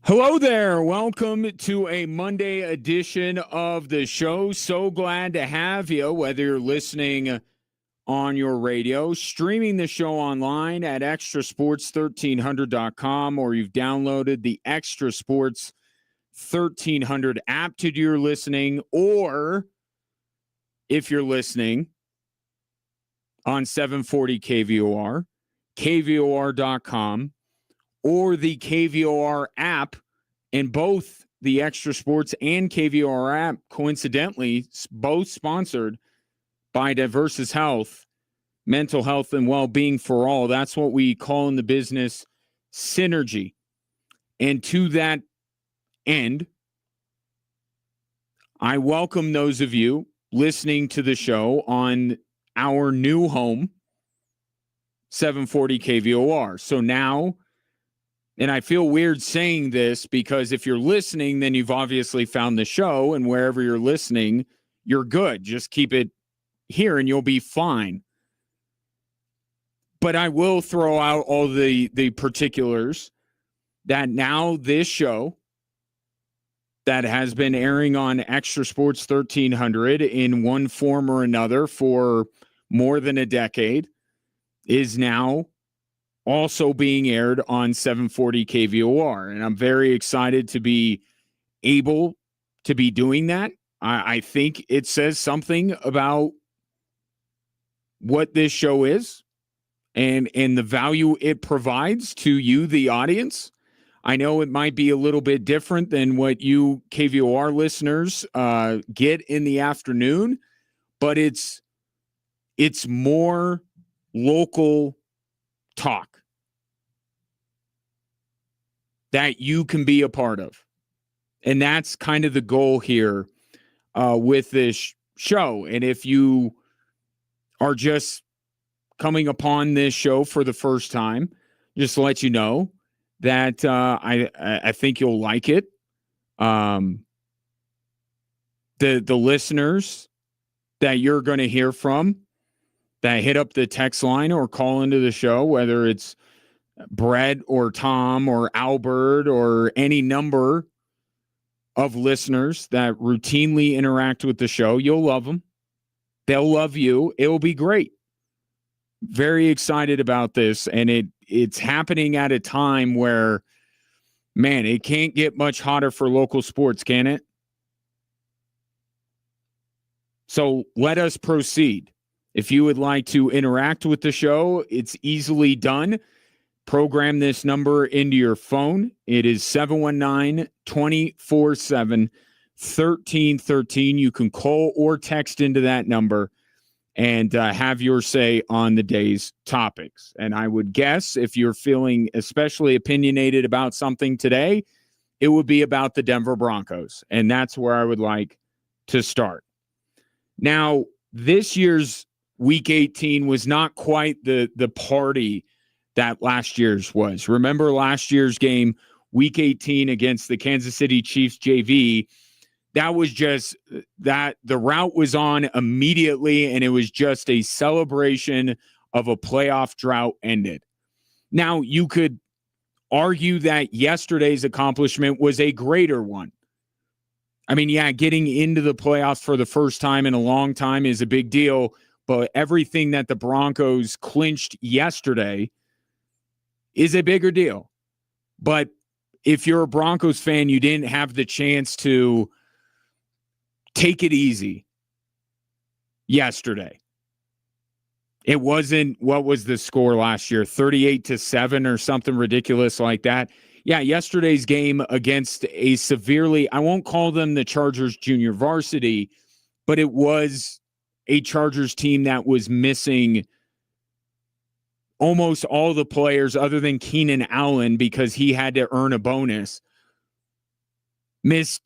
Hello there. Welcome to a Monday edition of the show. So glad to have you, whether you're listening on your radio, streaming the show online at extrasports1300.com, or you've downloaded the Extra Sports 1300 app to do your listening, or if you're listening on 740 KVOR, KVOR.com, or the KVOR app, and both the Extra Sports and KVOR app, coincidentally, both sponsored by Diversus Health, mental health and well-being for all. That's what we call in the business synergy. And to that end, I welcome those of you listening to the show on our new home, 740 KVOR. So now, and I feel weird saying this because if you're listening, then you've obviously found the show, and wherever you're listening, you're good. Just keep it here and you'll be fine. But I will throw out all the particulars that now this show that has been airing on Extra Sports 1300 in one form or another for more than a decade is now also being aired on 740 KVOR. And I'm very excited to be able to be doing that. I think it says something about what this show is and the value it provides to you, the audience. I know it might be a little bit different than what you KVOR listeners get in the afternoon, but it's more local talk that you can be a part of. And that's kind of the goal here with this show. And if you are just coming upon this show for the first time, just to let you know that I think you'll like it. The listeners that you're going to hear from that hit up the text line or call into the show, whether it's Brett or Tom or Albert or any number of listeners that routinely interact with the show, you'll love them. They'll love you. It will be great. Very excited about this. And it's happening at a time where, man, it can't get much hotter for local sports, can it? So let us proceed. If you would like to interact with the show, it's easily done. Program this number into your phone. It is 719-247-1313. You can call or text into that number and have your say on the day's topics. And I would guess if you're feeling especially opinionated about something today, it would be about the Denver Broncos. And that's where I would like to start. Now, this year's Week 18 was not quite the party that last year's was. Remember last year's game, Week 18 against the Kansas City Chiefs JV? That was just that the route was on immediately, and it was just a celebration of a playoff drought ended. Now, you could argue that yesterday's accomplishment was a greater one. I mean, yeah, getting into the playoffs for the first time in a long time is a big deal, but everything that the Broncos clinched yesterday is a bigger deal. But if you're a Broncos fan, you didn't have the chance to take it easy yesterday. It wasn't, what was the score last year? 38-7 or something ridiculous like that. Yeah, yesterday's game against a severely, I won't call them the Chargers junior varsity, but it was a Chargers team that was missing almost all the players other than Keenan Allen because he had to earn a bonus. Missed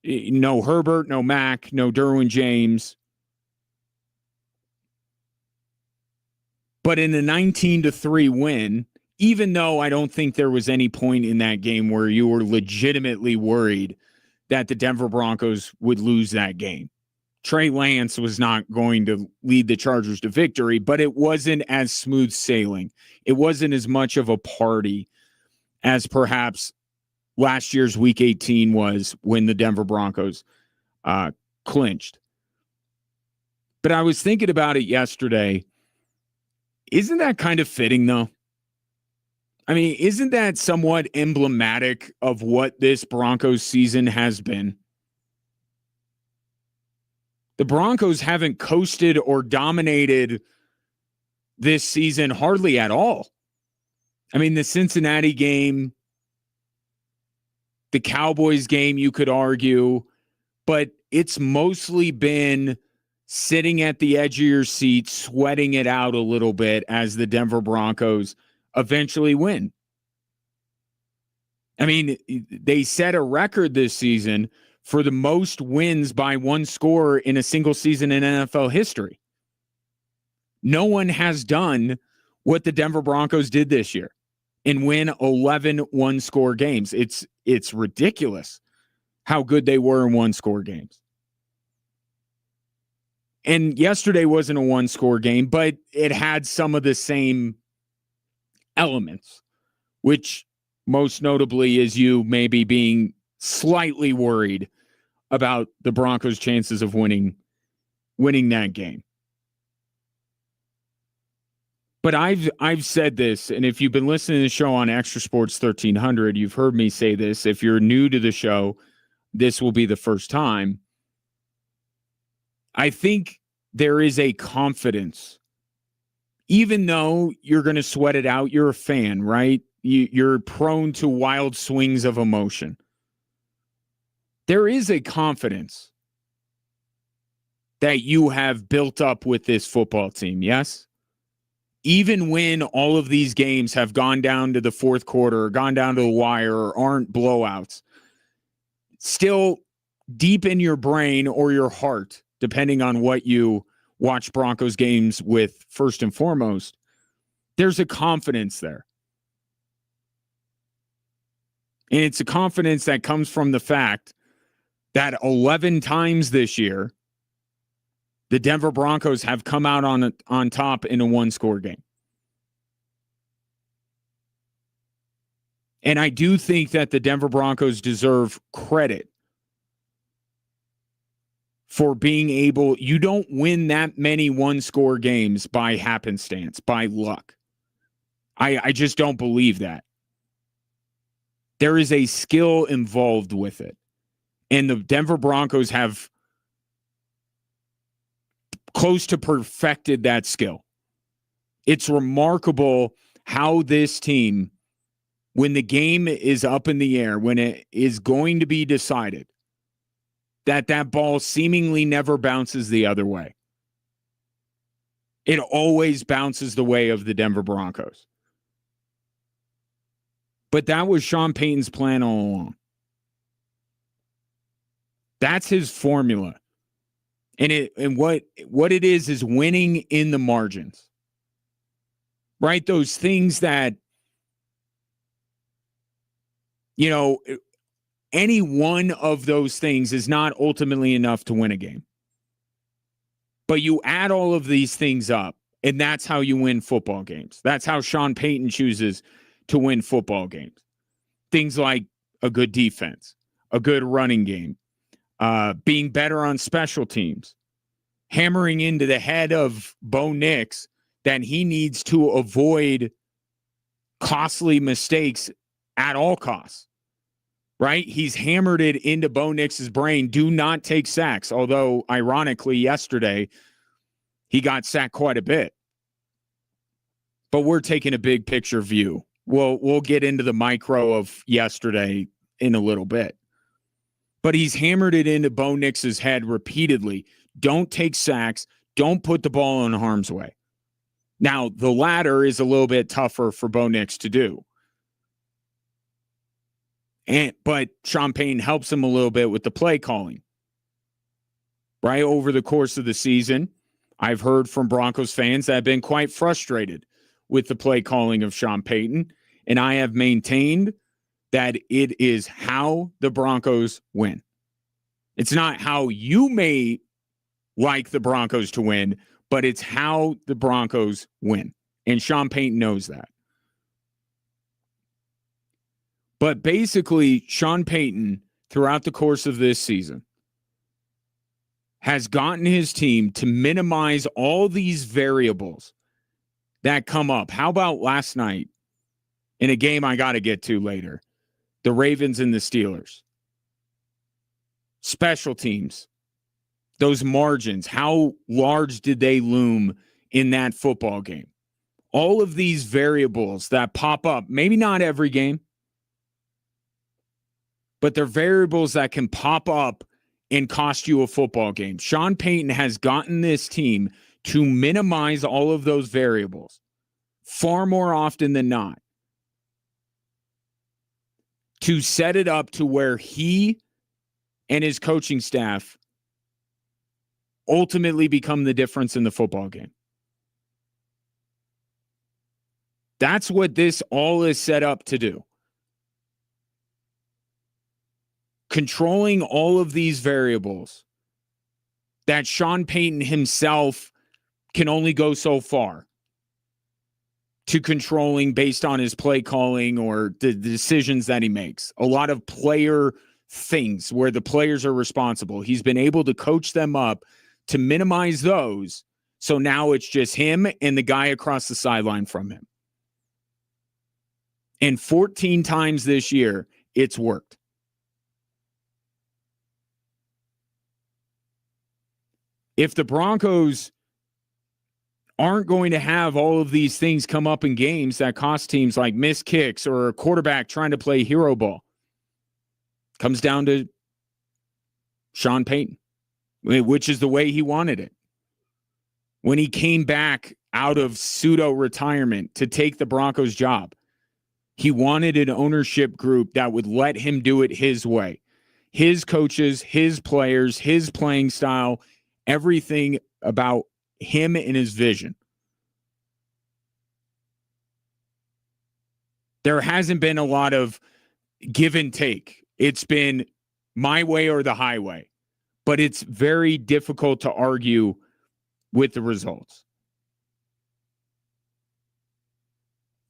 no Herbert, no Mack, no Derwin James. But in a 19-3 win, even though I don't think there was any point in that game where you were legitimately worried that the Denver Broncos would lose that game. Trey Lance was not going to lead the Chargers to victory, but it wasn't as smooth sailing. It wasn't as much of a party as perhaps last year's Week 18 was when the Denver Broncos clinched. But I was thinking about it yesterday. Isn't that kind of fitting, though? I mean, isn't that somewhat emblematic of what this Broncos season has been? The Broncos haven't coasted or dominated this season hardly at all. I mean, the Cincinnati game, the Cowboys game, you could argue, but it's mostly been sitting at the edge of your seat, sweating it out a little bit as the Denver Broncos eventually win. I mean, they set a record this season for the most wins by one score in a single season in NFL history. No one has done what the Denver Broncos did this year and win 11 one-score games. It's ridiculous how good they were in one-score games. And yesterday wasn't a one-score game, but it had some of the same elements, which most notably is you maybe being slightly worried about the Broncos' chances of winning that game. But I've said this, and if you've been listening to the show on Extra Sports 1300, you've heard me say this. If you're new to the show, this will be the first time. I think there is a confidence, even though you're going to sweat it out. You're a fan, right? You're prone to wild swings of emotion. There is a confidence that you have built up with this football team, yes? Even when all of these games have gone down to the fourth quarter or gone down to the wire or aren't blowouts, still deep in your brain or your heart, depending on what you watch Broncos games with first and foremost, there's a confidence there. And it's a confidence that comes from the fact that 11 times this year, the Denver Broncos have come out on top in a one-score game. And I do think that the Denver Broncos deserve credit for being able, you don't win that many one-score games by happenstance, by luck. I just don't believe that. There is a skill involved with it. And the Denver Broncos have close to perfected that skill. It's remarkable how this team, when the game is up in the air, when it is going to be decided, that ball seemingly never bounces the other way. It always bounces the way of the Denver Broncos. But that was Sean Payton's plan all along. That's his formula. And what it is winning in the margins. Right? Those things that, you know, any one of those things is not ultimately enough to win a game. But you add all of these things up, and that's how you win football games. That's how Sean Payton chooses to win football games. Things like a good defense, a good running game, being better on special teams, hammering into the head of Bo Nix that he needs to avoid costly mistakes at all costs, right? He's hammered it into Bo Nix's brain. Do not take sacks. Although, ironically, yesterday, he got sacked quite a bit. But we're taking a big picture view. We'll get into the micro of yesterday in a little bit. But he's hammered it into Bo Nix's head repeatedly. Don't take sacks. Don't put the ball in harm's way. Now, the latter is a little bit tougher for Bo Nix to do. But Sean Payton helps him a little bit with the play calling. Right over the course of the season, I've heard from Broncos fans that have been quite frustrated with the play calling of Sean Payton, and I have maintained that it is how the Broncos win. It's not how you may like the Broncos to win, but it's how the Broncos win. And Sean Payton knows that. But basically, Sean Payton, throughout the course of this season, has gotten his team to minimize all these variables that come up. How about last night in a game I got to get to later? The Ravens and the Steelers. Special teams. Those margins. How large did they loom in that football game? All of these variables that pop up, maybe not every game, but they're variables that can pop up and cost you a football game. Sean Payton has gotten this team to minimize all of those variables far more often than not, to set it up to where he and his coaching staff ultimately become the difference in the football game. That's what this all is set up to do. Controlling all of these variables that Sean Payton himself can only go so far to controlling based on his play calling or the decisions that he makes. A lot of player things where the players are responsible. He's been able to coach them up to minimize those. So now it's just him and the guy across the sideline from him. And 14 times this year, it's worked. If the Broncos aren't going to have all of these things come up in games that cost teams, like missed kicks or a quarterback trying to play hero ball, comes down to Sean Payton, which is the way he wanted it. When he came back out of pseudo-retirement to take the Broncos job, he wanted an ownership group that would let him do it his way. His coaches, his players, his playing style, everything about him and his vision. There hasn't been a lot of give and take. It's been my way or the highway. But it's very difficult to argue with the results.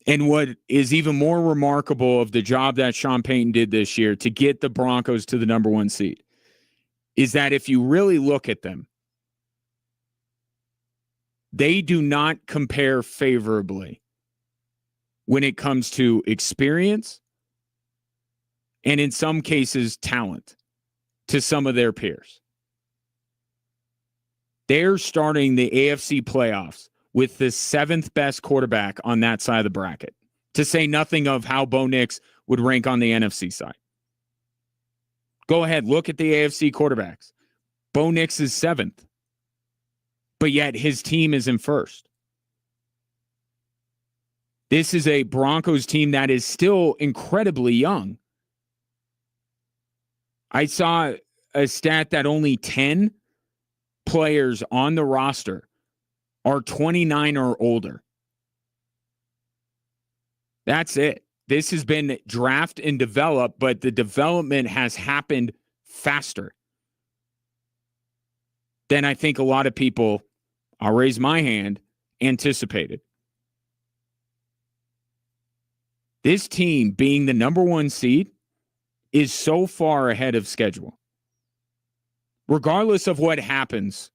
And what is even more remarkable of the job that Sean Payton did this year to get the Broncos to the number 1 seed is that if you really look at them, they do not compare favorably when it comes to experience and in some cases talent to some of their peers. They're starting the AFC playoffs with the 7th best quarterback on that side of the bracket, to say nothing of how Bo Nix would rank on the NFC side. Go ahead, look at the AFC quarterbacks. Bo Nix is 7th, but yet his team is in 1st. This is a Broncos team that is still incredibly young. I saw a stat that only 10 players on the roster are 29 or older. That's it. This has been draft and developed, but the development has happened faster than I think a lot of people, I'll raise my hand, anticipated. This team being the number 1 seed is so far ahead of schedule. Regardless of what happens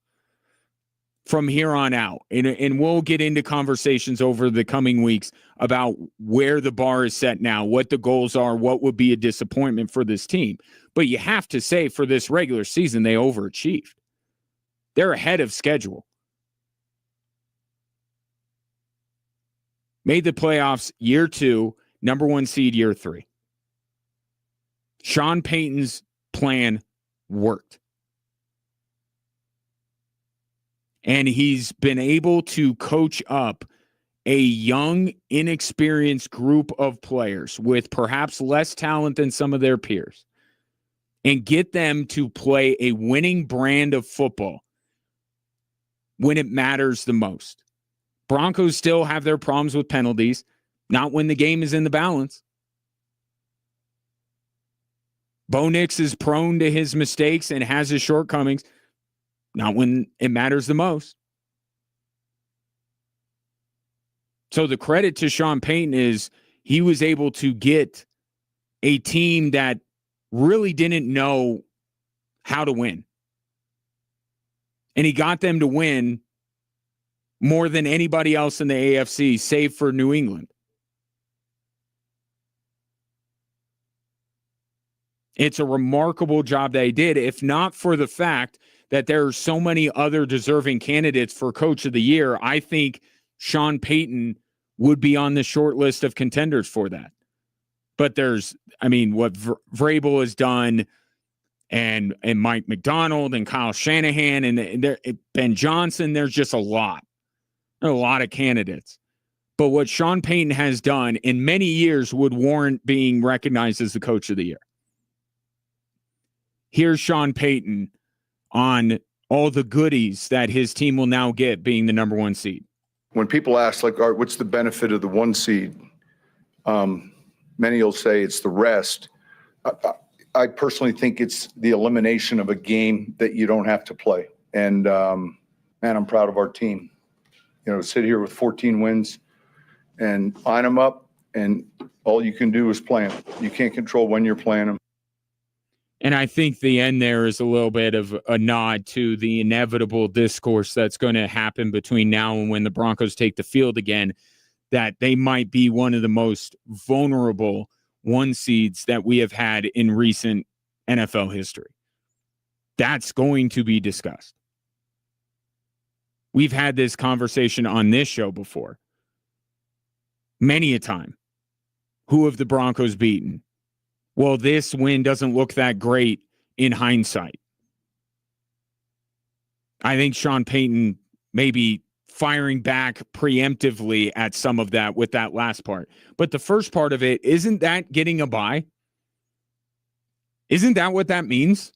from here on out, and we'll get into conversations over the coming weeks about where the bar is set now, what the goals are, what would be a disappointment for this team. But you have to say for this regular season, they overachieved. They're ahead of schedule. Made the playoffs year 2, number 1 seed year 3. Sean Payton's plan worked. And he's been able to coach up a young, inexperienced group of players with perhaps less talent than some of their peers and get them to play a winning brand of football when it matters the most. Broncos still have their problems with penalties, not when the game is in the balance. Bo Nix is prone to his mistakes and has his shortcomings, not when it matters the most. So the credit to Sean Payton is he was able to get a team that really didn't know how to win. And he got them to win more than anybody else in the AFC, save for New England. It's a remarkable job that he did, if not for the fact that there are so many other deserving candidates for Coach of the Year. I think Sean Payton would be on the short list of contenders for that. But what Vrabel has done, and Mike McDonald and Kyle Shanahan and Ben Johnson, there's just a lot of candidates. But what Sean Payton has done in many years would warrant being recognized as the Coach of the Year. Here's Sean Payton on all the goodies that his team will now get being the number one seed. When people ask, like, Art, what's the benefit of the one seed? Many will say it's the rest. I personally think it's the elimination of a game that you don't have to play. And, man, I'm proud of our team. Sit here with 14 wins and line them up, and all you can do is play them. You can't control when you're playing them. And I think the end there is a little bit of a nod to the inevitable discourse that's going to happen between now and when the Broncos take the field again, that they might be one of the most vulnerable one seeds that we have had in recent NFL history. That's going to be discussed. We've had this conversation on this show before. Many a time. Who have the Broncos beaten? Well, this win doesn't look that great in hindsight. I think Sean Payton may be firing back preemptively at some of that with that last part. But the first part of it, isn't that getting a bye? Isn't that what that means?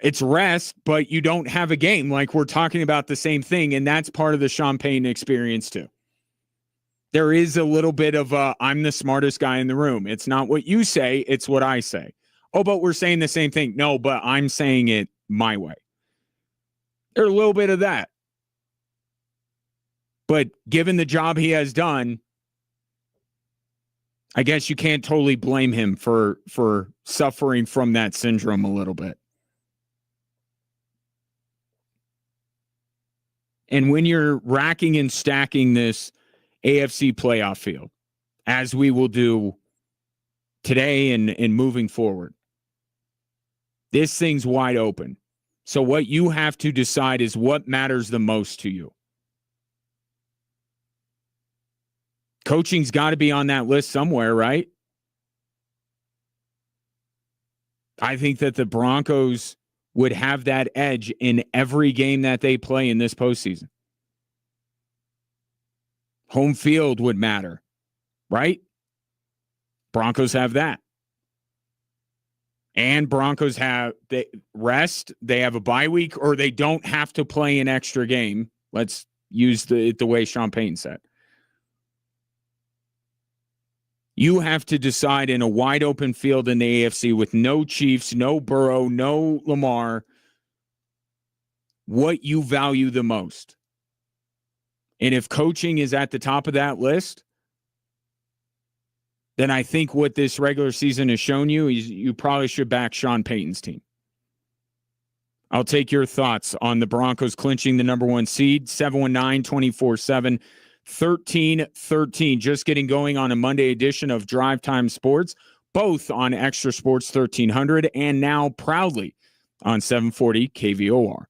It's rest, but you don't have a game. Like, we're talking about the same thing, and that's part of the Sean Payton experience too. There is a little bit of I'm the smartest guy in the room. It's not what you say, it's what I say. Oh, but we're saying the same thing. No, but I'm saying it my way. There's a little bit of that. But given the job he has done, I guess you can't totally blame him for suffering from that syndrome a little bit. And when you're racking and stacking this AFC playoff field, as we will do today and moving forward, this thing's wide open. So what you have to decide is what matters the most to you. Coaching's got to be on that list somewhere, right? I think that the Broncos would have that edge in every game that they play in this postseason. Home field would matter, right? Broncos have that. And Broncos have rest. They have a bye week, or they don't have to play an extra game. Let's use the way Sean Payton said. You have to decide in a wide open field in the AFC with no Chiefs, no Burrow, no Lamar, what you value the most. And if coaching is at the top of that list, then I think what this regular season has shown you is you probably should back Sean Payton's team. I'll take your thoughts on the Broncos clinching the number one seed, 719-24-7, 13-13. Just getting going on a Monday edition of Drive Time Sports, both on Extra Sports 1300 and now proudly on 740 KVOR.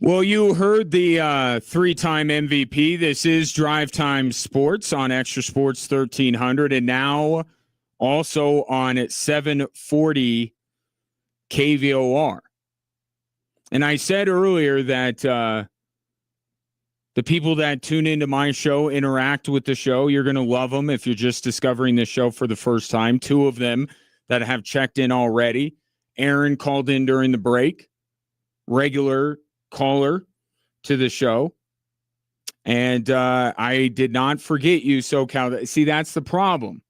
Well, you heard the three-time MVP. This is Drive Time Sports on Extra Sports 1300, and now also on 740 KVOR. And I said earlier that the people that tune into my show interact with the show. You're going to love them if you're just discovering the show for the first time. Two of them that have checked in already. Aaron called in during the break. Regular caller to the show. And I did not forget you, SoCal. See, that's the problem.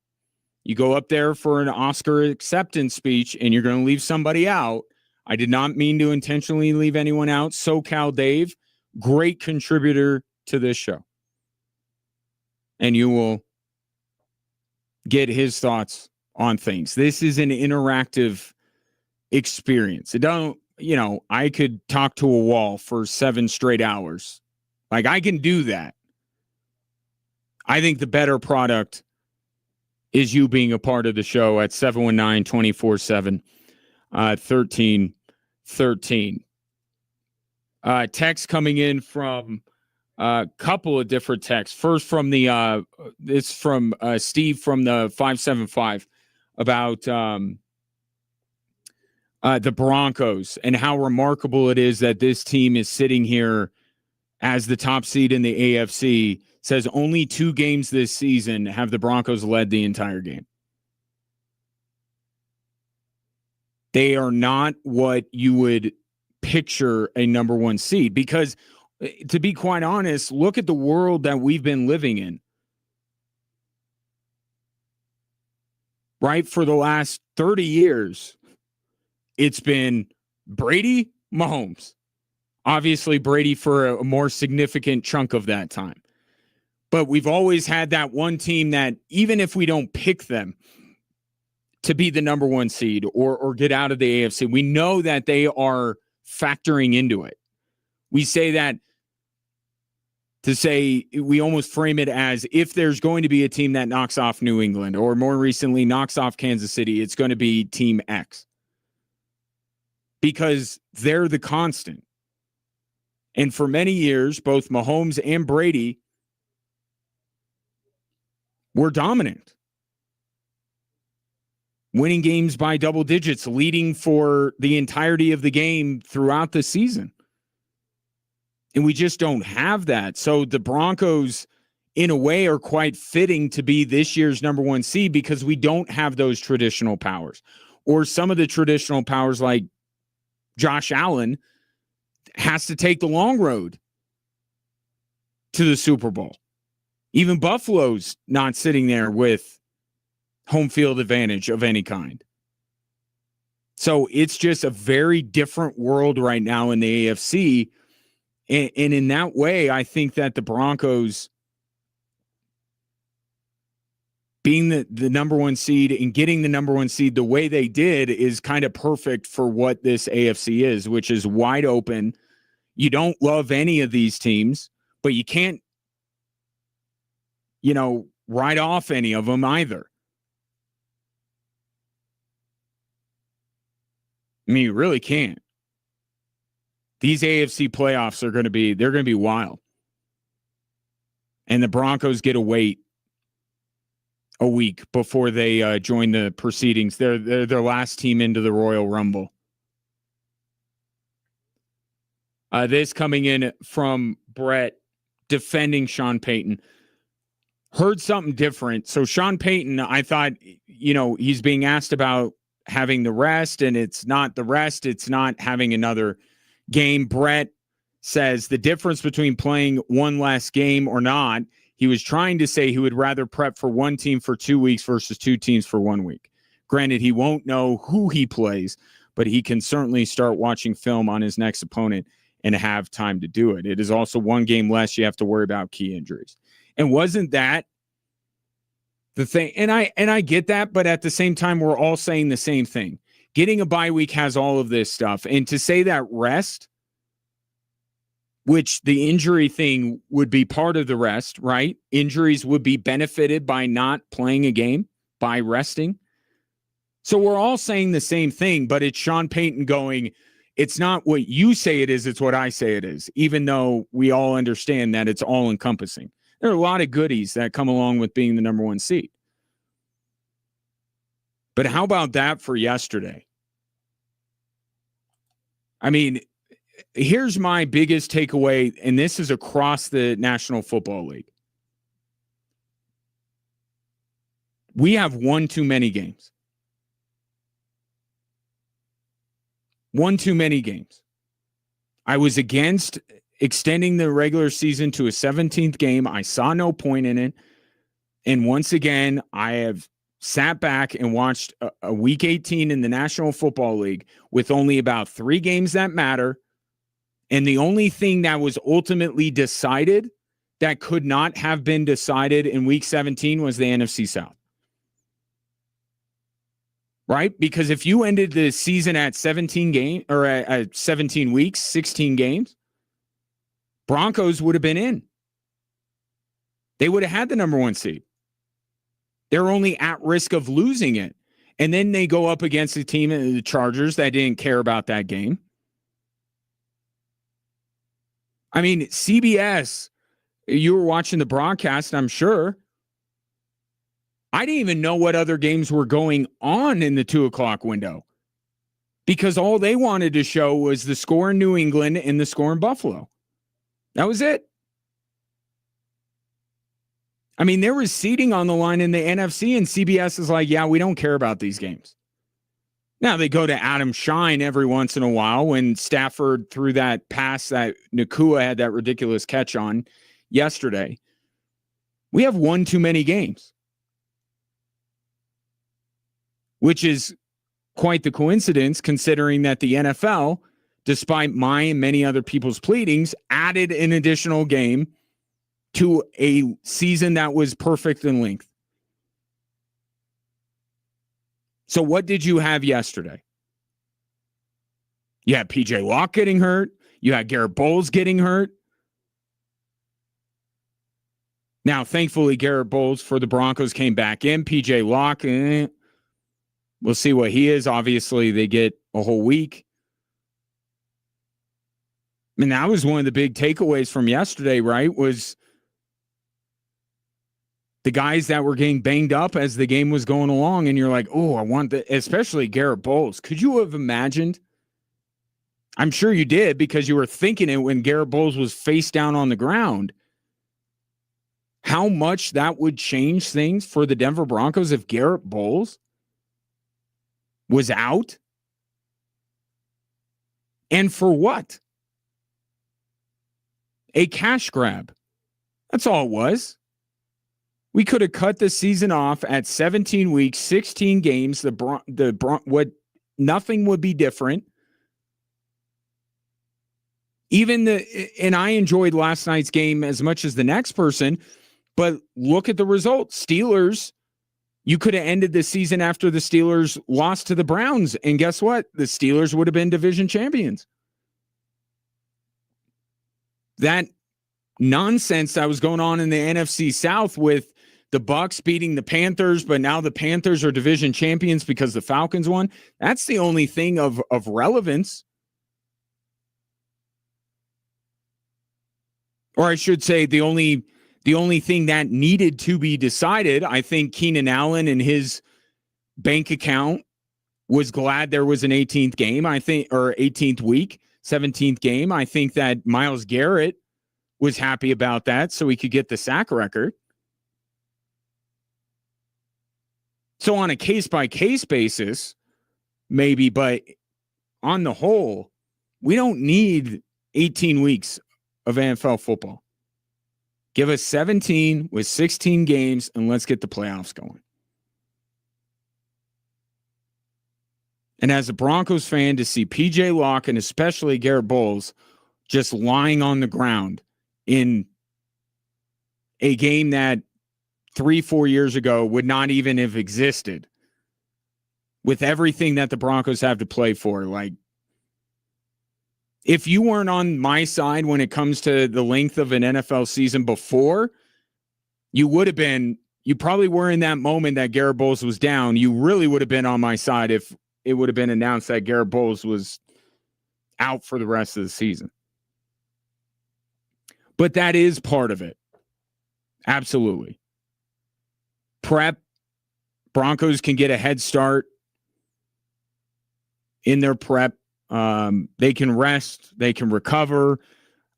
You go up there for an Oscar acceptance speech and you're going to leave somebody out. I did not mean to intentionally leave anyone out. SoCal Dave, great contributor to this show. And you will get his thoughts on things. This is an interactive experience. It don't, I could talk to a wall for 7 straight hours. Like, I can do that. I think the better product is you being a part of the show at 719-247 1313. Text coming in from a couple of different texts. First from it's from Steve from the 575 about the Broncos and how remarkable it is that this team is sitting here as the top seed in the AFC. Says only 2 games this season have the Broncos led the entire game. They are not what you would picture a number 1 seed because, to be quite honest, look at the world that we've been living in. Right? For the last 30 years, it's been Brady, Mahomes. Obviously, Brady for a more significant chunk of that time. But we've always had that one team that, even if we don't pick them to be the number 1 seed or get out of the AFC, we know that they are factoring into it. We say that to say, we almost frame it as if there's going to be a team that knocks off New England or more recently knocks off Kansas City, it's going to be Team X. Because they're the constant. And for many years, both Mahomes and Brady were dominant. Winning games by double digits, leading for the entirety of the game throughout the season. And we just don't have that. So the Broncos, in a way, are quite fitting to be this year's number 1 seed because we don't have those traditional powers. Or some of the traditional powers like Josh Allen has to take the long road to the Super Bowl. Even Buffalo's not sitting there with home field advantage of any kind. So it's just a very different world right now in the AFC. And in that way, I think that the Broncos being the number 1 seed and getting the number 1 seed the way they did is kind of perfect for what this AFC is, which is wide open. You don't love any of these teams, but you can't, write off any of them either. I mean, you really can't. These AFC playoffs they're going to be wild. And the Broncos get to wait a week before they join the proceedings. They're their last team into the Royal Rumble. This coming in from Brett defending Sean Payton. Heard something different. So Sean Payton, I thought, he's being asked about having the rest, and it's not the rest. It's not having another game. Brett says the difference between playing one last game or not, he was trying to say he would rather prep for one team for 2 weeks versus 2 teams for 1 week. Granted, he won't know who he plays, but he can certainly start watching film on his next opponent and have time to do it. It is also 1 game less you have to worry about key injuries. And wasn't that the thing? And I get that, but at the same time, we're all saying the same thing. Getting a bye week has all of this stuff. And to say that rest, which the injury thing would be part of the rest, right? Injuries would be benefited by not playing a game, by resting. So we're all saying the same thing, but it's Sean Payton going, it's not what you say it is, it's what I say it is, even though we all understand that it's all encompassing. There are a lot of goodies that come along with being the number one seed. But how about that for yesterday? I mean, here's my biggest takeaway, and this is across the National Football League. We have one too many games. One too many games. I was against extending the regular season to a 17th game. I saw no point in it. And once again, I have sat back and watched a week 18 in the National Football League with only about 3 games that matter. And the only thing that was ultimately decided that could not have been decided in week 17 was the NFC South. Right? Because if you ended the season at 17 games or at 17 weeks, 16 games, Broncos would have been in. They would have had the number one seed. They're only at risk of losing it. And then they go up against a team, the Chargers, that didn't care about that game. I mean, CBS, you were watching the broadcast, I'm sure. I didn't even know what other games were going on in the 2:00 window because all they wanted to show was the score in New England and the score in Buffalo. That was it. I mean, there was seating on the line in the NFC, and CBS is like, yeah, we don't care about these games. Now, they go to Adam Shine every once in a while when Stafford threw that pass that Nakua had that ridiculous catch on yesterday. We have one too many games, which is quite the coincidence considering that the NFL, despite my and many other people's pleadings, added an additional game to a season that was perfect in length. So what did you have yesterday? You had P.J. Locke getting hurt. You had Garrett Bowles getting hurt. Now, thankfully, Garrett Bowles for the Broncos came back in. P.J. Locke, we'll see what he is. Obviously, they get a whole week. I mean, that was one of the big takeaways from yesterday, right? Was the guys that were getting banged up as the game was going along, and you're like, oh, I want that, especially Garrett Bowles. Could you have imagined? I'm sure you did because you were thinking it when Garrett Bowles was face down on the ground. How much that would change things for the Denver Broncos if Garrett Bowles was out? And for what? A cash grab. That's all it was. We could have cut the season off at 17 weeks, 16 games. Nothing would be different. And I enjoyed last night's game as much as the next person, but look at the results. Steelers, you could have ended the season after the Steelers lost to the Browns, and guess what? The Steelers would have been division champions. That nonsense that was going on in the NFC South with the Bucs beating the Panthers, but now the Panthers are division champions because the Falcons won. That's the only thing of relevance. Or I should say the only thing that needed to be decided. I think Keenan Allen and his bank account was glad there was an 18th game, I think, or 18th week, 17th game. I think that Myles Garrett was happy about that so he could get the sack record. So on a case-by-case basis, maybe, but on the whole, we don't need 18 weeks of NFL football. Give us 17 with 16 games, and let's get the playoffs going. And as a Broncos fan, to see P.J. Locke and especially Garrett Bowles just lying on the ground in a game that 3-4 years ago would not even have existed with everything that the Broncos have to play for. Like, if you weren't on my side when it comes to the length of an NFL season before, you probably were in that moment that Garrett Bowles was down. You really would have been on my side if it would have been announced that Garrett Bowles was out for the rest of the season. But that is part of it. Absolutely. Prep. Broncos can get a head start in their prep. They can rest. They can recover.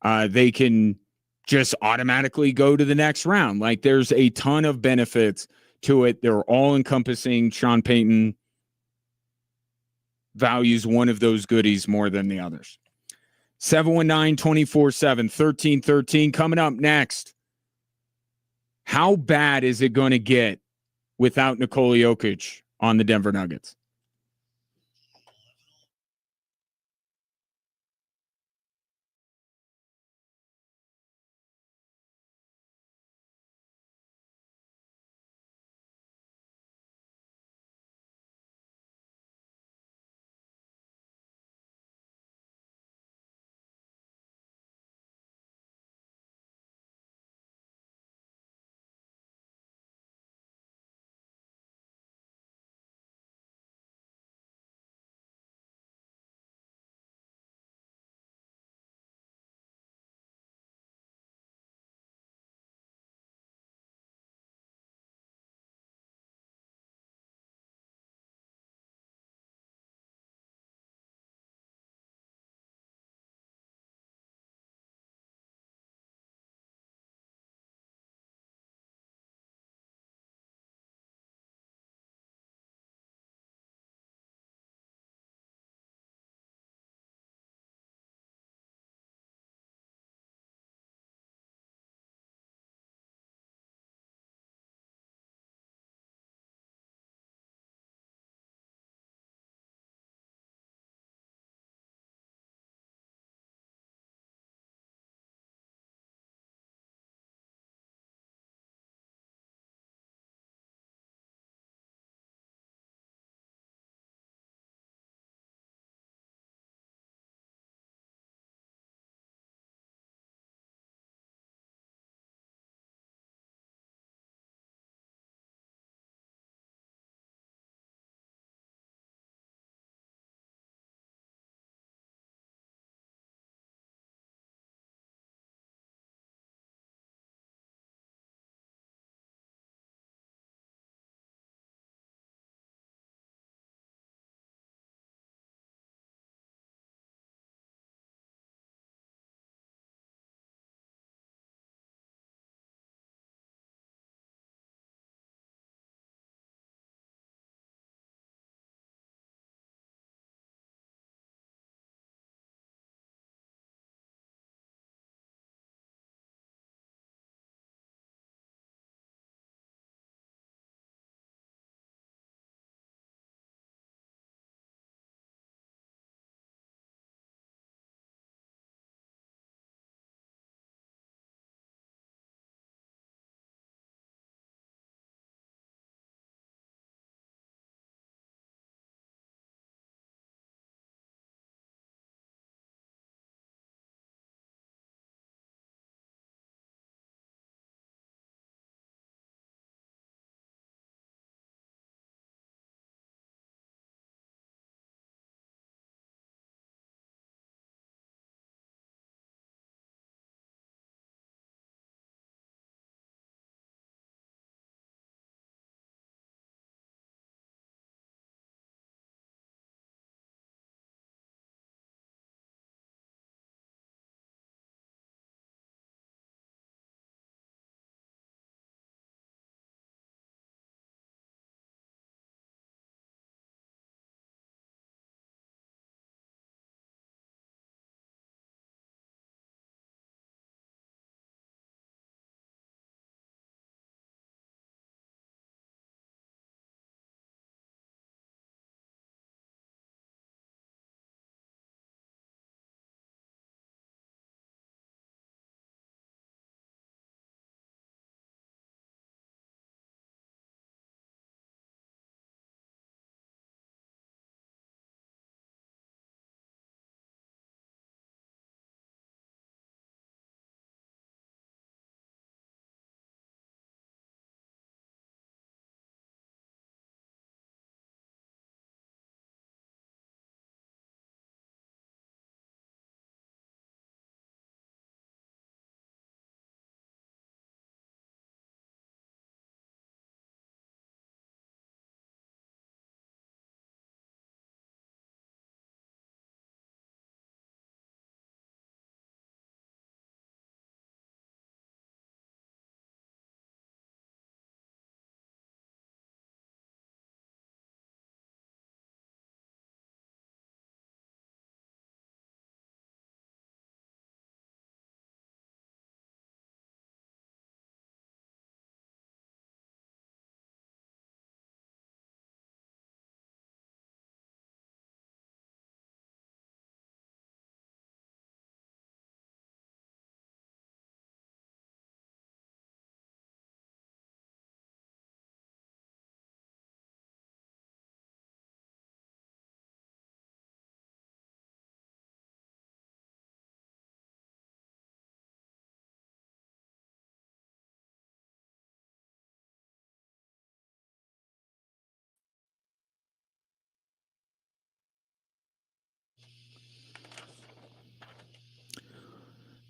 They can just automatically go to the next round. Like, there's a ton of benefits to it. They're all encompassing. Sean Payton values one of those goodies more than the others. 719-247-1313. Coming up next, how bad is it going to get without Nikola Jokic on the Denver Nuggets?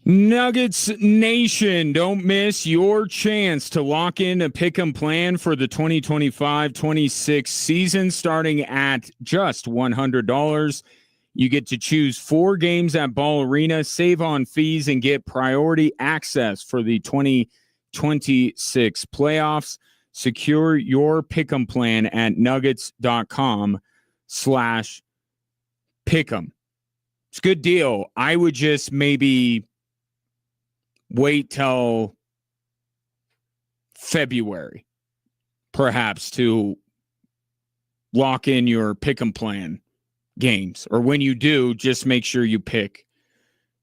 Nuggets Nation, don't miss your chance to lock in a pick'em plan for the 2025-26 season starting at just $100. You get to choose 4 games at Ball Arena, save on fees, and get priority access for the 2026 playoffs. Secure your pick'em plan at nuggets.com/pick'em. It's a good deal. I would just maybe wait till February, perhaps, to lock in your pick'em plan games. Or when you do, just make sure you pick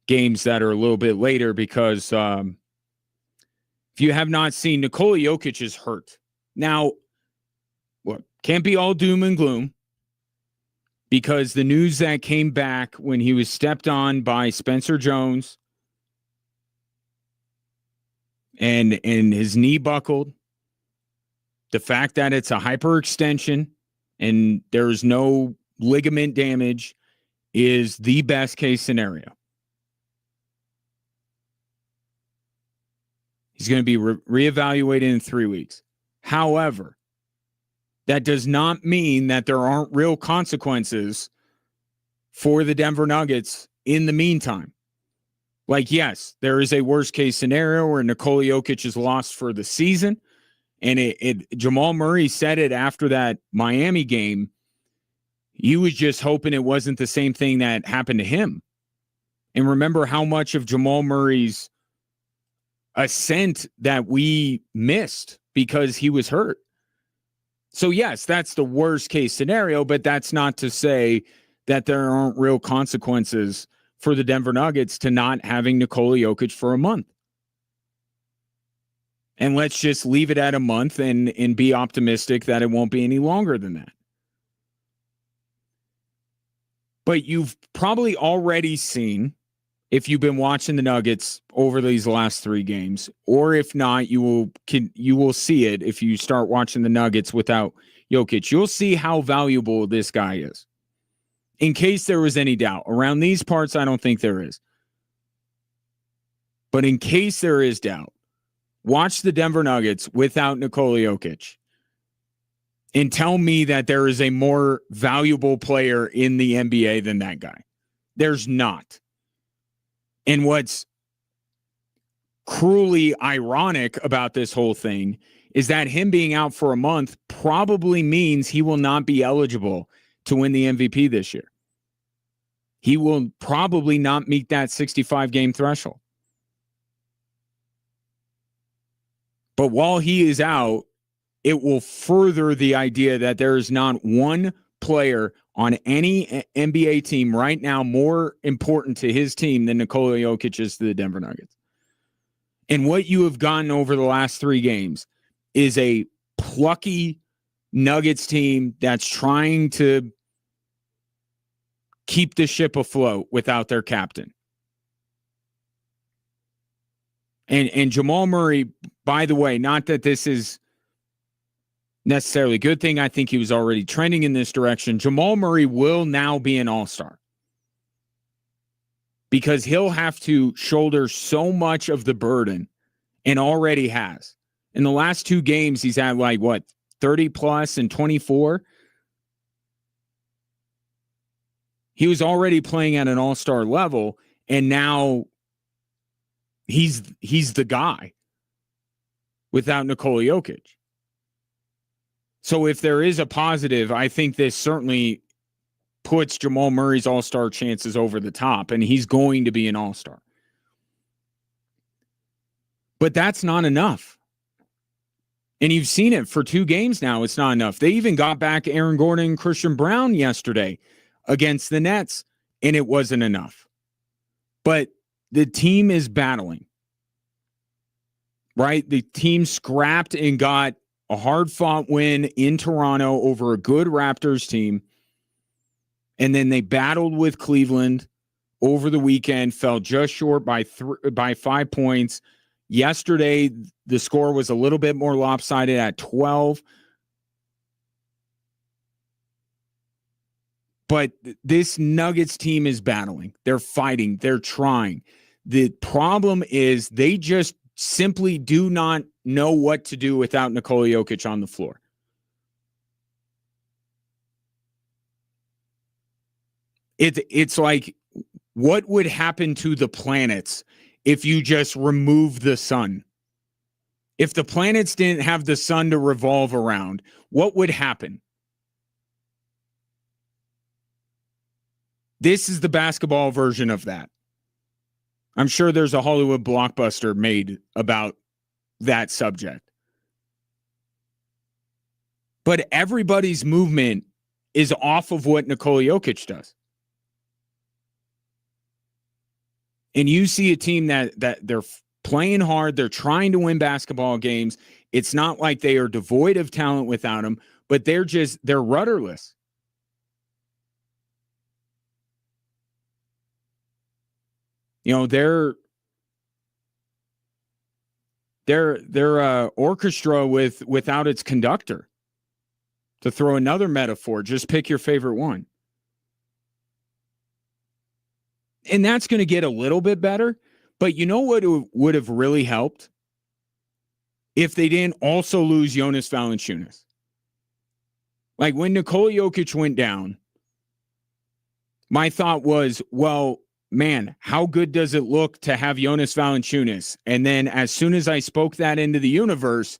games that are a little bit later because if you have not seen, Nikola Jokic is hurt. Now, look, can't be all doom and gloom because the news that came back when he was stepped on by Spencer Jones and his knee buckled, the fact that it's a hyperextension and there's no ligament damage is the best case scenario. He's going to be reevaluated in 3 weeks. However, that does not mean that there aren't real consequences for the Denver Nuggets in the meantime. Like, yes, there is a worst case scenario where Nikola Jokic is lost for the season. And Jamal Murray said it after that Miami game. He was just hoping it wasn't the same thing that happened to him. And remember how much of Jamal Murray's ascent that we missed because he was hurt. So, yes, that's the worst case scenario, but that's not to say that there aren't real consequences for the Denver Nuggets to not having Nikola Jokic for a month. And let's just leave it at a month and be optimistic that it won't be any longer than that. But you've probably already seen, if you've been watching the Nuggets over these last 3 games, or if not, you will see it if you start watching the Nuggets without Jokic. You'll see how valuable this guy is. In case there was any doubt. Around these parts, I don't think there is. But in case there is doubt, watch the Denver Nuggets without Nikola Jokic and tell me that there is a more valuable player in the NBA than that guy. There's not. And what's cruelly ironic about this whole thing is that him being out for a month probably means he will not be eligible to win the MVP this year. He will probably not meet that 65-game threshold. But while he is out, it will further the idea that there is not one player on any NBA team right now more important to his team than Nikola Jokic is to the Denver Nuggets. And what you have gotten over the last 3 games is a plucky Nuggets team that's trying to keep the ship afloat without their captain. And Jamal Murray, by the way, not that this is necessarily a good thing. I think he was already trending in this direction. Jamal Murray will now be an all-star because he'll have to shoulder so much of the burden and already has. In the last 2 games, he's had 30 plus and 24. He was already playing at an all-star level, and now he's the guy without Nikola Jokic. So if there is a positive, I think this certainly puts Jamal Murray's all-star chances over the top, and he's going to be an all-star. But that's not enough. And you've seen it for 2 games now. It's not enough. They even got back Aaron Gordon and Christian Brown yesterday against the Nets, and it wasn't enough. But the team is battling, right? The team scrapped and got a hard-fought win in Toronto over a good Raptors team. And then they battled with Cleveland over the weekend, fell just short by 5 points. Yesterday, the score was a little bit more lopsided at 12. But this Nuggets team is battling. They're fighting. They're trying. The problem is they just simply do not know what to do without Nikola Jokic on the floor. It's like, what would happen to the planets if you just remove the sun? If the planets didn't have the sun to revolve around, what would happen? This is the basketball version of that. I'm sure there's a Hollywood blockbuster made about that subject. But everybody's movement is off of what Nikola Jokic does. And you see a team that they're playing hard, they're trying to win basketball games. It's not like they are devoid of talent without him, but they're rudderless. You know, their orchestra without its conductor. To throw another metaphor, just pick your favorite one. And that's going to get a little bit better. But you know what would have really helped? If they didn't also lose Jonas Valanciunas. Like when Nikola Jokic went down, my thought was, well, man, how good does it look to have Jonas Valanciunas? And then as soon as I spoke that into the universe,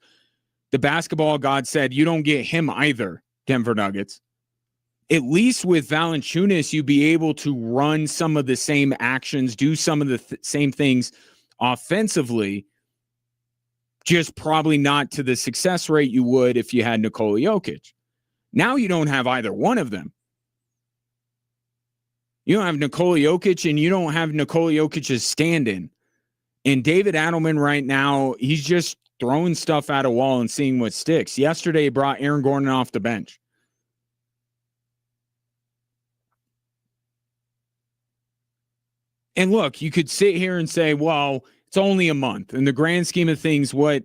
the basketball god said, you don't get him either, Denver Nuggets. At least with Valanciunas, you'd be able to run some of the same actions, do some of the same things offensively, just probably not to the success rate you would if you had Nikola Jokic. Now you don't have either one of them. You don't have Nikola Jokic and you don't have Nikola Jokic's stand-in. And David Adelman right now, he's just throwing stuff at a wall and seeing what sticks. Yesterday, he brought Aaron Gordon off the bench. And look, you could sit here and say, well, it's only a month. In the grand scheme of things, what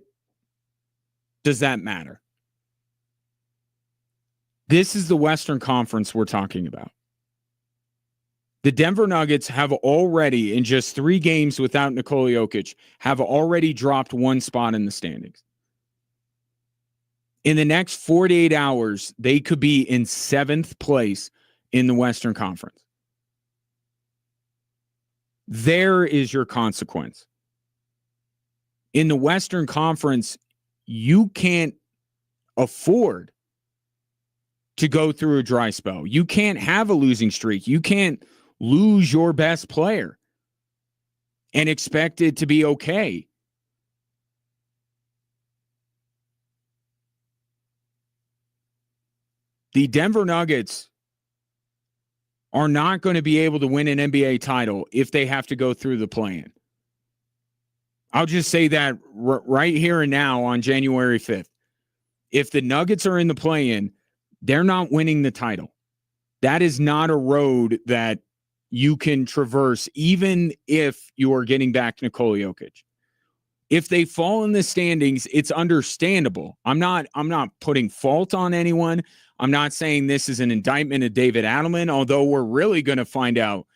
does that matter? This is the Western Conference we're talking about. The Denver Nuggets have already, in just 3 games without Nikola Jokic, have already dropped 1 spot in the standings. In the next 48 hours, they could be in 7th place in the Western Conference. There is your consequence. In the Western Conference, you can't afford to go through a dry spell. You can't have a losing streak. You can't lose your best player and expect it to be okay. The Denver Nuggets are not going to be able to win an NBA title if they have to go through the play-in. I'll just say that right here and now on January 5th. If the Nuggets are in the play-in, they're not winning the title. That is not a road that you can traverse, even if you are getting back Nikola Jokic. If they fall in the standings, it's understandable. I'm not putting fault on anyone. I'm not saying this is an indictment of David Adelman, although we're really going to find out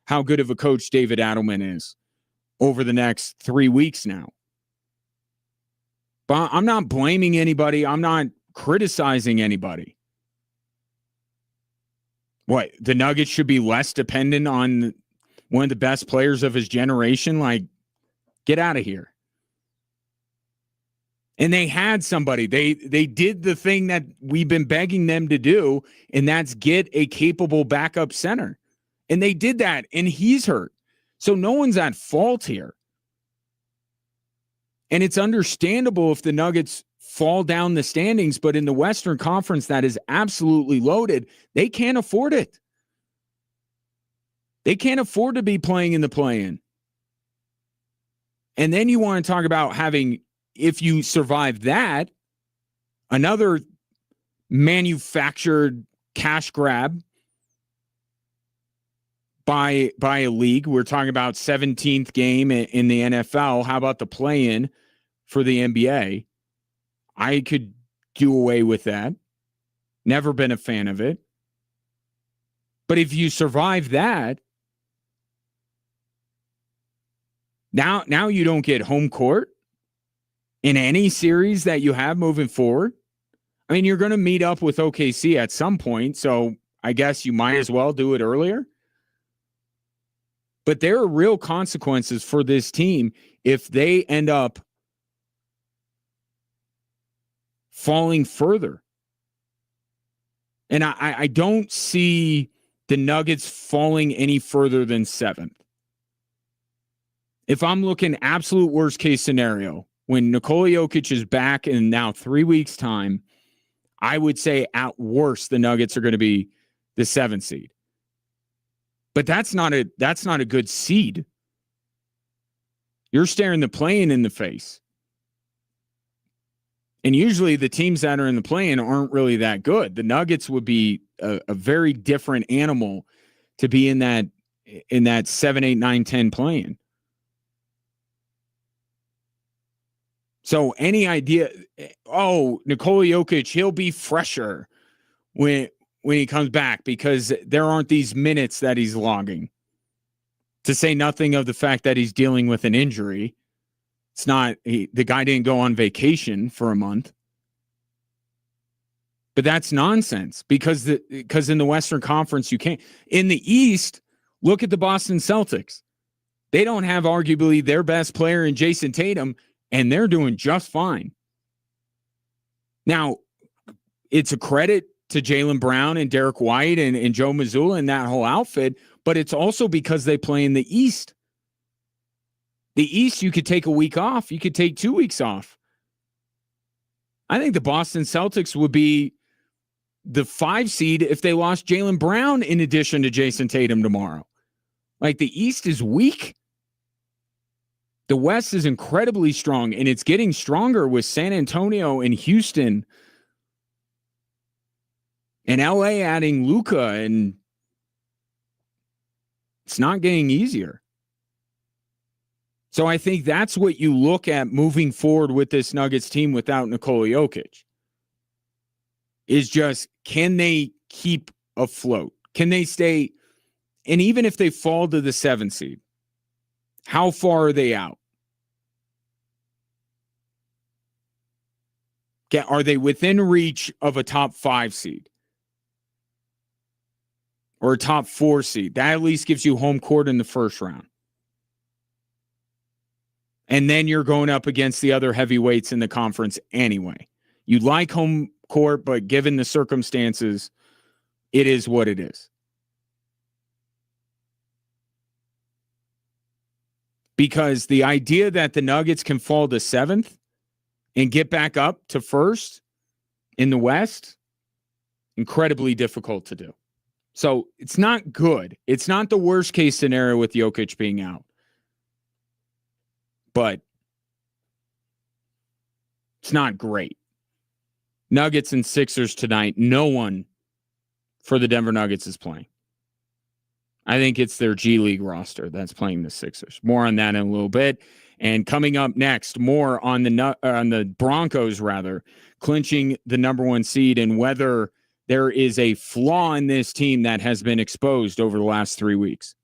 how good of a coach David Adelman is over the next 3 weeks now. But I'm not blaming anybody. I'm not criticizing anybody. What, the Nuggets should be less dependent on one of the best players of his generation? Like, get out of here. And they had somebody. They did the thing that we've been begging them to do, and that's get a capable backup center. And they did that, and he's hurt. So no one's at fault here. And it's understandable if the Nuggets fall down the standings, but in the Western Conference that is absolutely loaded, they can't afford it. They can't afford to be playing in the play-in. And then you want to talk about having, if you survive that, another manufactured cash grab by a league. We're talking about 17th game in the NFL. How about the play-in for the NBA? I could do away with that. Never been a fan of it. But if you survive that, Now you don't get home court in any series that you have moving forward. I mean, you're going to meet up with OKC at some point, so I guess you might as well do it earlier. But there are real consequences for this team if they end up falling further. And I don't see the Nuggets falling any further than 7th. If I'm looking absolute worst case scenario, when Nikola Jokic is back in now 3 weeks' time, I would say at worst the Nuggets are going to be the 7th seed. But that's not a good seed. You're staring the play-in in the face. And usually the teams that are in the play-in aren't really that good. The Nuggets would be a very different animal to be in that 7, 8, 9, 10 play-in. So any idea, Nikola Jokic, he'll be fresher when he comes back because there aren't these minutes that he's logging. To say nothing of the fact that he's dealing with an injury. It's not the guy didn't go on vacation for a month. But that's nonsense because in the Western Conference you can't. In the East, look at the Boston Celtics. They don't have arguably their best player in Jason Tatum, and they're doing just fine. Now, it's a credit to Jaylen Brown and Derek White and Joe Mazzulla and that whole outfit, but it's also because they play in the East. The East, you could take a week off. You could take 2 weeks off. I think the Boston Celtics would be the 5 seed if they lost Jaylen Brown in addition to Jason Tatum tomorrow. Like, the East is weak. The West is incredibly strong, and it's getting stronger with San Antonio and Houston and LA adding Luka, and it's not getting easier. So I think that's what you look at moving forward with this Nuggets team without Nikola Jokic. Is just, can they keep afloat? Can they stay? And even if they fall to the 7th seed, how far are they out? Are they within reach of a top 5 seed? Or a top 4 seed? That at least gives you home court in the first round. And then you're going up against the other heavyweights in the conference anyway. You'd like home court, but given the circumstances, it is what it is. Because the idea that the Nuggets can fall to 7th and get back up to 1st in the West, incredibly difficult to do. So it's not good. It's not the worst case scenario with Jokic being out. But it's not great. Nuggets and Sixers tonight. No one for the Denver Nuggets is playing. I think it's their G League roster that's playing the Sixers. More on that in a little bit. And coming up next, more on the Broncos, clinching the number 1 seed and whether there is a flaw in this team that has been exposed over the last 3 weeks.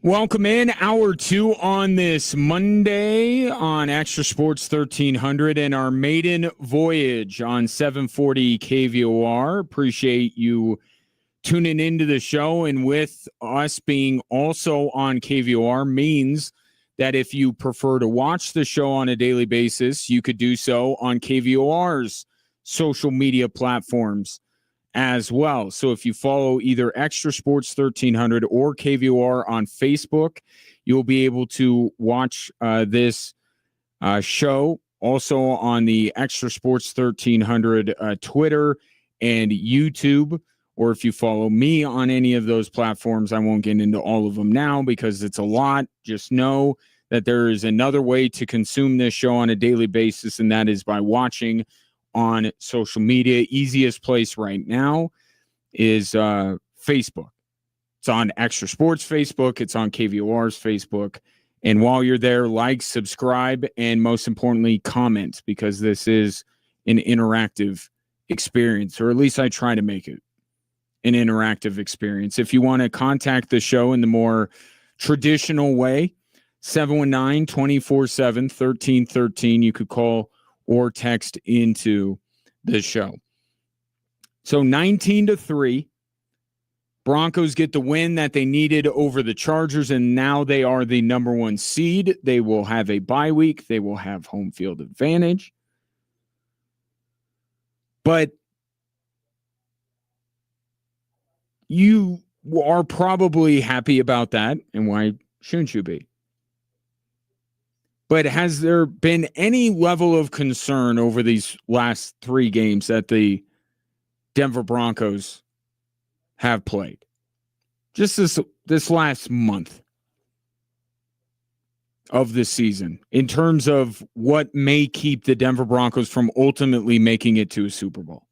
Welcome in hour 2 on this Monday on Extra Sports 1300 and our maiden voyage on 740 KVOR. Appreciate you tuning into the show, and with us being also on KVOR means that if you prefer to watch the show on a daily basis, you could do so on KVOR's social media platforms as well. So if you follow either Extra Sports 1300 or KVOR on Facebook, you'll be able to watch this show also on the Extra Sports 1300 Twitter and YouTube. Or if you follow me on any of those platforms, I won't get into all of them now because it's a lot. Just know that there is another way to consume this show on a daily basis, and that is by watching on social media. Easiest place right now is Facebook. It's on Extra Sports Facebook. It's on KVOR's Facebook. And while you're there, like, subscribe, and most importantly, comment, because this is an interactive experience, or at least I try to make it an interactive experience. If you want to contact the show in the more traditional way, 719-247-1313. You could call or text into the show. So 19-3, Broncos get the win that they needed over the Chargers, and now they are the number 1 seed. They will have a bye week. They will have home field advantage. But you are probably happy about that, and why shouldn't you be? But has there been any level of concern over these last 3 games that the Denver Broncos have played? Just this last month of the season, in terms of what may keep the Denver Broncos from ultimately making it to a Super Bowl?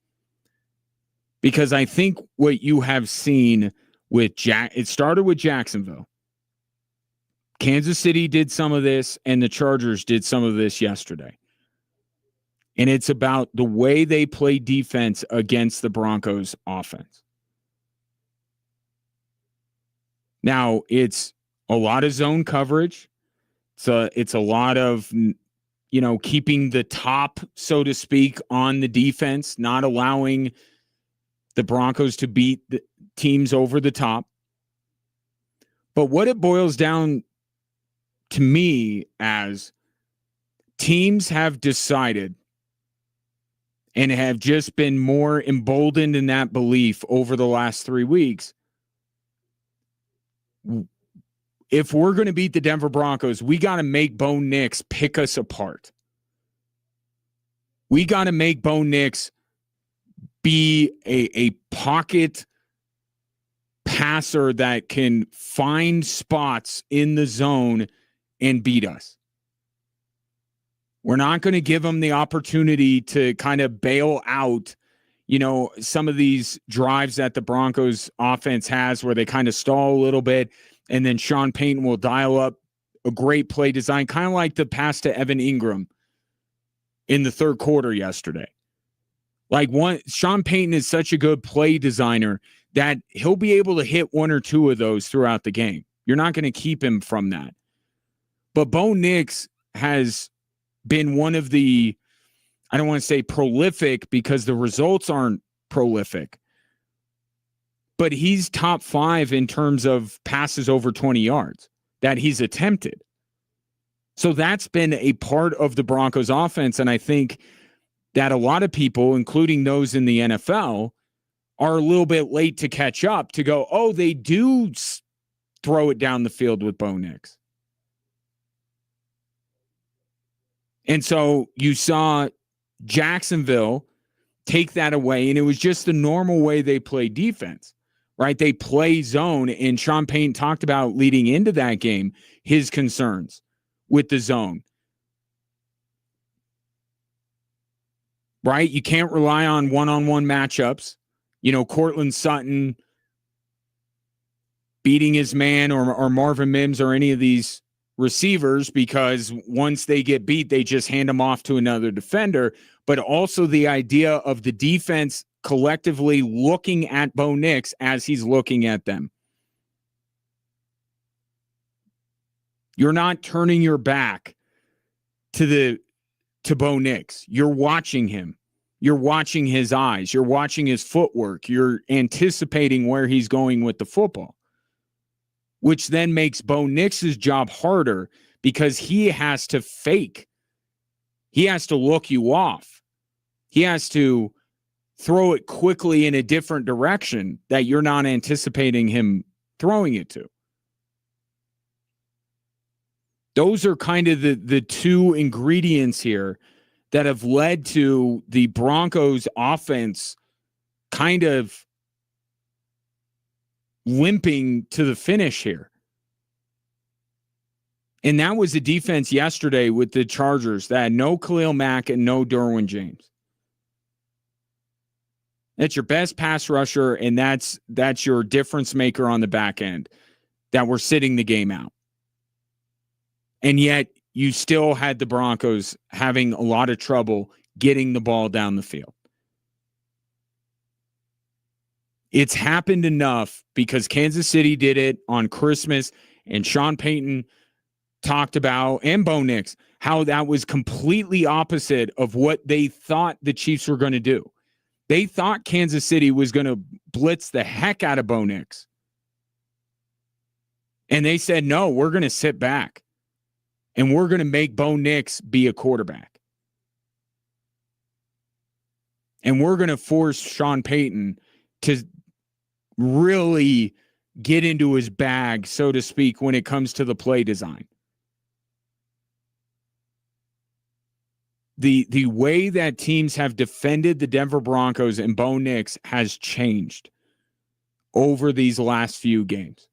Because I think what you have seen with it started with Jacksonville. Kansas City did some of this, and the Chargers did some of this yesterday. And it's about the way they play defense against the Broncos offense. Now, it's a lot of zone coverage. It's a lot of, keeping the top, so to speak, on the defense, not allowing the Broncos to beat the teams over the top. But what it boils down to me as teams have decided and have just been more emboldened in that belief over the last 3 weeks. If we're going to beat the Denver Broncos, we got to make Bo Nix pick us apart. We got to make Bo Nix be a pocket passer that can find spots in the zone and beat us. We're not going to give him the opportunity to kind of bail out, some of these drives that the Broncos offense has where they kind of stall a little bit, and then Sean Payton will dial up a great play design, kind of like the pass to Evan Ingram in the third quarter yesterday. Sean Payton is such a good play designer that he'll be able to hit 1 or 2 of those throughout the game. You're not going to keep him from that. But Bo Nix has been one of the, I don't want to say prolific because the results aren't prolific, but he's top 5 in terms of passes over 20 yards that he's attempted. So that's been a part of the Broncos offense. And I think that a lot of people, including those in the NFL, are a little bit late to catch up to go, oh, they do throw it down the field with Bo Nix. And so you saw Jacksonville take that away, and it was just the normal way they play defense, right? They play zone, and Sean Payton talked about leading into that game his concerns with the zone. Right? You can't rely on one-on-one matchups. Cortland Sutton beating his man or Marvin Mims or any of these receivers, because once they get beat, they just hand them off to another defender. But also the idea of the defense collectively looking at Bo Nix as he's looking at them. You're not turning your back to Bo Nix. You're watching him. You're watching his eyes. You're watching his footwork. You're anticipating where he's going with the football, which then makes Bo Nix's job harder because he has to fake. He has to look you off. He has to throw it quickly in a different direction that you're not anticipating him throwing it to. Those are kind of the two ingredients here that have led to the Broncos offense kind of limping to the finish here. And that was the defense yesterday with the Chargers that had no Khalil Mack and no Derwin James. That's your best pass rusher, and that's your difference maker on the back end that we're sitting the game out. And yet you still had the Broncos having a lot of trouble getting the ball down the field. It's happened enough because Kansas City did it on Christmas, and Sean Payton talked about, and Bo Nix, how that was completely opposite of what they thought the Chiefs were going to do. They thought Kansas City was going to blitz the heck out of Bo Nix. And they said, no, we're going to sit back. And we're going to make Bo Nix be a quarterback. And we're going to force Sean Payton to really get into his bag, so to speak, when it comes to the play design. The way that teams have defended the Denver Broncos and Bo Nix has changed over these last few games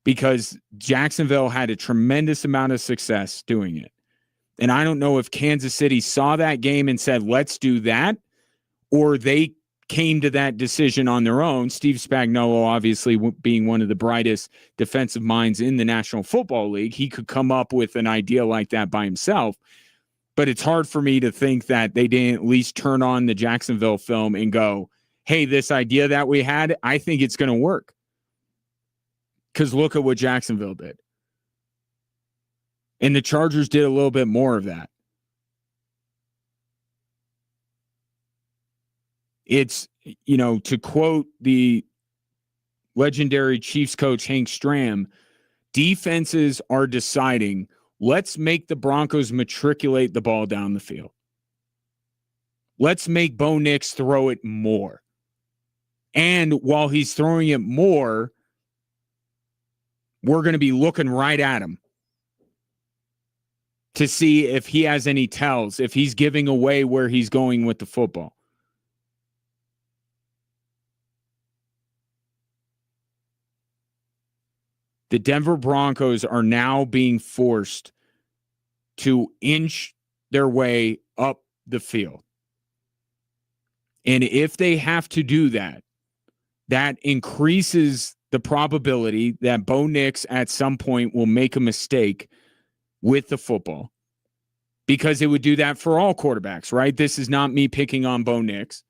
because Jacksonville had a tremendous amount of success doing it. And I don't know if Kansas City saw that game and said, let's do that, or they came to that decision on their own. Steve Spagnuolo, obviously being one of the brightest defensive minds in the National Football League, he could come up with an idea like that by himself. But it's hard for me to think that they didn't at least turn on the Jacksonville film and go, hey, this idea that we had, I think it's going to work. Because look at what Jacksonville did. And the Chargers did a little bit more of that. It's, to quote the legendary Chiefs coach Hank Stram, defenses are deciding, let's make the Broncos matriculate the ball down the field. Let's make Bo Nix throw it more. And while he's throwing it more, we're going to be looking right at him to see if he has any tells, if he's giving away where he's going with the football. The Denver Broncos are now being forced to inch their way up the field. And if they have to do that, that increases the probability that Bo Nix at some point will make a mistake with the football, because it would do that for all quarterbacks, right? This is not me picking on Bo Nix.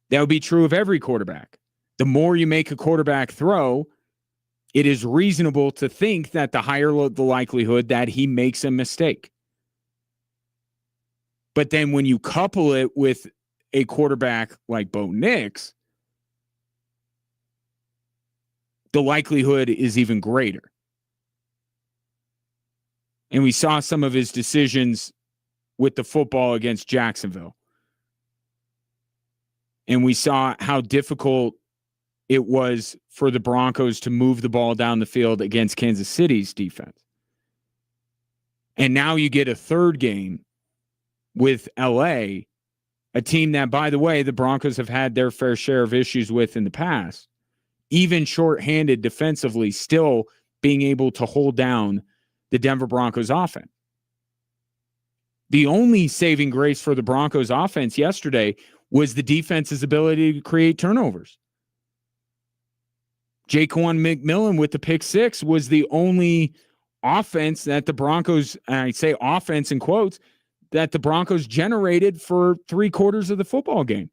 That would be true of every quarterback. The more you make a quarterback throw, it is reasonable to think that the higher the likelihood that he makes a mistake. But then when you couple it with a quarterback like Bo Nix, the likelihood is even greater. And we saw some of his decisions with the football against Jacksonville. And we saw how difficult it was for the Broncos to move the ball down the field against Kansas City's defense. And now you get a third game with LA, a team that, by the way, the Broncos have had their fair share of issues with in the past. Even shorthanded defensively, still being able to hold down the Denver Broncos offense. The only saving grace for the Broncos offense yesterday was the defense's ability to create turnovers. Jaquan McMillan with the pick six was the only offense that the Broncos, and I say offense in quotes, that the Broncos generated for 3/4 of the football game.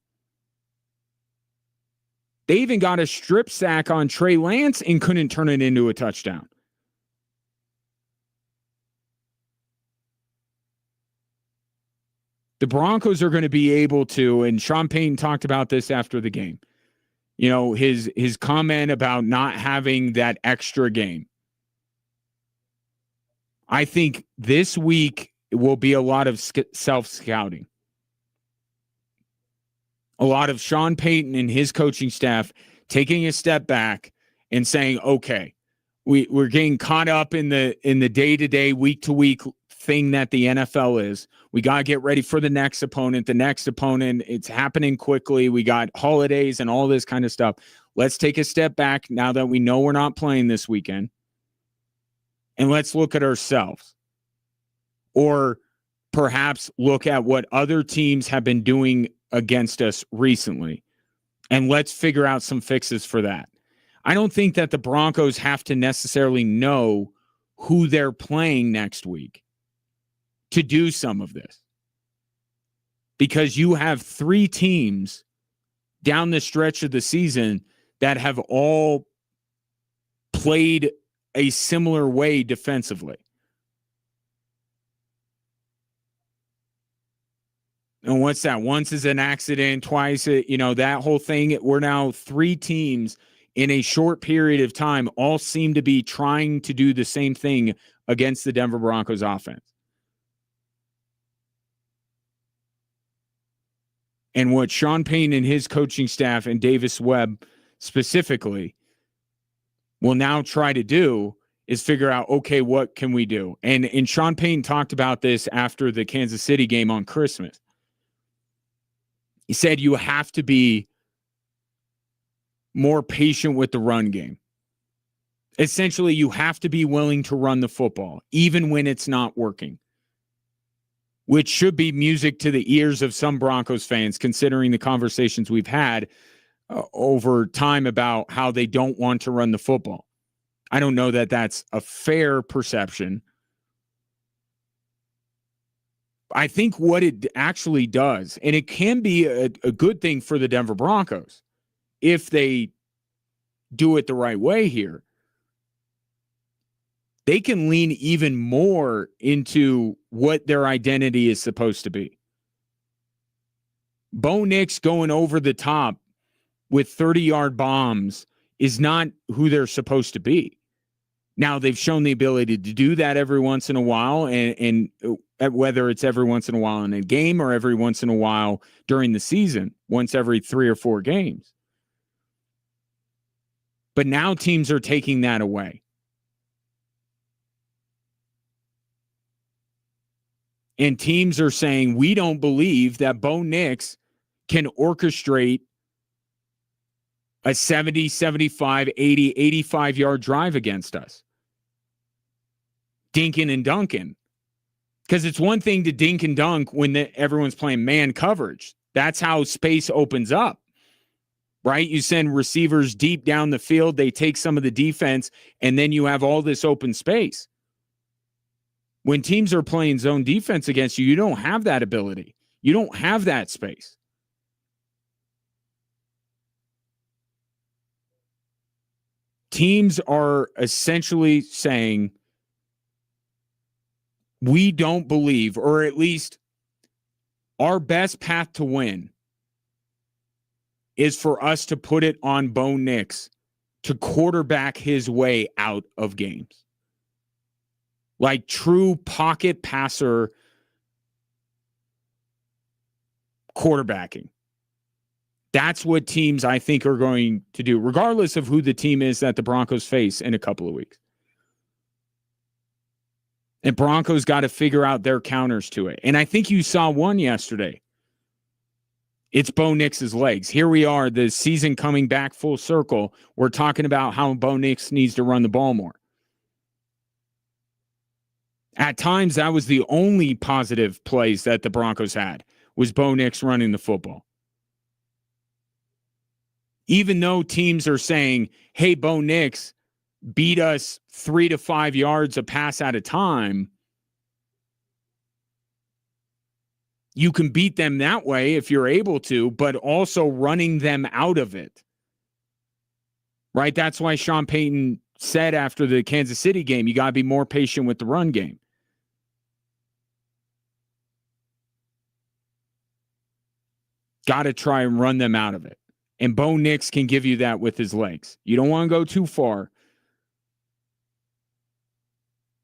They even got a strip sack on Trey Lance and couldn't turn it into a touchdown. The Broncos are going to be able to, and Sean Payton talked about this after the game, his comment about not having that extra game. I think this week will be a lot of self-scouting. A lot of Sean Payton and his coaching staff taking a step back and saying, okay, we're getting caught up in the day-to-day, week-to-week thing that the NFL is. We got to get ready for the next opponent. The next opponent, it's happening quickly. We got holidays and all this kind of stuff. Let's take a step back now that we know we're not playing this weekend. And let's look at ourselves. Or perhaps look at what other teams have been doing against us recently. And let's figure out some fixes for that. I don't think that the Broncos have to necessarily know who they're playing next week to do some of this. Because you have 3 teams down the stretch of the season that have all played a similar way defensively. And what's that? Once is an accident, twice, that whole thing. We're now 3 teams in a short period of time all seem to be trying to do the same thing against the Denver Broncos offense. And what Sean Payton and his coaching staff and Davis Webb specifically will now try to do is figure out, okay, what can we do? And Sean Payton talked about this after the Kansas City game on Christmas. He said you have to be more patient with the run game. Essentially, you have to be willing to run the football, even when it's not working. Which should be music to the ears of some Broncos fans, considering the conversations we've had over time about how they don't want to run the football. I don't know that that's a fair perception. I think what it actually does, and it can be a good thing for the Denver Broncos if they do it the right way here, they can lean even more into what their identity is supposed to be. Bo Nix going over the top with 30-yard bombs is not who they're supposed to be. Now, they've shown the ability to do that every once in a while, and whether it's every once in a while in a game or every once in a while during the season, once every 3 or 4 games. But now teams are taking that away. And teams are saying, we don't believe that Bo Nix can orchestrate a 70, 75, 80, 85-yard drive against us. Dinking and dunking. Because it's one thing to dink and dunk when everyone's playing man coverage. That's how space opens up. Right? You send receivers deep down the field, they take some of the defense, and then you have all this open space. When teams are playing zone defense against you, you don't have that ability. You don't have that space. Teams are essentially saying, we don't believe, or at least our best path to win is for us to put it on Bo Nix to quarterback his way out of games. Like true pocket passer quarterbacking. That's what teams, I think, are going to do, regardless of who the team is that the Broncos face in a couple of weeks. And Broncos got to figure out their counters to it. And I think you saw one yesterday. It's Bo Nix's legs. Here we are, the season coming back full circle. We're talking about how Bo Nix needs to run the ball more. At times, that was the only positive plays that the Broncos had, was Bo Nix running the football. Even though teams are saying, hey, Bo Nix beat us 3 to 5 yards a pass at a time, you can beat them that way if you're able to, but also running them out of it. Right? That's why Sean Payton said after the Kansas City game, you got to be more patient with the run game. got to try and run them out of it. And Bo Nix can give you that with his legs. You don't want to go too far.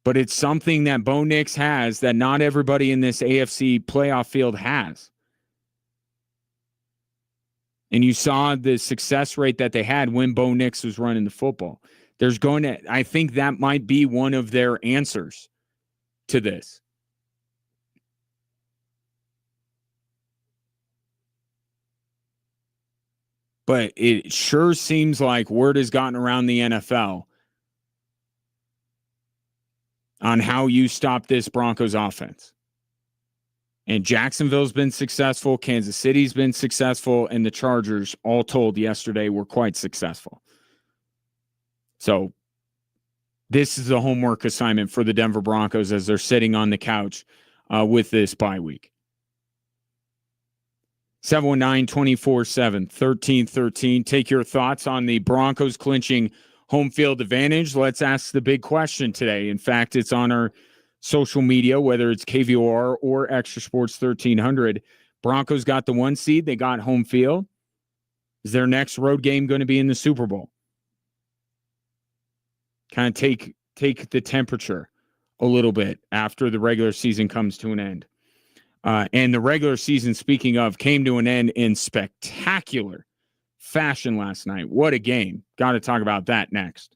But it's something that Bo Nix has that not everybody in this AFC playoff field has. And you saw the success rate that they had when Bo Nix was running the football. I think that might be one of their answers to this. But it sure seems like word has gotten around the NFL on how you stop this Broncos offense. And Jacksonville's been successful, Kansas City's been successful, and the Chargers, all told yesterday, were quite successful. So this is a homework assignment for the Denver Broncos as they're sitting on the couch with this bye week. 719-247-1313. Take your thoughts on the Broncos clinching home field advantage. Let's ask the big question today. In fact, it's on our social media, whether it's KVOR or Extra Sports 1300. Broncos got the 1 seed. They got home field. Is their next road game going to be in the Super Bowl? Kind of take the temperature a little bit after the regular season comes to an end. And the regular season, speaking of, came to an end in spectacular fashion last night. What a game. Got to talk about that next.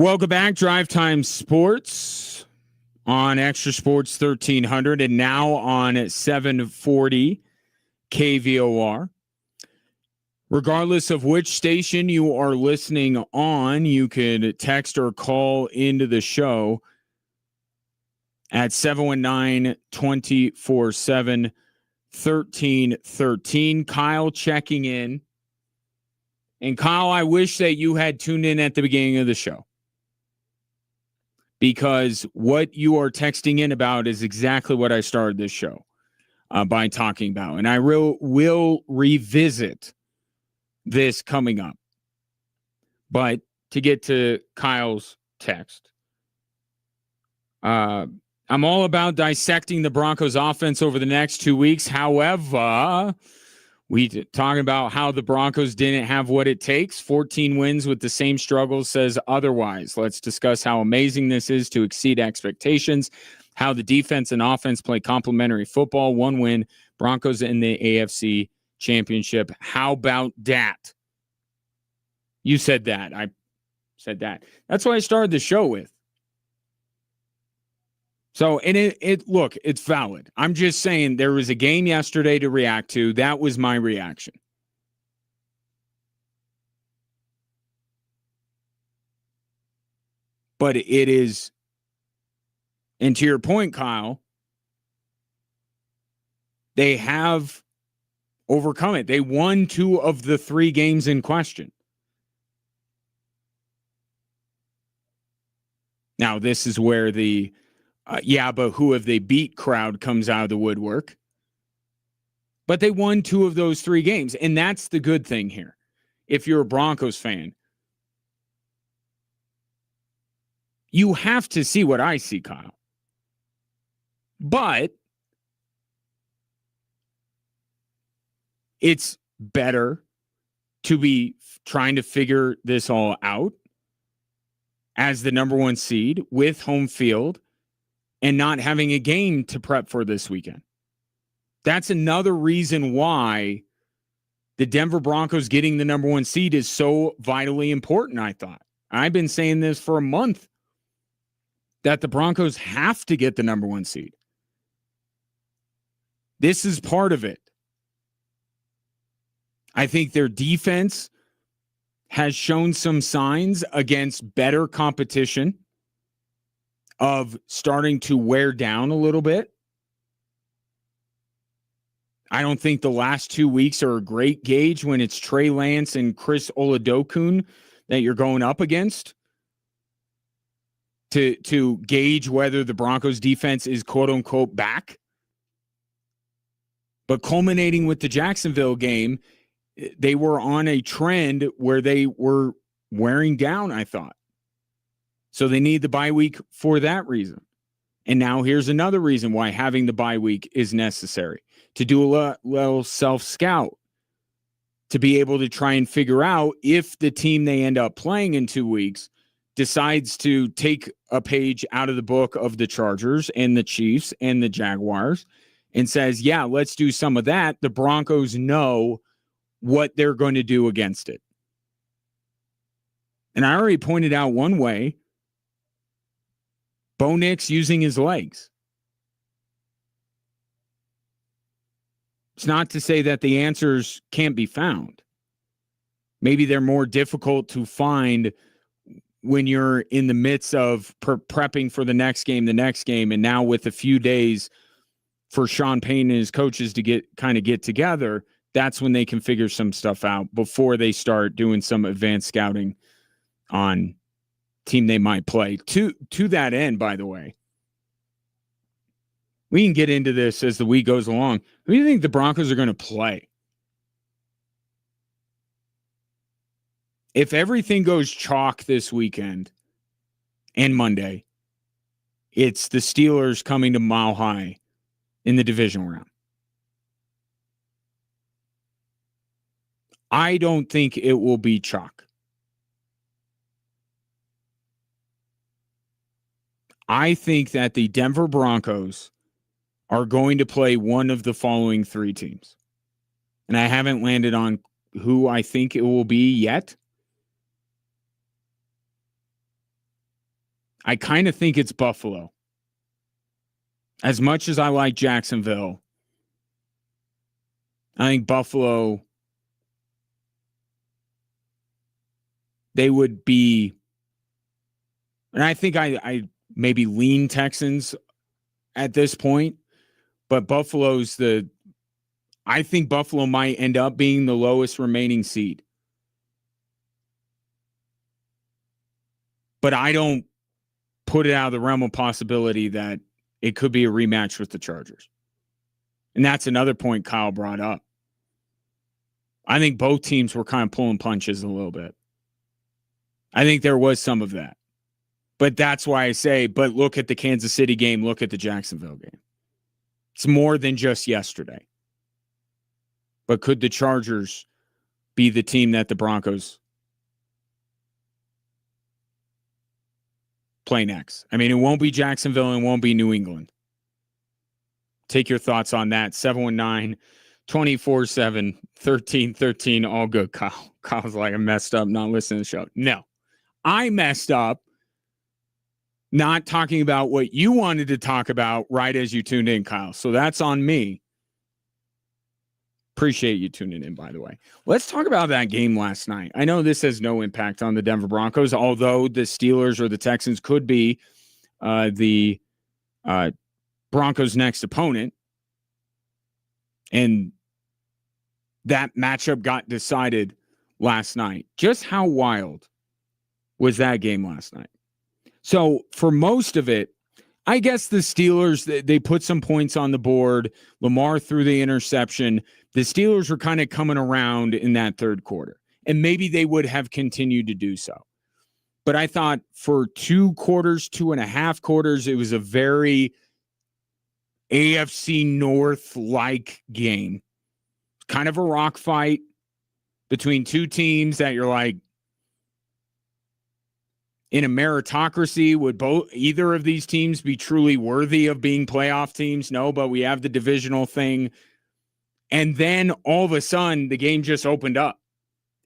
Welcome back, Drive Time Sports on Extra Sports 1300 and now on 740 KVOR. Regardless of which station you are listening on, you can text or call into the show at 719-247-1313. Kyle checking in. And Kyle, I wish that you had tuned in at the beginning of the show, because what you are texting in about is exactly what I started this show by talking about. And I will revisit this coming up. But to get to Kyle's text, I'm all about dissecting the Broncos offense over the next 2 weeks. However, we talking about how the Broncos didn't have what it takes. 14 wins with the same struggles says otherwise. Let's discuss how amazing this is to exceed expectations, how the defense and offense play complementary football. 1 win, Broncos in the AFC Championship. How about that? You said that. I said that. That's what I started the show with. So, and look, it's valid. I'm just saying there was a game yesterday to react to. That was my reaction. But it is, and to your point, Kyle, they have overcome it. They won 2 of the 3 games in question. Now, this is where the but who have they beat crowd comes out of the woodwork. But they won 2 of those 3 games, and that's the good thing here. If you're a Broncos fan, you have to see what I see, Kyle. But it's better to be trying to figure this all out as the number 1 seed with home field and not having a game to prep for this weekend. That's another reason why the Denver Broncos getting the number 1 seed is so vitally important, I thought. I've been saying this for a month, that the Broncos have to get the number 1 seed. This is part of it. I think their defense has shown some signs against better competition of starting to wear down a little bit. I don't think the last 2 weeks are a great gauge when it's Trey Lance and Chris Oladokun that you're going up against to gauge whether the Broncos defense is quote unquote back. But culminating with the Jacksonville game, they were on a trend where they were wearing down, I thought. So they need the bye week for that reason. And now here's another reason why having the bye week is necessary. To do a little self-scout. To be able to try and figure out if the team they end up playing in 2 weeks decides to take a page out of the book of the Chargers and the Chiefs and the Jaguars and says, yeah, let's do some of that. The Broncos know what they're going to do against it. And I already pointed out one way. Bo Nix using his legs. It's not to say that the answers can't be found. Maybe they're more difficult to find when you're in the midst of prepping for the next game, and now with a few days for Sean Payton and his coaches to get together, that's when they can figure some stuff out before they start doing some advanced scouting on team they might play. To that end, by the way, we can get into this as the week goes along. Who do you think the Broncos are going to play? If everything goes chalk this weekend and Monday, it's the Steelers coming to Mile High in the division round. I don't think it will be chalk. I think that the Denver Broncos are going to play one of the following 3 teams. And I haven't landed on who I think it will be yet. I kind of think it's Buffalo. As much as I like Jacksonville, I think Buffalo, they would be, and I think I maybe lean Texans at this point, but I think Buffalo might end up being the lowest remaining seed. But I don't put it out of the realm of possibility that it could be a rematch with the Chargers. And that's another point Kyle brought up. I think both teams were kind of pulling punches a little bit. I think there was some of that. But that's why I say, but look at the Kansas City game, look at the Jacksonville game. It's more than just yesterday. But could the Chargers be the team that the Broncos play next? I mean, it won't be Jacksonville and it won't be New England. Take your thoughts on that. 719-247-1313. All good, Kyle. Kyle's like, I messed up not listening to the show. No, I messed up not talking about what you wanted to talk about right as you tuned in, Kyle. So that's on me. Appreciate you tuning in, by the way. Let's talk about that game last night. I know this has no impact on the Denver Broncos, although the Steelers or the Texans could be the Broncos' next opponent. And that matchup got decided last night. Just how wild was that game last night? So for most of it, I guess the Steelers, they put some points on the board. Lamar threw the interception. The Steelers were kind of coming around in that third quarter, and maybe they would have continued to do so. But I thought for 2.5 quarters, it was a very AFC North-like game. Kind of a rock fight between two teams that you're like, in a meritocracy, would either of these teams be truly worthy of being playoff teams? No, but we have the divisional thing. And then all of a sudden, the game just opened up,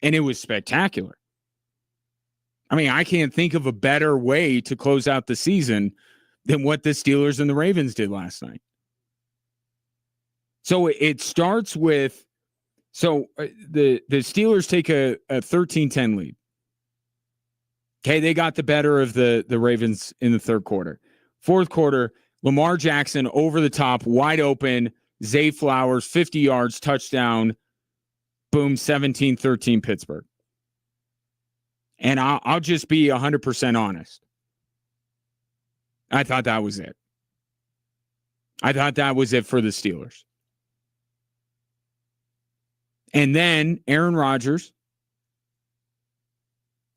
and it was spectacular. I mean, I can't think of a better way to close out the season than what the Steelers and the Ravens did last night. So it starts with, the Steelers take a 13-10 lead. Okay, they got the better of the Ravens in the third quarter. Fourth quarter, Lamar Jackson over the top, wide open, Zay Flowers, 50 yards, touchdown, boom, 17-13 Pittsburgh. And I'll just be 100% honest. I thought that was it. I thought that was it for the Steelers. And then Aaron Rodgers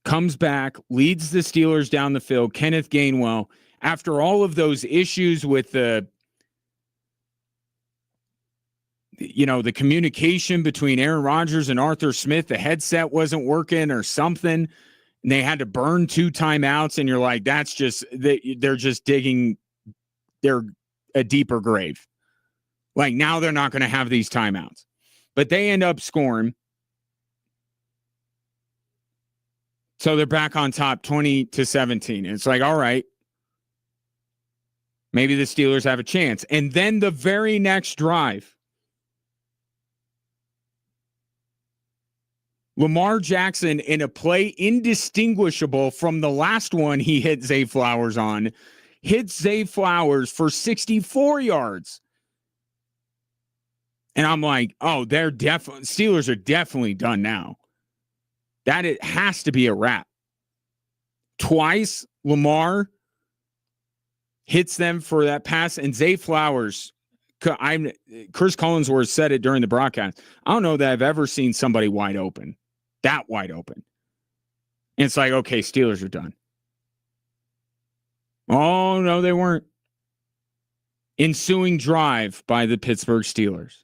comes back, leads the Steelers down the field. Kenneth Gainwell, after all of those issues with the communication between Aaron Rodgers and Arthur Smith, the headset wasn't working or something, and they had to burn 2 timeouts, and you're like, that's just, they're just digging a deeper grave. Like, now they're not going to have these timeouts. But they end up scoring. So they're back on top 20-17. It's like, all right, maybe the Steelers have a chance. And then the very next drive, Lamar Jackson, in a play indistinguishable from the last one he hit Zay Flowers on, hits Zay Flowers for 64 yards. And I'm like, oh, Steelers are definitely done now. That it has to be a wrap. Twice, Lamar hits them for that pass, and Zay Flowers, Chris Collinsworth said it during the broadcast, I don't know that I've ever seen somebody wide open, that wide open. And it's like, okay, Steelers are done. Oh, no, they weren't. Ensuing drive by the Pittsburgh Steelers.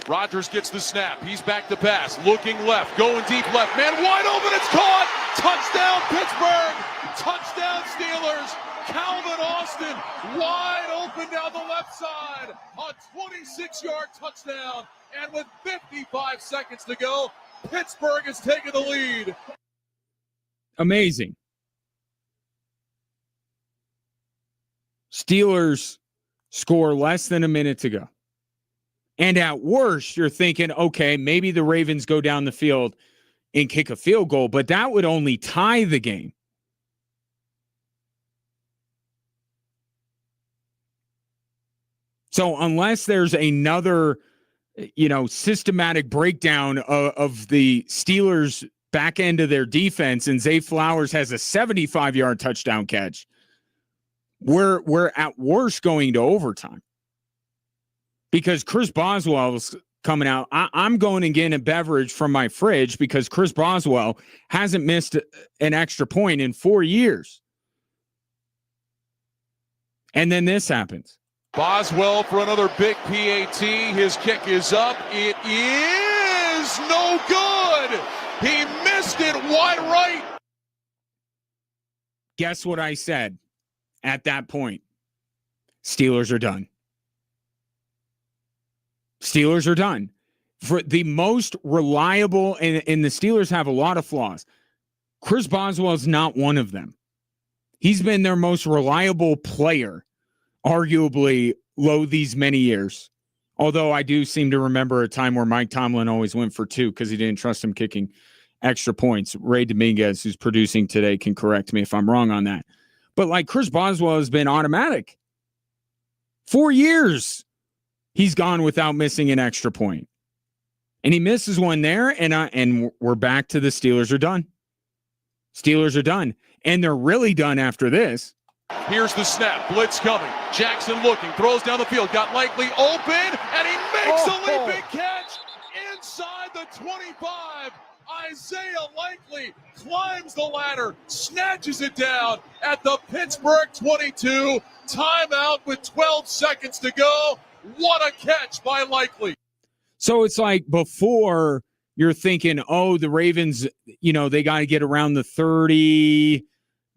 Rodgers gets the snap. He's back to pass. Looking left. Going deep left. Man wide open. It's caught. Touchdown Pittsburgh. Touchdown Steelers. Calvin Austin wide open down the left side. A 26-yard touchdown. And with 55 seconds to go, Pittsburgh has taken the lead. Amazing. Steelers score less than a minute to go. And at worst, you're thinking, okay, maybe the Ravens go down the field and kick a field goal, but that would only tie the game. So unless there's another, systematic breakdown of the Steelers' back end of their defense and Zay Flowers has a 75-yard touchdown catch, we're at worst going to overtime. Because Chris Boswell's coming out. I'm going and getting a beverage from my fridge because Chris Boswell hasn't missed an extra point in 4 years. And then this happens. Boswell for another big PAT. His kick is up. It is no good. He missed it wide right. Guess what I said at that point? Steelers are done. Steelers are done. For the most reliable, and the Steelers have a lot of flaws. Chris Boswell is not one of them. He's been their most reliable player, arguably, these many years. Although I do seem to remember a time where Mike Tomlin always went for 2 because he didn't trust him kicking extra points. Ray Dominguez, who's producing today, can correct me if I'm wrong on that. But Chris Boswell has been automatic. 4 years. He's gone without missing an extra point. And he misses one there, and we're back to the Steelers are done. Steelers are done. And they're really done after this. Here's the snap. Blitz coming. Jackson looking. Throws down the field. Got Likely open, and he makes a leaping catch inside the 25. Isaiah Likely climbs the ladder, snatches it down at the Pittsburgh 22. Timeout with 12 seconds to go. What a catch by Likely. So it's like before you're thinking, oh, the Ravens, they got to get around the 30,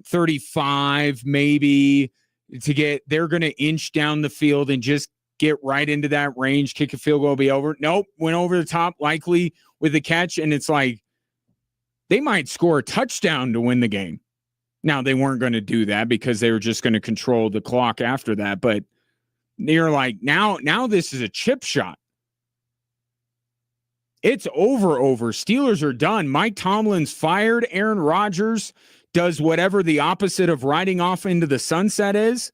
35 maybe they're going to inch down the field and just get right into that range, kick a field goal, be over. Nope, went over the top, Likely with the catch. And it's like they might score a touchdown to win the game. Now, they weren't going to do that because they were just going to control the clock after that. But you're like, now this is a chip shot. It's over. Steelers are done. Mike Tomlin's fired. Aaron Rodgers does whatever the opposite of riding off into the sunset is.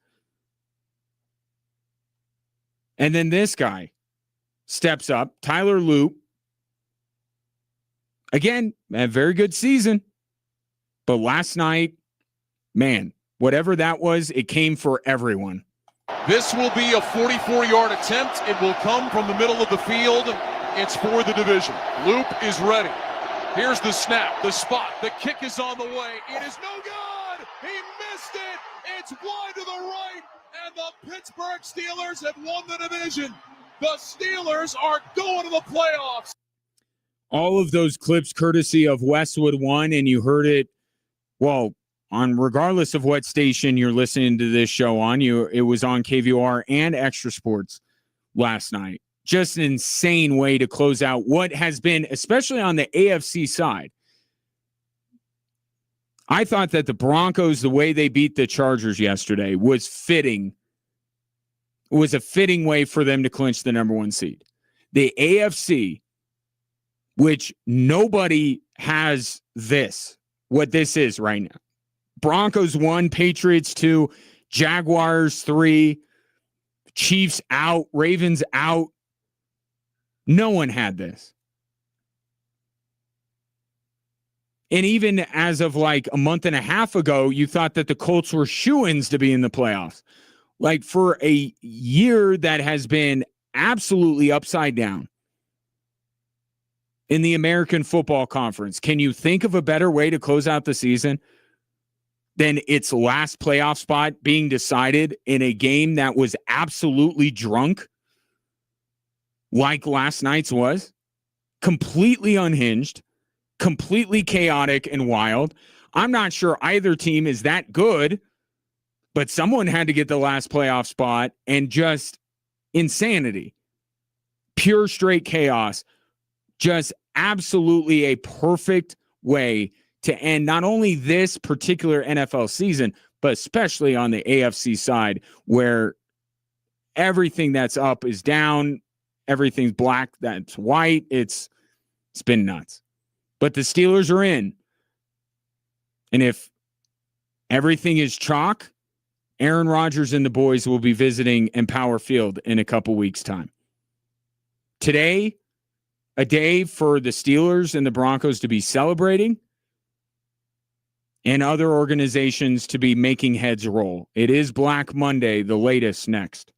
And then this guy steps up, Tyler Loop. Again, a very good season. But last night, man, whatever that was, it came for everyone. This will be a 44-yard attempt. It will come from the middle of the field. It's for the division. Loop is ready. Here's the snap, the spot. The kick is on the way. It is no good. He missed it. It's wide to the right. And the Pittsburgh Steelers have won the division. The Steelers are going to the playoffs. All of those clips courtesy of Westwood One, and you heard it, on regardless of what station you're listening to this show on, it was on KVOR and Extra Sports last night. Just an insane way to close out what has been, especially on the AFC side. I thought that the Broncos, the way they beat the Chargers yesterday, was fitting. It was a fitting way for them to clinch the number 1 seed. The AFC, which nobody has what this is right now. Broncos 1, Patriots 2, Jaguars 3, Chiefs out, Ravens out. No one had this. And even as of a month and a half ago, you thought that the Colts were shoo-ins to be in the playoffs. For a year that has been absolutely upside down in the American Football Conference, can you think of a better way to close out the season than its last playoff spot being decided in a game that was absolutely drunk like last night's was? Completely unhinged, completely chaotic and wild. I'm not sure either team is that good, but someone had to get the last playoff spot, and just insanity, pure straight chaos, just absolutely a perfect way to end not only this particular NFL season, but especially on the AFC side where everything that's up is down, everything's black that's white. It's been nuts. But the Steelers are in. And if everything is chalk, Aaron Rodgers and the boys will be visiting Empower Field in a couple weeks' time. Today, a day for the Steelers and the Broncos to be celebrating and other organizations to be making heads roll. It is Black Monday, the latest next.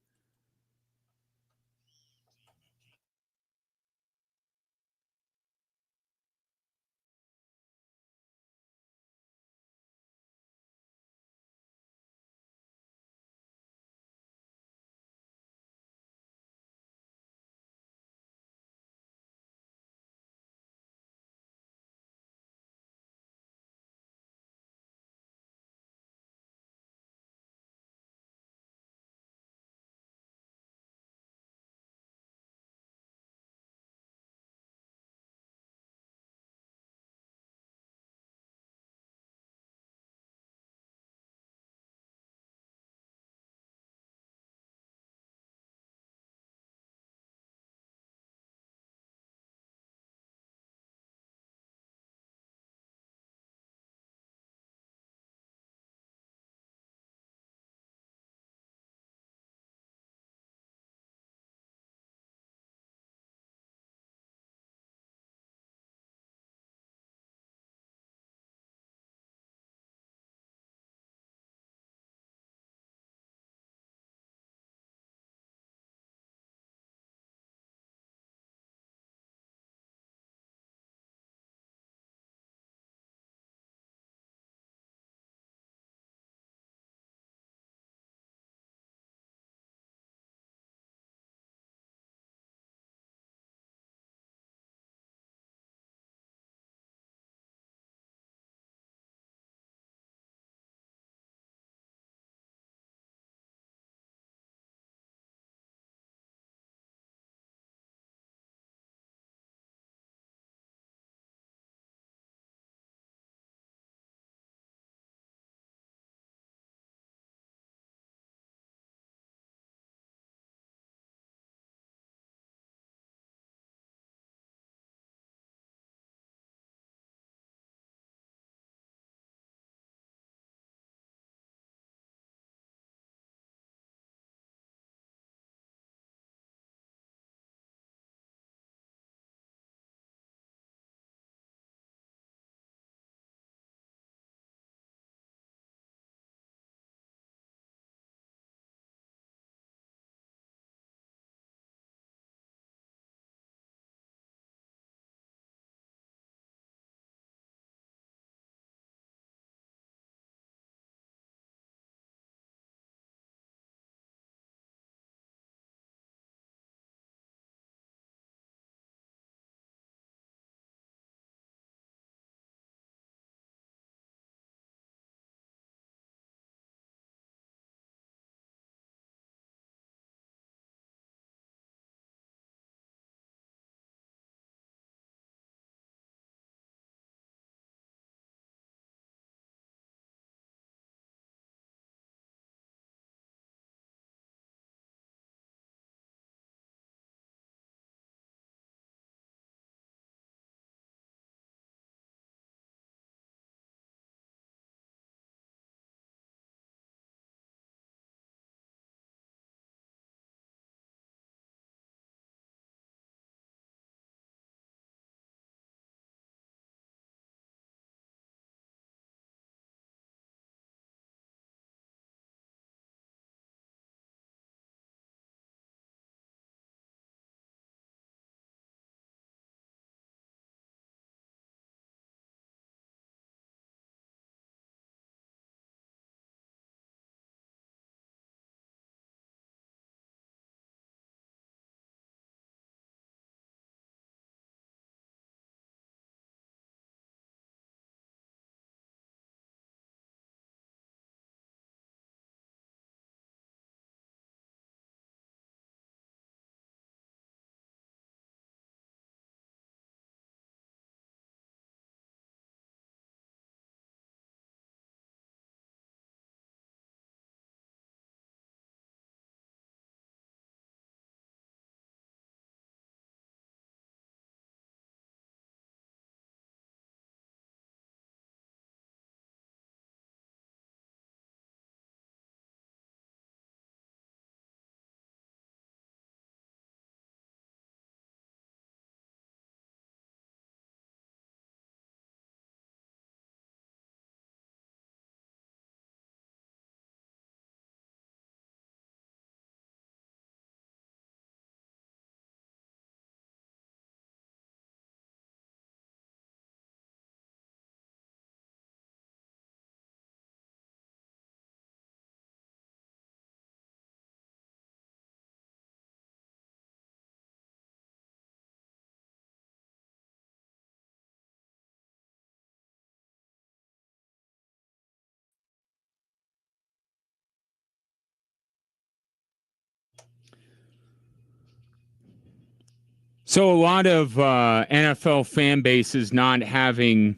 So a lot of NFL fan bases not having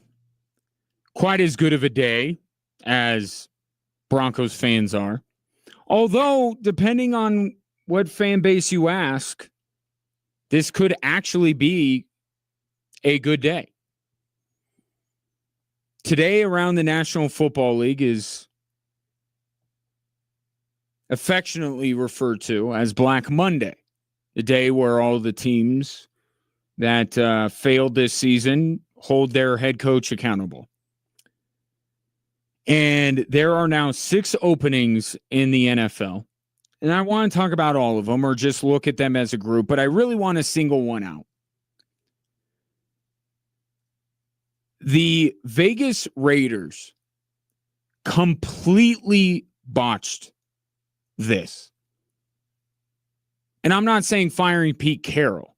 quite as good of a day as Broncos fans are. Although, depending on what fan base you ask, this could actually be a good day. Today around the National Football League is affectionately referred to as Black Monday, the day where all the teams that failed this season hold their head coach accountable. And there are now 6 openings in the NFL. And I want to talk about all of them or just look at them as a group, but I really want to single one out. The Vegas Raiders completely botched this. And I'm not saying firing Pete Carroll.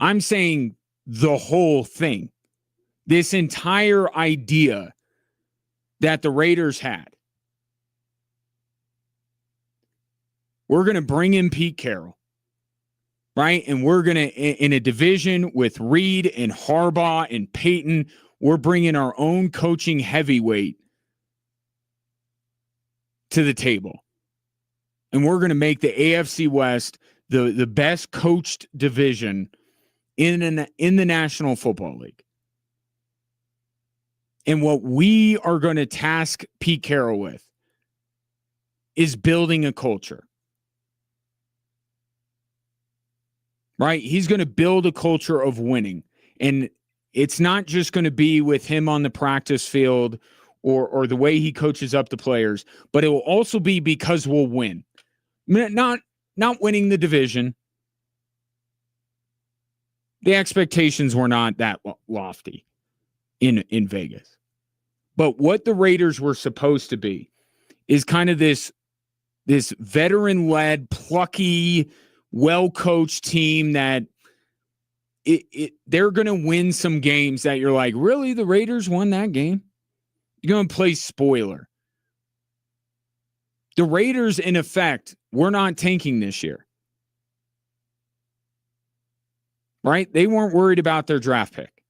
I'm saying the whole thing. This entire idea that the Raiders had. We're going to bring in Pete Carroll, right? And we're going to, in a division with Reed and Harbaugh and Peyton, we're bringing our own coaching heavyweight to the table. And we're going to make the AFC West the best coached division in the National Football League. And what we are going to task Pete Carroll with is building a culture. Right? He's going to build a culture of winning. And it's not just going to be with him on the practice field or the way he coaches up the players, but it will also be because we'll win. Not winning the division. The expectations were not that lofty in Vegas. But what the Raiders were supposed to be is kind of this veteran-led, plucky, well-coached team that they're going to win some games that you're like, really? The Raiders won that game? You're going to play spoiler. The Raiders, in effect, were not tanking this year. Right? They weren't worried about their draft pick.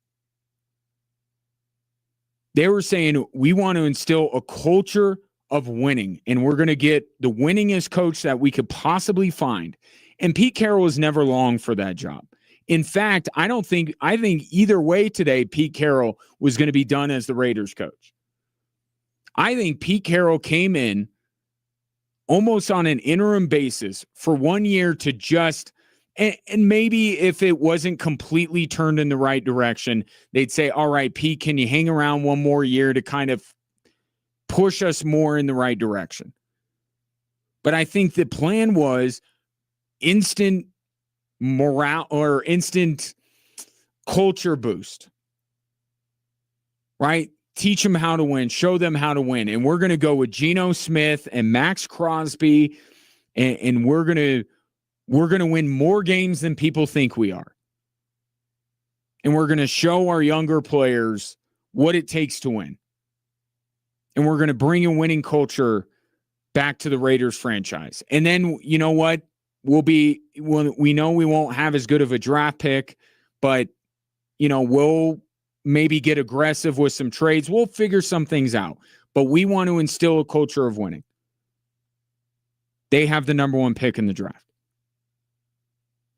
They were saying, we want to instill a culture of winning, and we're going to get the winningest coach that we could possibly find. And Pete Carroll was never long for that job. In fact, I think either way today, Pete Carroll was going to be done as the Raiders coach. I think Pete Carroll came in almost on an interim basis for 1 year to just, and maybe if it wasn't completely turned in the right direction, they'd say, all right, Pete, can you hang around one more year to kind of push us more in the right direction? But I think the plan was instant morale or instant culture boost, right? Teach them how to win, show them how to win. And we're going to go with Geno Smith and Max Crosby, and we're going to win more games than people think we are. And we're going to show our younger players what it takes to win. And we're going to bring a winning culture back to the Raiders franchise. And then, you know what? We know we won't have as good of a draft pick, but, we'll maybe get aggressive with some trades. We'll figure some things out. But we want to instill a culture of winning. They have the number 1 pick in the draft.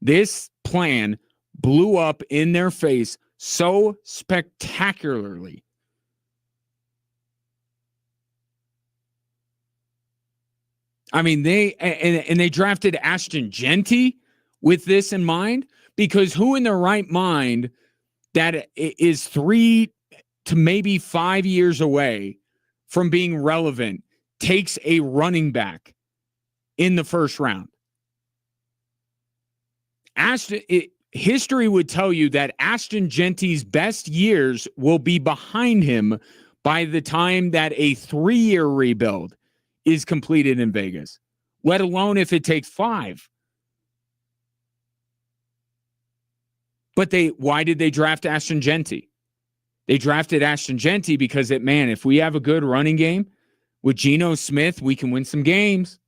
This plan blew up in their face so spectacularly. I mean, they drafted Ashton Genty with this in mind, because who in their right mind that is 3 to maybe 5 years away from being relevant takes a running back in the first round? History would tell you that Ashton Genty's best years will be behind him by the time that a 3-year rebuild is completed in Vegas, let alone if it takes 5. But why did they draft Ashton Genty? They drafted Ashton Genty because if we have a good running game with Geno Smith, we can win some games.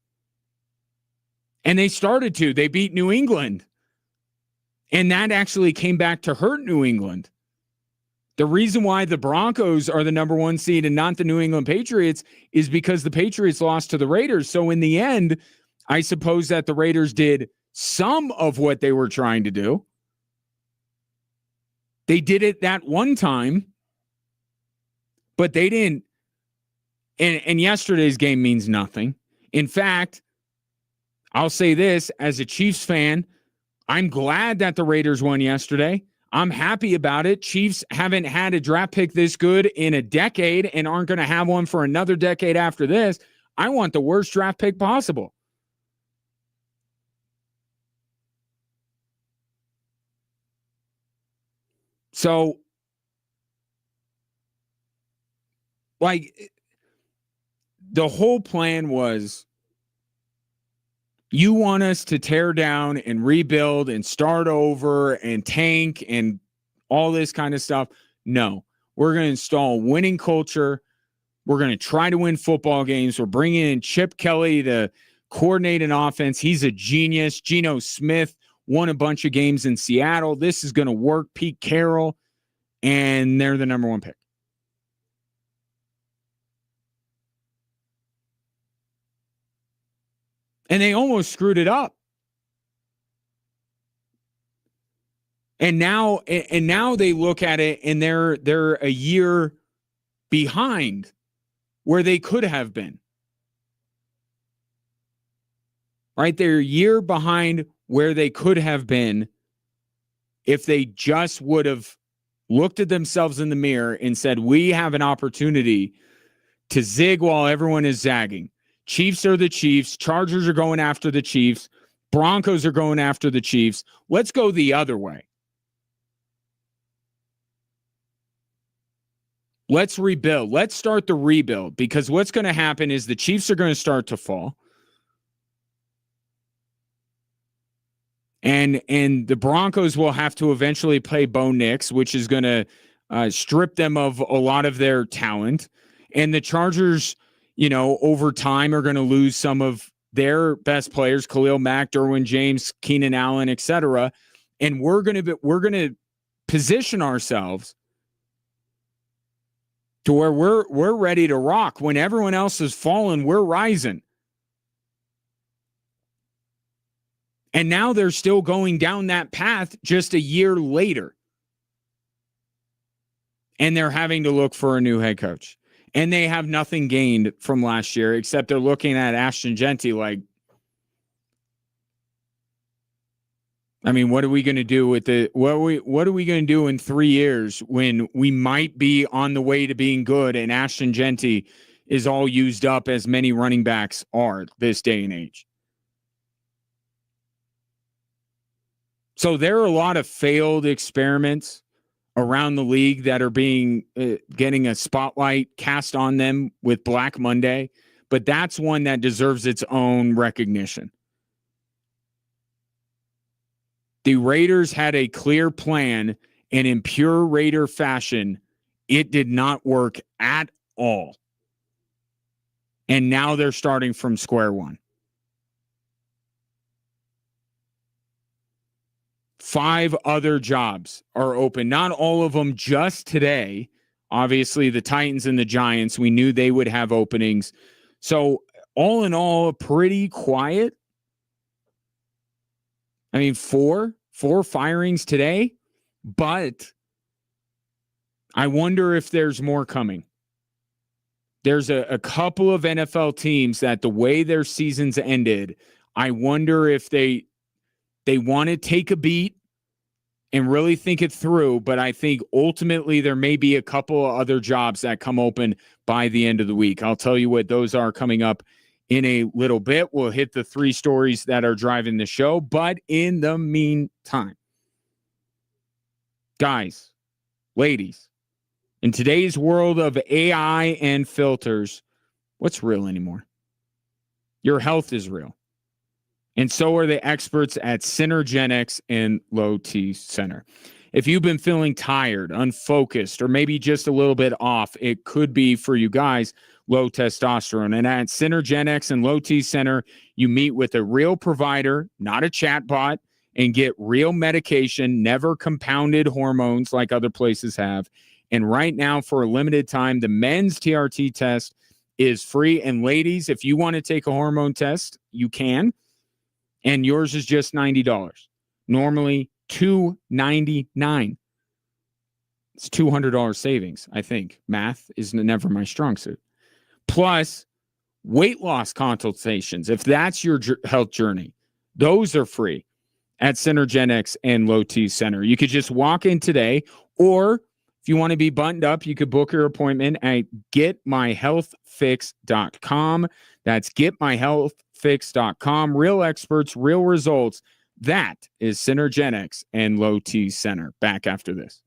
And they started to. They beat New England. And that actually came back to hurt New England. The reason why the Broncos are the number 1 seed and not the New England Patriots is because the Patriots lost to the Raiders. So in the end, I suppose that the Raiders did some of what they were trying to do. They did it that one time, but they didn't. And yesterday's game means nothing. In fact, I'll say this as a Chiefs fan, I'm glad that the Raiders won yesterday. I'm happy about it. Chiefs haven't had a draft pick this good in a decade and aren't going to have one for another decade after this. I want the worst draft pick possible. So, like, the whole plan was, you want us to tear down and rebuild and start over and tank and all this kind of stuff. No, we're going to install winning culture. We're going to try to win football games. We're bringing in Chip Kelly to coordinate an offense. He's a genius. Geno Smith won a bunch of games in Seattle. This is going to work. Pete Carroll, and they're the number 1 pick. And they almost screwed it up. And now they look at it and they're a year behind where they could have been. Right? They're a year behind where they could have been if they just would have looked at themselves in the mirror and said, we have an opportunity to zig while everyone is zagging. Chiefs are the Chiefs. Chargers are going after the Chiefs. Broncos are going after the Chiefs. Let's go the other way. Let's rebuild. Let's start the rebuild, because what's going to happen is the Chiefs are going to start to fall. And the Broncos will have to eventually play Bo Nix, which is going to strip them of a lot of their talent. And the Chargers, over time are going to lose some of their best players, Khalil Mack, Derwin James, Keenan Allen, etc. And we're going to position ourselves to where we're ready to rock. When everyone else has fallen, we're rising. And now they're still going down that path just a year later. And they're having to look for a new head coach. And they have nothing gained from last year, except they're looking at Ashton Genty like, I mean, what are we going to do with what are we going to do in 3 years when we might be on the way to being good and Ashton Genty is all used up, as many running backs are this day and age? So there are a lot of failed experiments around the league that are getting a spotlight cast on them with Black Monday, but that's one that deserves its own recognition. The Raiders had a clear plan, and in pure Raider fashion, it did not work at all. And now they're starting from square one. 5 other jobs are open. Not all of them just today. Obviously, the Titans and the Giants, we knew they would have openings. So all in all, pretty quiet. I mean, four firings today, but I wonder if there's more coming. There's a couple of NFL teams that the way their seasons ended, I wonder if they want to take a beat and really think it through, but I think ultimately there may be a couple of other jobs that come open by the end of the week. I'll tell you what those are coming up in a little bit. We'll hit the 3 stories that are driving the show, but in the meantime, guys, ladies, in today's world of AI and filters, what's real anymore? Your health is real. And so are the experts at Synergenics and Low T Center. If you've been feeling tired, unfocused, or maybe just a little bit off, it could be for you guys low testosterone. And at Synergenics and Low T Center, you meet with a real provider, not a chatbot, and get real medication, never compounded hormones like other places have. And right now, for a limited time, the men's TRT test is free. And ladies, if you want to take a hormone test, you can. And yours is just $90. Normally $299. It's $200 savings, I think. Math is never my strong suit. Plus weight loss consultations, if that's your health journey, those are free at Synergenics and Low T Center. You could just walk in today, or if you want to be buttoned up, you could book your appointment at getmyhealthfix.com. That's getmyhealthfix.com. Real experts, real results. That is Synergenics and Low T Center. Back after this.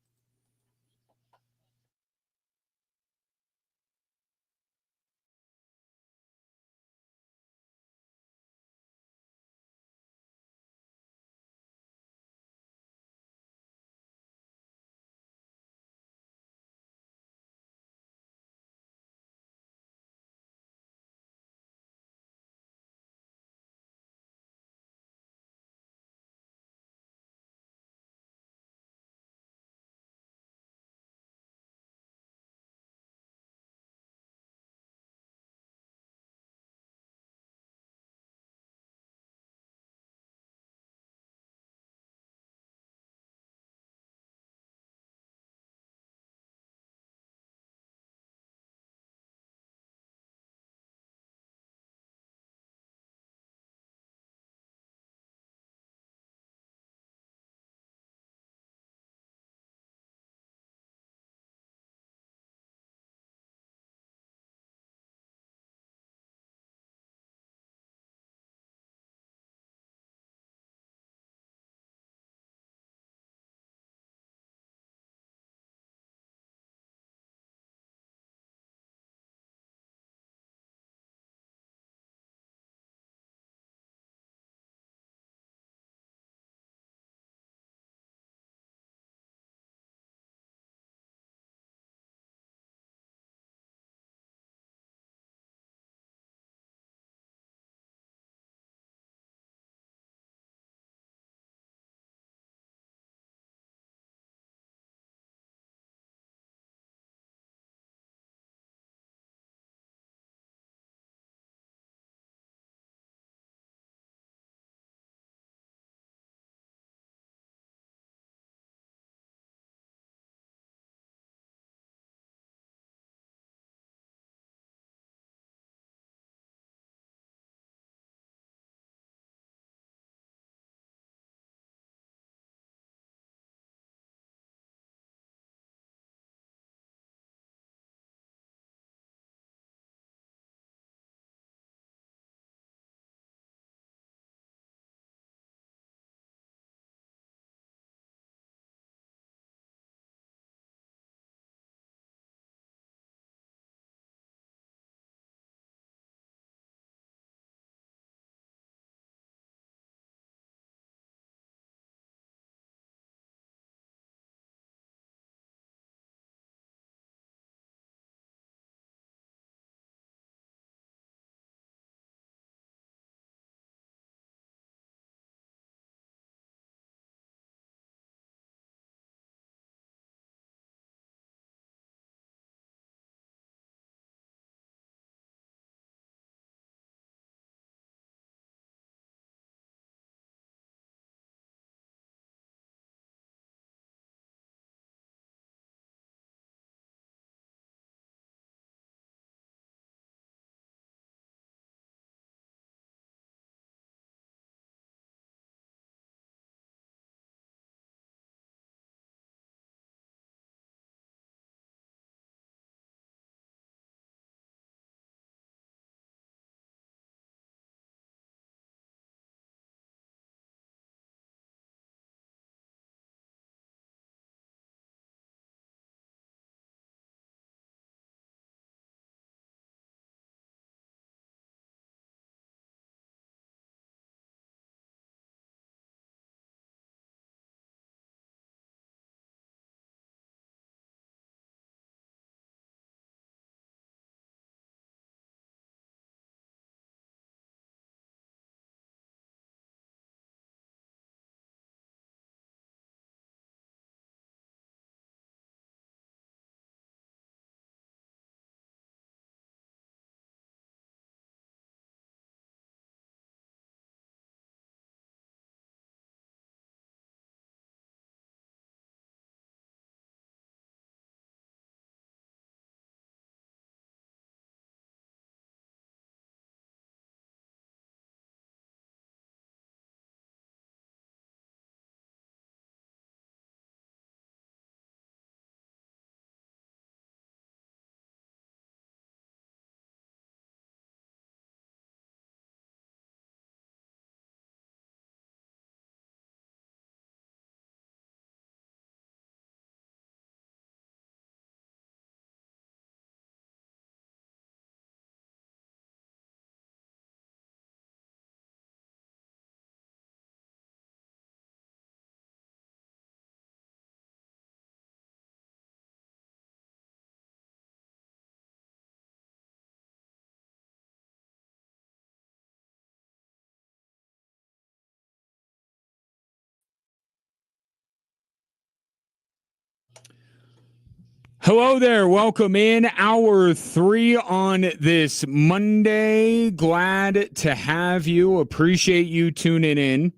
Hello there. Welcome in hour 3 on this Monday. Glad to have you. Appreciate you tuning in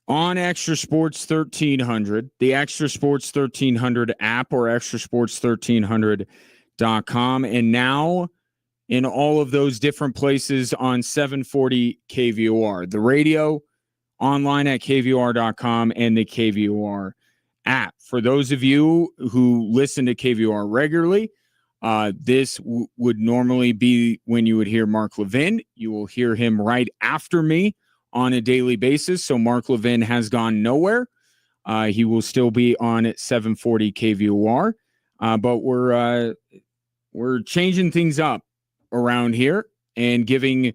on Extra Sports 1300, the Extra Sports 1300 app or extrasports1300.com. And now in all of those different places on 740 KVOR, the radio, online at KVOR.com, and the KVOR app. For those of you who listen to KVOR regularly, this would normally be when you would hear Mark Levin. You will hear him right after me on a daily basis. So Mark Levin has gone nowhere. He will still be on at 740 KVOR. But we're changing things up around here and giving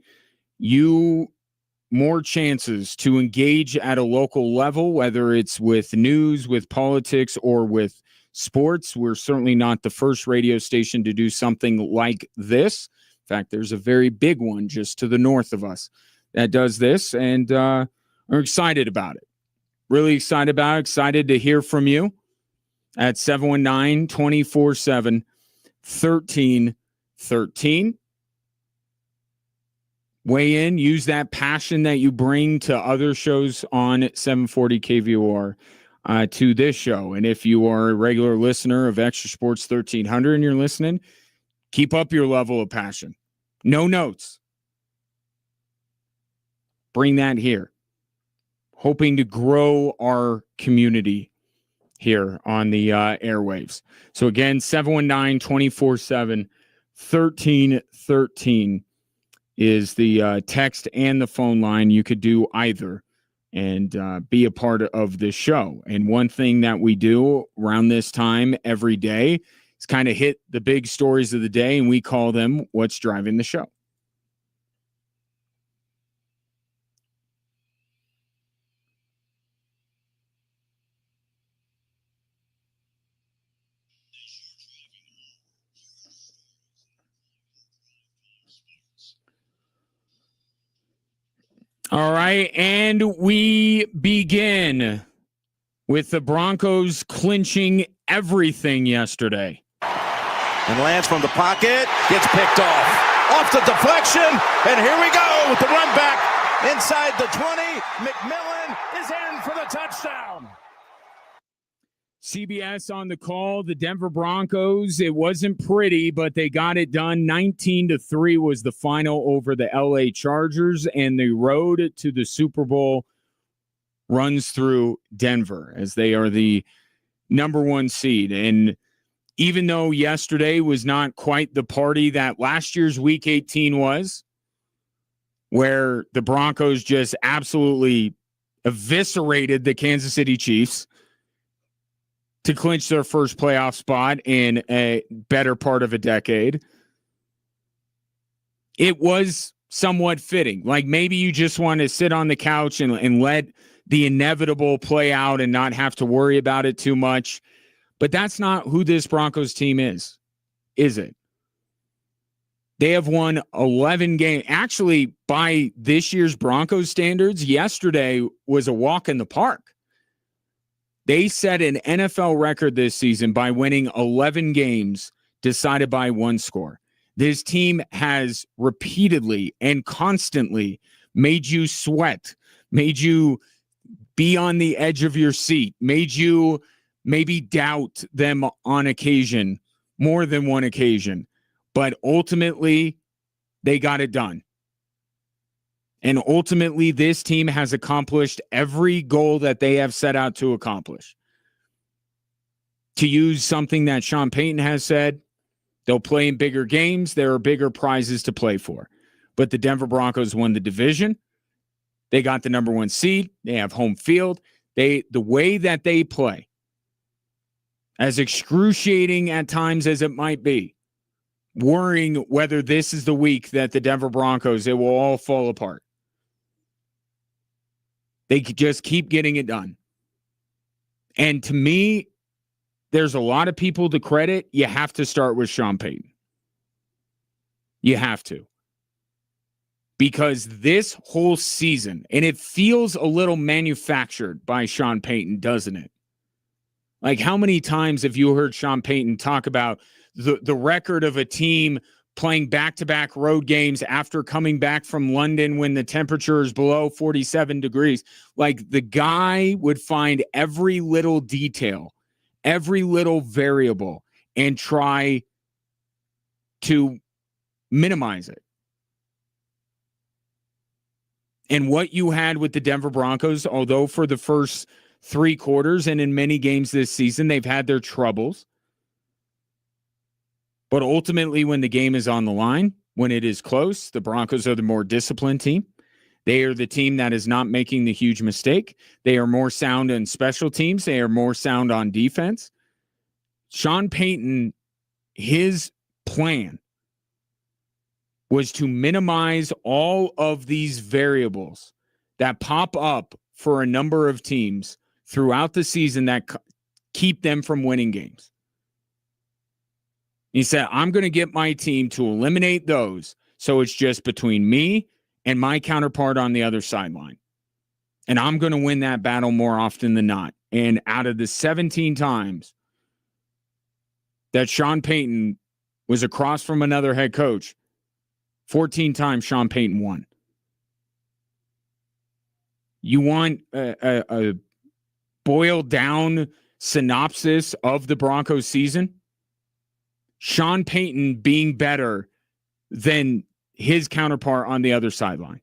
you more chances to engage at a local level, whether it's with news, with politics, or with sports. We're certainly not the first radio station to do something like this. In fact, there's a very big one just to the north of us that does this, and are excited about it. Really excited about it. Excited to hear from you at 719-247-1313. Weigh in, use that passion that you bring to other shows on 740 KVOR to this show. And if you are a regular listener of Extra Sports 1300 and you're listening, keep up your level of passion. No notes. Bring that here. Hoping to grow our community here on the airwaves. So again, 719-247-1313. is the text and the phone line. You could do either and be a part of this show. And one thing that we do around this time every day is kind of hit the big stories of the day, and we call them What's Driving the Show. All right, and we begin with the Broncos clinching everything yesterday. And lands from the pocket, gets picked off the deflection, and here we go with the run back inside the 20. McMillan is in for the touchdown. CBS on the call, the Denver Broncos. It wasn't pretty, but they got it done. 19-3 was the final over the LA Chargers, and the road to the Super Bowl runs through Denver as they are the number 1 seed. And even though yesterday was not quite the party that last year's Week 18 was, where the Broncos just absolutely eviscerated the Kansas City Chiefs to clinch their first playoff spot in a better part of a decade, it was somewhat fitting. Like maybe you just want to sit on the couch and let the inevitable play out and not have to worry about it too much. But that's not who this Broncos team is it? They have won 11 games. Actually, by this year's Broncos standards, yesterday was a walk in the park. They set an NFL record this season by winning 11 games decided by one score. This team has repeatedly and constantly made you sweat, made you be on the edge of your seat, made you maybe doubt them on occasion, more than one occasion. But ultimately, they got it done. And ultimately, this team has accomplished every goal that they have set out to accomplish. To use something that Sean Payton has said, they'll play in bigger games. There are bigger prizes to play for. But the Denver Broncos won the division. They got the number 1 seed. They have home field. The way that they play, as excruciating at times as it might be, worrying whether this is the week that the Denver Broncos, it will all fall apart. They could just keep getting it done. And to me, there's a lot of people to credit. You have to start with Sean Payton. You have to. Because this whole season, and it feels a little manufactured by Sean Payton, doesn't it? Like, how many times have you heard Sean Payton talk about the record of a team playing back-to-back road games after coming back from London when the temperature is below 47 degrees? Like, the guy would find every little detail, every little variable, and try to minimize it. And what you had with the Denver Broncos, although for the first 3 quarters and in many games this season, they've had their troubles. But ultimately, when the game is on the line, when it is close, the Broncos are the more disciplined team. They are the team that is not making the huge mistake. They are more sound in special teams. They are more sound on defense. Sean Payton, his plan was to minimize all of these variables that pop up for a number of teams throughout the season that keep them from winning games. He said, I'm going to get my team to eliminate those, so it's just between me and my counterpart on the other sideline. And I'm going to win that battle more often than not. And out of the 17 times that Sean Payton was across from another head coach, 14 times Sean Payton won. You want a boiled down synopsis of the Broncos season? Sean Payton being better than his counterpart on the other sideline.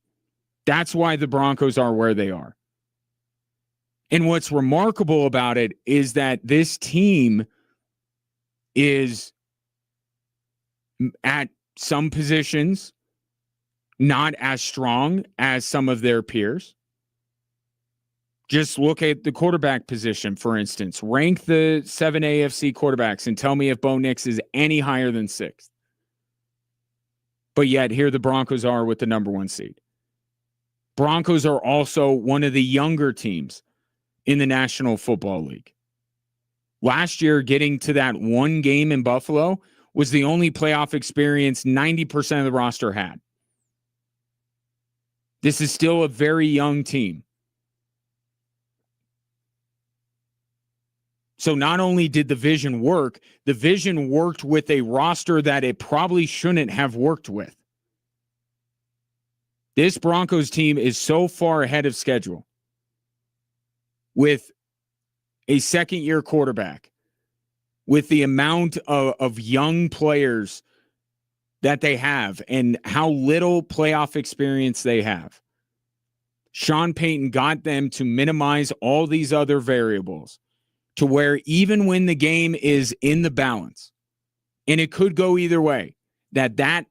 That's why the Broncos are where they are. And what's remarkable about it is that this team is at some positions not as strong as some of their peers. Just look at the quarterback position, for instance. Rank the 7 AFC quarterbacks and tell me if Bo Nix is any higher than 6th. But yet, here the Broncos are with the number 1 seed. Broncos are also one of the younger teams in the National Football League. Last year, getting to that one game in Buffalo was the only playoff experience 90% of the roster had. This is still a very young team. So not only did the vision work, the vision worked with a roster that it probably shouldn't have worked with. This Broncos team is so far ahead of schedule with a second-year quarterback, with the amount of young players that they have and how little playoff experience they have. Sean Payton got them to minimize all these other variables to where even when the game is in the balance, and it could go either way, that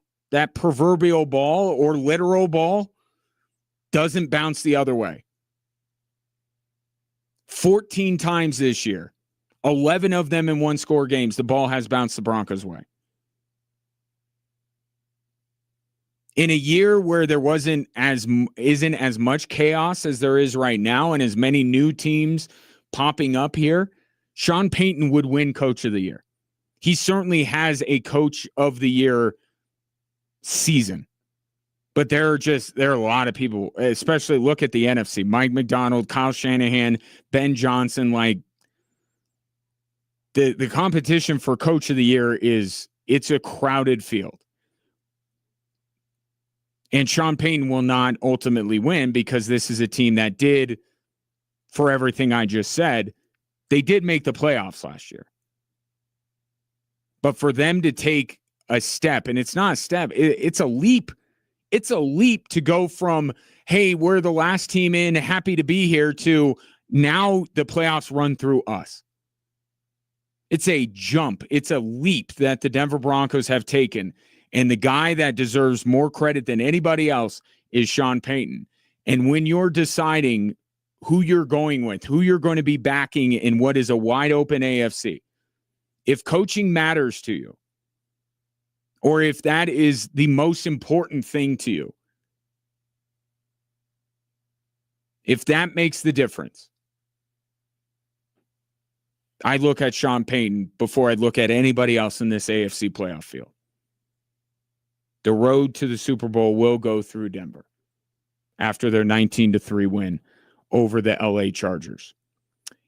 proverbial ball or literal ball doesn't bounce the other way. 14 times this year, 11 of them in one-score games, the ball has bounced the Broncos' way. In a year where there isn't as much chaos as there is right now and as many new teams popping up here, Sean Payton would win Coach of the Year. He certainly has a Coach of the Year season. But there are a lot of people, especially look at the NFC. Mike McDonald, Kyle Shanahan, Ben Johnson. Like, the competition for Coach of the Year it's a crowded field. And Sean Payton will not ultimately win because this is a team that did, for everything I just said, they did make the playoffs last year. But for them to take a step, and it's not a step, it's a leap. It's a leap to go from, hey, we're the last team in, happy to be here, to now the playoffs run through us. It's a jump. It's a leap that the Denver Broncos have taken. And the guy that deserves more credit than anybody else is Sean Payton. And when you're deciding who you're going with, who you're going to be backing in what is a wide open AFC, if coaching matters to you, or if that is the most important thing to you, if that makes the difference, I look at Sean Payton before I'd look at anybody else in this AFC playoff field. The road to the Super Bowl will go through Denver after their 19-3 win over the LA Chargers.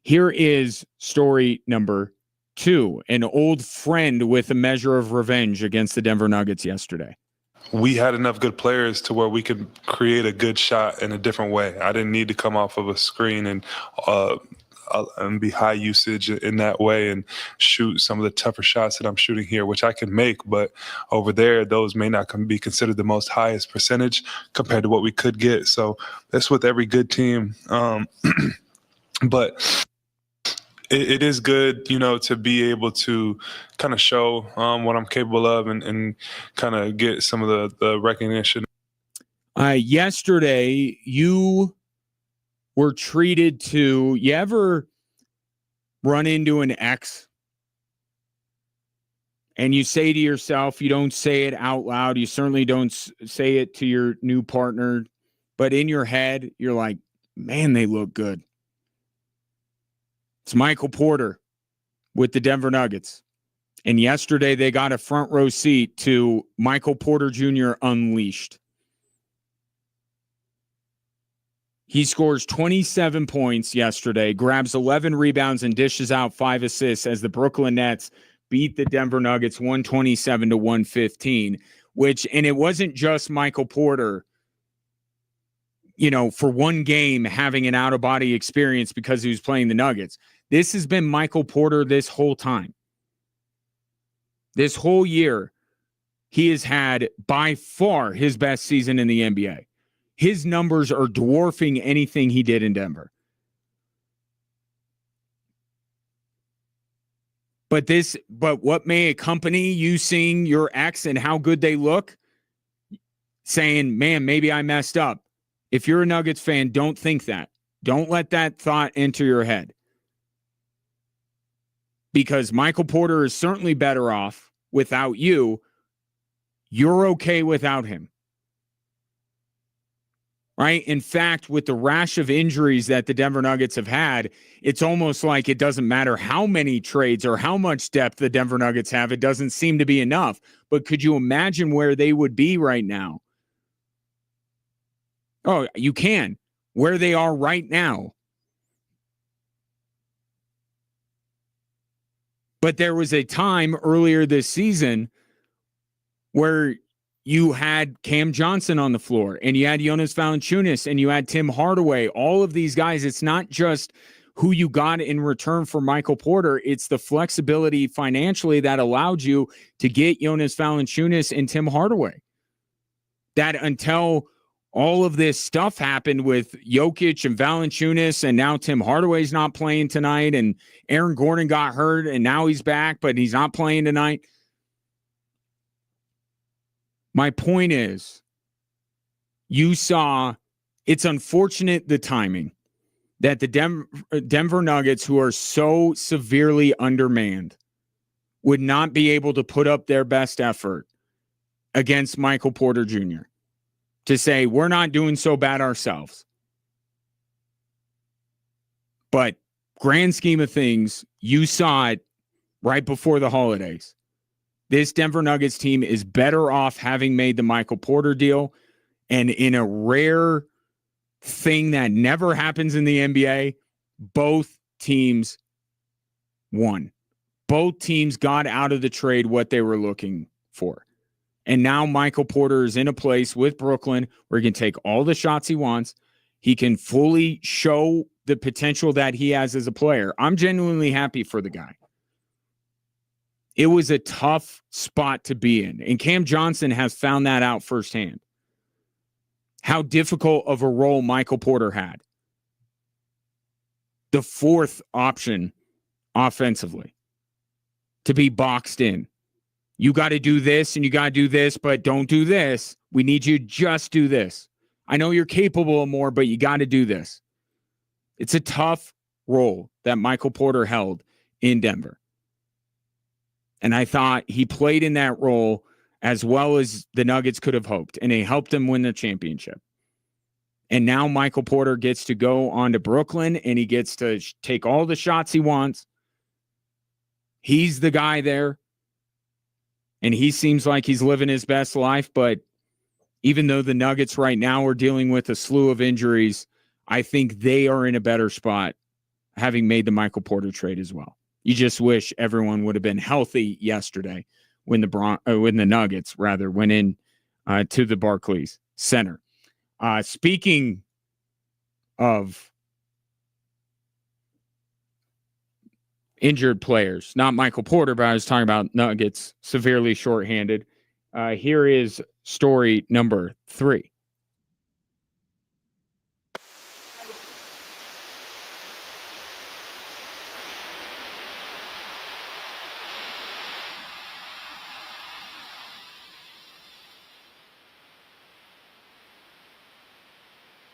Here is story number 2, an old friend with a measure of revenge against the Denver Nuggets yesterday. We had enough good players to where we could create a good shot in a different way. I didn't need to come off of a screen and be high usage in that way and shoot some of the tougher shots that I'm shooting here, which I can make. But over there, those may not be considered the most highest percentage compared to what we could get. So that's with every good team. But it is good, to be able to kind of show what I'm capable of and kind of get some of the recognition. Yesterday, you were treated to, you ever run into an ex and you say to yourself, you don't say it out loud, you certainly don't say it to your new partner, but in your head, you're like, man, they look good. It's Michael Porter with the Denver Nuggets. And yesterday they got a front row seat to Michael Porter Jr. Unleashed. He scores 27 points yesterday, grabs 11 rebounds and dishes out 5 assists as the Brooklyn Nets beat the Denver Nuggets 127-115, and it wasn't just Michael Porter, for one game having an out-of-body experience because he was playing the Nuggets. This has been Michael Porter this whole time. This whole year, he has had by far his best season in the NBA. His numbers are dwarfing anything he did in Denver. But what may accompany you seeing your ex and how good they look? Saying, man, maybe I messed up. If you're a Nuggets fan, don't think that. Don't let that thought enter your head. Because Michael Porter is certainly better off without you. You're okay without him. Right? In fact, with the rash of injuries that the Denver Nuggets have had, it's almost like it doesn't matter how many trades or how much depth the Denver Nuggets have. It doesn't seem to be enough. But could you imagine where they would be right now? Oh, you can. Where they are right now. But there was a time earlier this season where you had Cam Johnson on the floor and you had Jonas Valanciunas and you had Tim Hardaway. All of these guys, it's not just who you got in return for Michael Porter. It's the flexibility financially that allowed you to get Jonas Valanciunas and Tim Hardaway. That until all of this stuff happened with Jokic and Valanciunas, and now Tim Hardaway's not playing tonight, and Aaron Gordon got hurt, and now he's back, but he's not playing tonight. My point is, you saw, it's unfortunate the timing that the Denver Nuggets, who are so severely undermanned, would not be able to put up their best effort against Michael Porter Jr. to say, we're not doing so bad ourselves. But grand scheme of things, you saw it right before the holidays. This Denver Nuggets team is better off having made the Michael Porter deal. And in a rare thing that never happens in the NBA, both teams won. Both teams got out of the trade what they were looking for. And now Michael Porter is in a place with Brooklyn where he can take all the shots he wants. He can fully show the potential that he has as a player. I'm genuinely happy for the guy. It was a tough spot to be in. And Cam Johnson has found that out firsthand. How difficult of a role Michael Porter had. The fourth option offensively. To be boxed in. You got to do this and you got to do this, but don't do this. We need you to just do this. I know you're capable of more, but you got to do this. It's a tough role that Michael Porter held in Denver. And I thought he played in that role as well as the Nuggets could have hoped, and he helped them win the championship. And now Michael Porter gets to go on to Brooklyn, and he gets to take all the shots he wants. He's the guy there. And he seems like he's living his best life. But even though the Nuggets right now are dealing with a slew of injuries, I think they are in a better spot having made the Michael Porter trade as well. You just wish everyone would have been healthy yesterday when the Nuggets rather went in to the Barclays Center. Speaking of injured players, not Michael Porter, but I was talking about Nuggets severely shorthanded. Here is story number 3.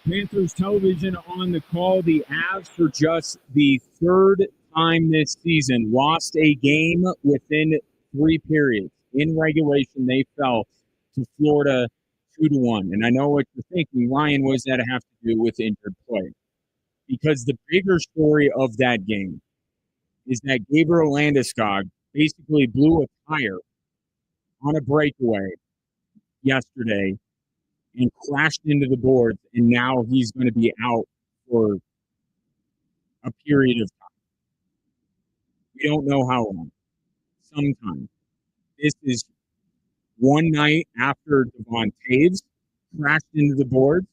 Panthers television on the call. The Avs, for just the 3rd time this season, lost a game within 3 periods. In regulation, they fell to Florida 2-1. And I know what you're thinking, Ryan, what does that have to do with injured players? Because the bigger story of that game is that Gabriel Landeskog basically blew a tire on a breakaway yesterday and crashed into the boards, and now he's going to be out for a period of time. We don't know how long. Sometime. This is one night after Devon Taves crashed into the boards,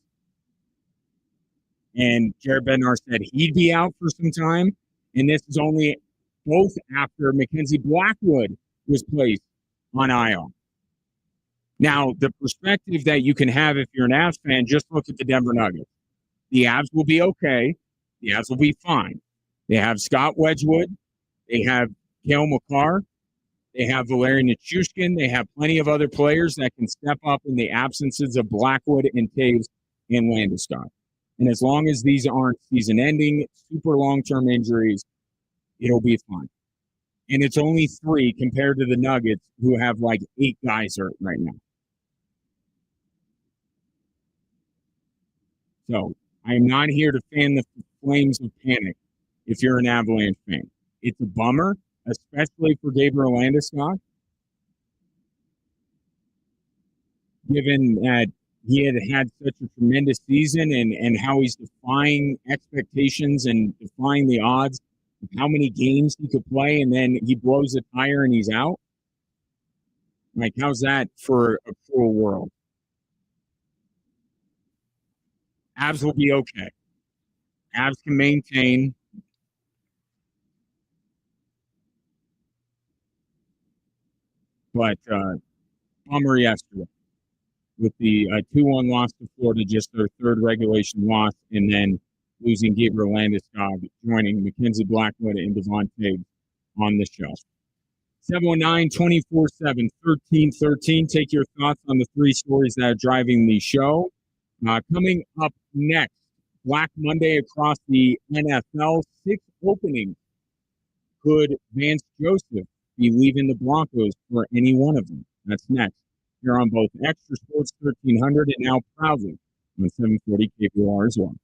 and Jared Bednar said he'd be out for some time, and this is only both after Mackenzie Blackwood was placed on IR. Now, the perspective that you can have if you're an Avs fan, just look at the Denver Nuggets. The Avs will be okay. The Avs will be fine. They have Scott Wedgwood. They have Cale Makar. They have Valerian Nichushkin. They have plenty of other players that can step up in the absences of Blackwood and Taves and Landeskog. And as long as these aren't season-ending, super long-term injuries, it'll be fine. And it's only 3 compared to the Nuggets, who have like 8 guys hurt right now. So I am not here to fan the flames of panic if you're an Avalanche fan. It's a bummer, especially for Gabriel Landeskog, given that he had such a tremendous season and how he's defying expectations and defying the odds of how many games he could play, and then he blows a tire and he's out. Like, how's that for a cruel world? Avs will be okay. Avs can maintain. But bummer yesterday with the 2-1 loss to Florida, just their 3rd regulation loss, and then losing Gabriel Landeskog, joining Mackenzie Blackwood and Devon Taves on the show. 719-247-1313. Take your thoughts on the 3 stories that are driving the show. Coming up next, Black Monday across the NFL. 6 openings. Could Vance Joseph be leaving the Broncos for any one of them? That's next. Here on both Extra Sports 1300 and now proudly on 740 KPR as well.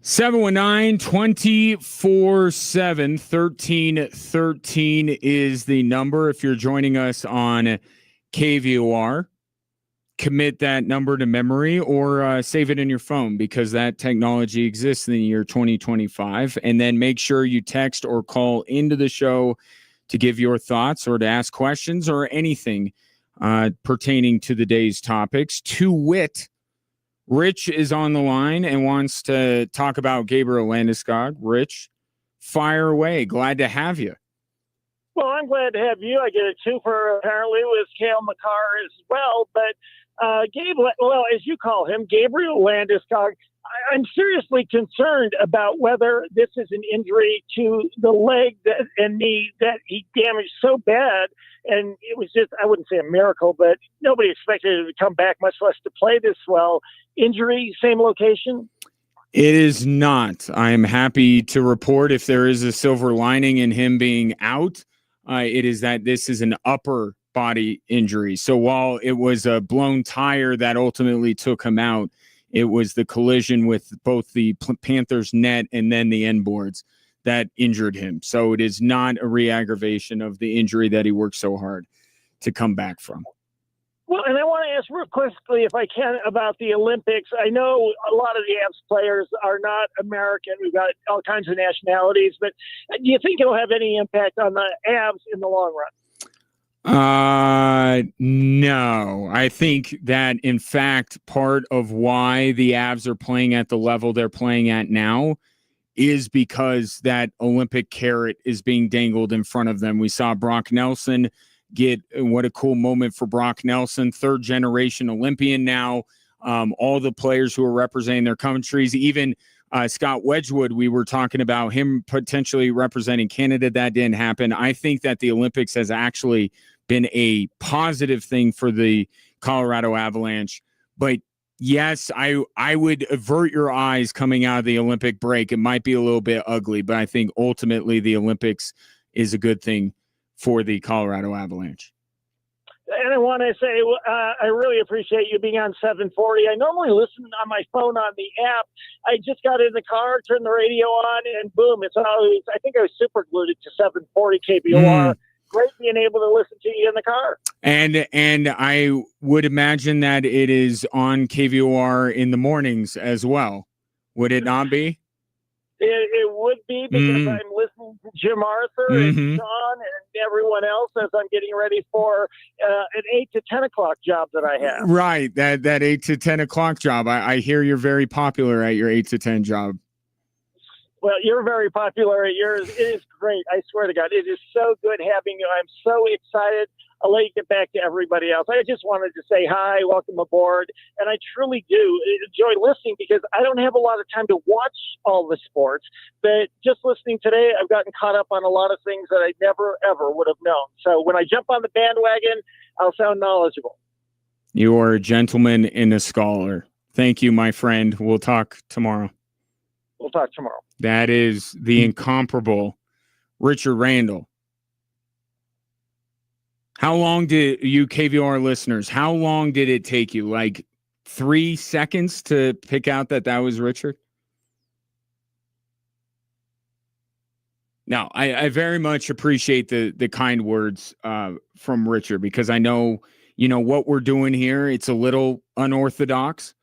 719-24-7-1313 is the number. If you're joining us on KVOR, commit that number to memory or save it in your phone because that technology exists in the year 2025. And then make sure you text or call into the show to give your thoughts or to ask questions or anything pertaining to the day's topics. To wit, Rich is on the line and wants to talk about Gabriel Landeskog. Rich, fire away. Glad to have you. Well, I'm glad to have you. I get a twofer apparently with Cale Makar as well. But Gabe, well, as you call him, Gabriel Landeskog, I'm seriously concerned about whether this is an injury to the leg and knee that he damaged so bad. And it was just, I wouldn't say a miracle, but nobody expected him to come back, much less to play this well. Injury, same location? It is not. I am happy to report if there is a silver lining in him being out, it is that this is an upper body injury. So while it was a blown tire that ultimately took him out, it was the collision with both the Panthers net and then the end boards that injured him. So it is not a re-aggravation of the injury that he worked so hard to come back from. Well, and I want to ask real quickly, if I can, about the Olympics. I know a lot of the Avs players are not American. We've got all kinds of nationalities, but do you think it'll have any impact on the Avs in the long run? No. I think that, in fact, part of why the Avs are playing at the level they're playing at now is because that Olympic carrot is being dangled in front of them. We saw Brock Nelson get, what a cool moment for Brock Nelson, third generation Olympian now. All the players who are representing their countries, even Scott Wedgwood, we were talking about him potentially representing Canada. That didn't happen. I think that the Olympics has actually been a positive thing for the Colorado Avalanche. But yes, I would avert your eyes coming out of the Olympic break. It might be a little bit ugly, but I think ultimately the Olympics is a good thing for the Colorado Avalanche. And I want to say, I really appreciate you being on 740. I normally listen on my phone on the app. I just got in the car, turned the radio on, and boom, it's always, I think I was super glued to 740 KBOR. Great being able to listen to you in the car. And I would imagine that it is on KVOR in the mornings as well. Would it not be? It would be, because I'm listening to Jim Arthur and Sean and everyone else as I'm getting ready for an 8 to 10 o'clock job that I have. Right, that 8 to 10 o'clock job. I hear you're very popular at your 8 to 10 job. Well, you're very popular at yours. It is great. I swear to God, it is so good having you. I'm so excited. I'll let you get back to everybody else. I just wanted to say hi, welcome aboard. And I truly do enjoy listening, because I don't have a lot of time to watch all the sports. But just listening today, I've gotten caught up on a lot of things that I never, ever would have known. So when I jump on the bandwagon, I'll sound knowledgeable. You are a gentleman and a scholar. Thank you, my friend. We'll talk tomorrow. We'll talk tomorrow. That is the incomparable Richard Randall. How long did you KVR listeners, how long did it take you? Like 3 seconds to pick out that was Richard? No, I very much appreciate the kind words from Richard, because I know, what we're doing here. It's a little unorthodox,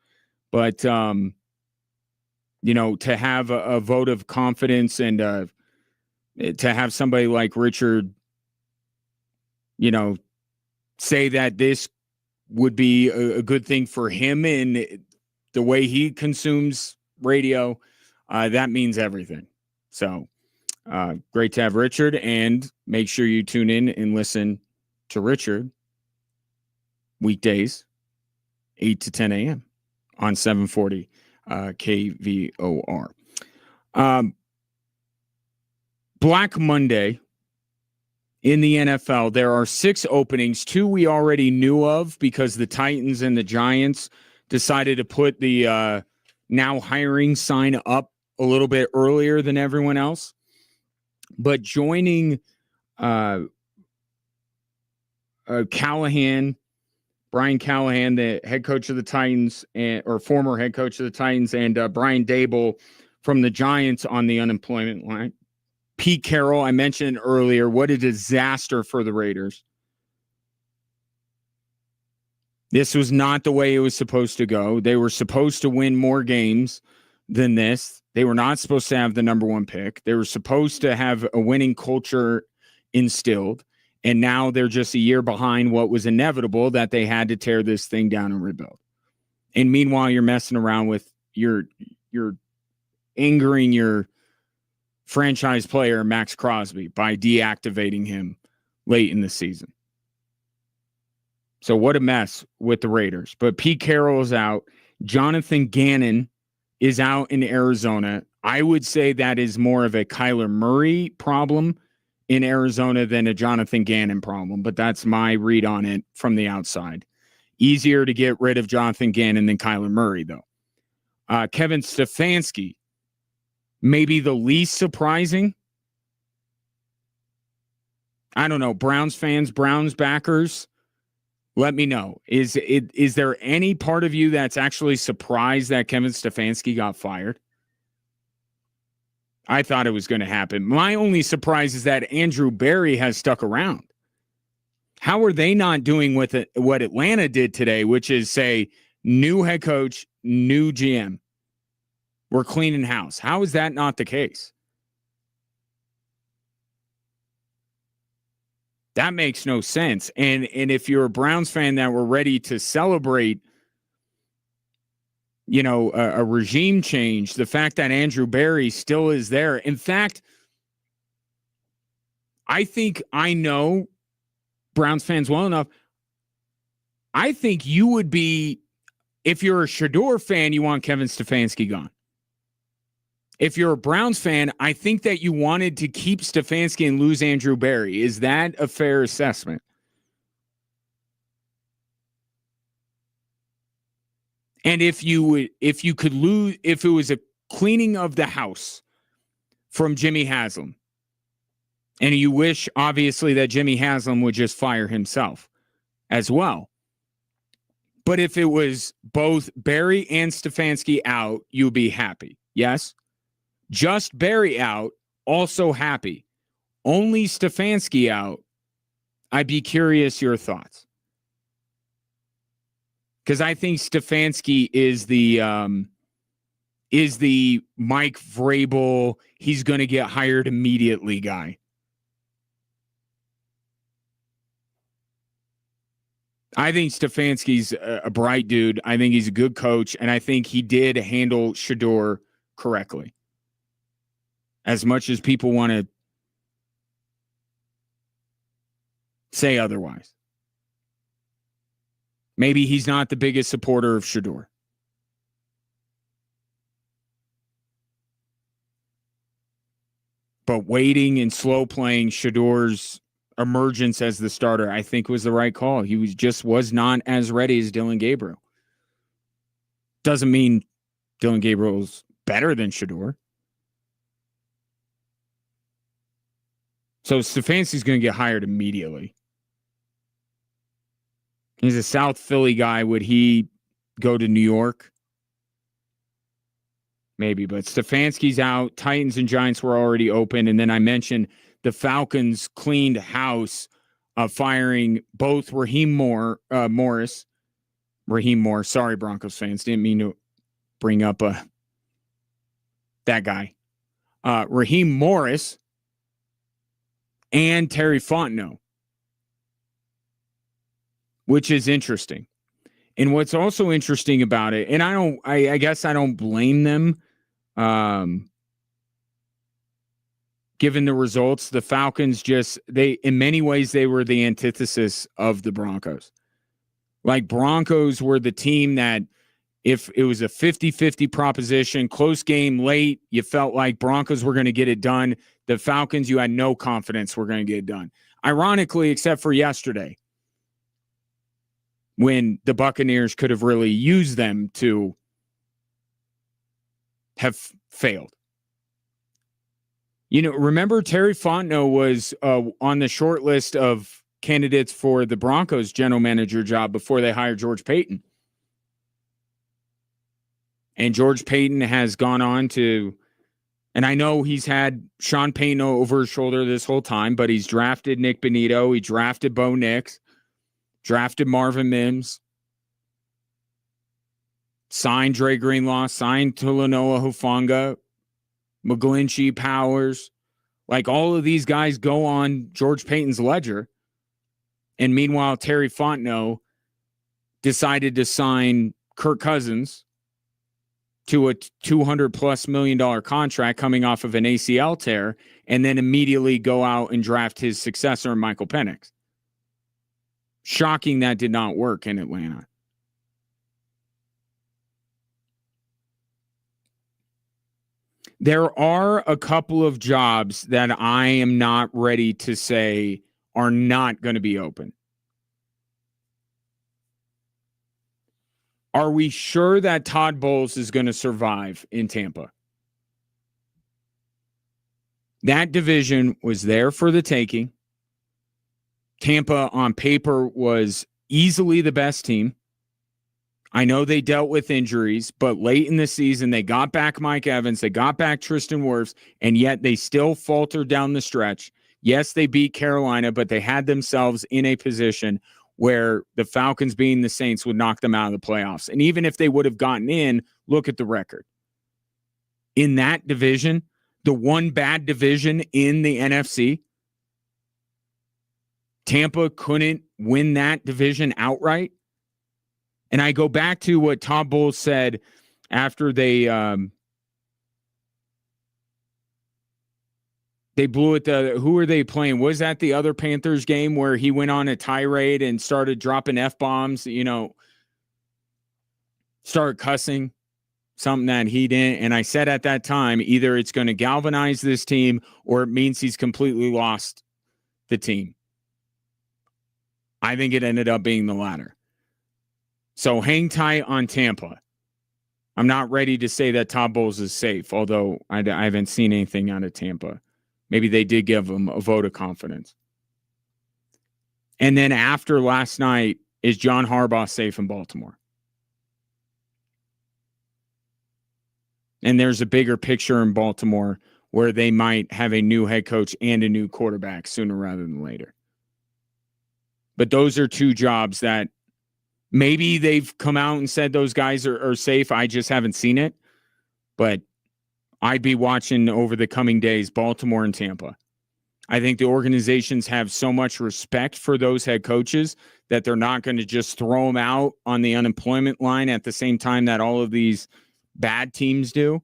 but, to have a vote of confidence and to have somebody like Richard, say that this would be a good thing for him and the way he consumes radio, that means everything. So great to have Richard, and make sure you tune in and listen to Richard weekdays, 8 to 10 a.m. on 740 KVOR. Black Monday in the NFL, there are 6 openings. 2 we already knew of, because the Titans and the Giants decided to put the now hiring sign up a little bit earlier than everyone else. But joining Brian Callahan, the head coach of the Titans, or former head coach of the Titans, and Brian Dable, from the Giants on the unemployment line. Pete Carroll, I mentioned earlier, what a disaster for the Raiders. This was not the way it was supposed to go. They were supposed to win more games than this. They were not supposed to have the number one pick. They were supposed to have a winning culture instilled. And now they're just a year behind what was inevitable, that they had to tear this thing down and rebuild. And meanwhile, you're messing around with you're angering your franchise player, Max Crosby, by deactivating him late in the season. So what a mess with the Raiders. But Pete Carroll is out. Jonathan Gannon is out in Arizona. I would say that is more of a Kyler Murray problem in Arizona than a Jonathan Gannon problem, but that's my read on it from the outside. Easier to get rid of Jonathan Gannon than Kyler Murray, though. Kevin Stefanski, maybe the least surprising. I don't know. Browns fans, Browns backers, let me know. Is there any part of you that's actually surprised that Kevin Stefanski got fired? I thought it was going to happen. My only surprise is that Andrew Berry has stuck around. How are they not doing with it what Atlanta did today, which is say, new head coach, new GM. We're cleaning house. How is that not the case? That makes no sense. And if you're a Browns fan that were ready to celebrate, a regime change, the fact that Andrew Berry still is there. In fact, I think I know Browns fans well enough. I think you would be, if you're a Shador fan, you want Kevin Stefanski gone. If you're a Browns fan, I think that you wanted to keep Stefanski and lose Andrew Berry. Is that a fair assessment? And if you could lose, if it was a cleaning of the house from Jimmy Haslam, and you wish, obviously, that Jimmy Haslam would just fire himself as well. But if it was both Berry and Stefanski out, you'd be happy. Yes? Just Berry out, also happy. Only Stefanski out, I'd be curious your thoughts. Because I think Stefanski is the Mike Vrabel, he's going to get hired immediately guy. I think Stefanski's a bright dude. I think he's a good coach, and I think he did handle Shador correctly. As much as people want to say otherwise. Maybe he's not the biggest supporter of Shador. But waiting and slow playing Shador's emergence as the starter, I think was the right call. He was not as ready as Dylan Gabriel. Doesn't mean Dylan Gabriel's better than Shador. So Stefanski's going to get hired immediately. He's a South Philly guy. Would he go to New York? Maybe, but Stefanski's out. Titans and Giants were already open. And then I mentioned the Falcons cleaned house, firing both Raheem Morris. Sorry, Broncos fans. Didn't mean to bring up that guy. Raheem Morris and Terry Fontenot, which is interesting. And what's also interesting about it, and I guess I don't blame them, given the results. The Falcons in many ways, they were the antithesis of the Broncos. Like, Broncos were the team that if it was a 50-50 proposition, close game late, you felt like Broncos were going to get it done. The Falcons, you had no confidence were going to get it done. Ironically, except for yesterday, when the Buccaneers could have really used them to have failed. Remember Terry Fontenot was on the short list of candidates for the Broncos general manager job before they hired George Paton. And George Paton has gone on to And I know he's had Sean Payton over his shoulder this whole time, but he's drafted Nick Bonito. He drafted Bo Nix, drafted Marvin Mims, signed Dre Greenlaw, signed Talanoa Hufanga, McGlinchey, Powers. Like, all of these guys go on George Payton's ledger. And meanwhile, Terry Fontenot decided to sign Kirk Cousins to a $200+ million contract coming off of an ACL tear, and then immediately go out and draft his successor, Michael Penix. Shocking that did not work in Atlanta. There are a couple of jobs that I am not ready to say are not going to be open. Are we sure that Todd Bowles is going to survive in Tampa? That division was there for the taking. Tampa, on paper, was easily the best team. I know they dealt with injuries, but late in the season, they got back Mike Evans, they got back Tristan Wirfs, and yet they still faltered down the stretch. Yes, they beat Carolina, but they had themselves in a position where the Falcons, being the Saints, would knock them out of the playoffs. And even if they would have gotten in, look at the record. In that division, the one bad division in the NFC, Tampa couldn't win that division outright. And I go back to what Todd Bowles said after they blew it. Who are they playing? Was that the other Panthers game where he went on a tirade and started dropping F-bombs, started cussing, something that he didn't. And I said at that time, either it's going to galvanize this team or it means he's completely lost the team. I think it ended up being the latter. So hang tight on Tampa. I'm not ready to say that Todd Bowles is safe, although I haven't seen anything out of Tampa. Maybe they did give him a vote of confidence. And then after last night, is John Harbaugh safe in Baltimore? And there's a bigger picture in Baltimore where they might have a new head coach and a new quarterback sooner rather than later. But those are two jobs that maybe they've come out and said those guys are safe. I just haven't seen it. But I'd be watching over the coming days, Baltimore and Tampa. I think the organizations have so much respect for those head coaches that they're not going to just throw them out on the unemployment line at the same time that all of these bad teams do.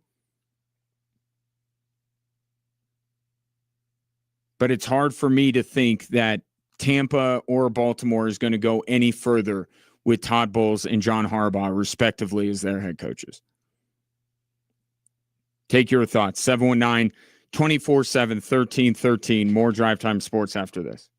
But it's hard for me to think that Tampa or Baltimore is going to go any further with Todd Bowles and John Harbaugh, respectively, as their head coaches. Take your thoughts. 719-247-1313. More Drive Time Sports after this.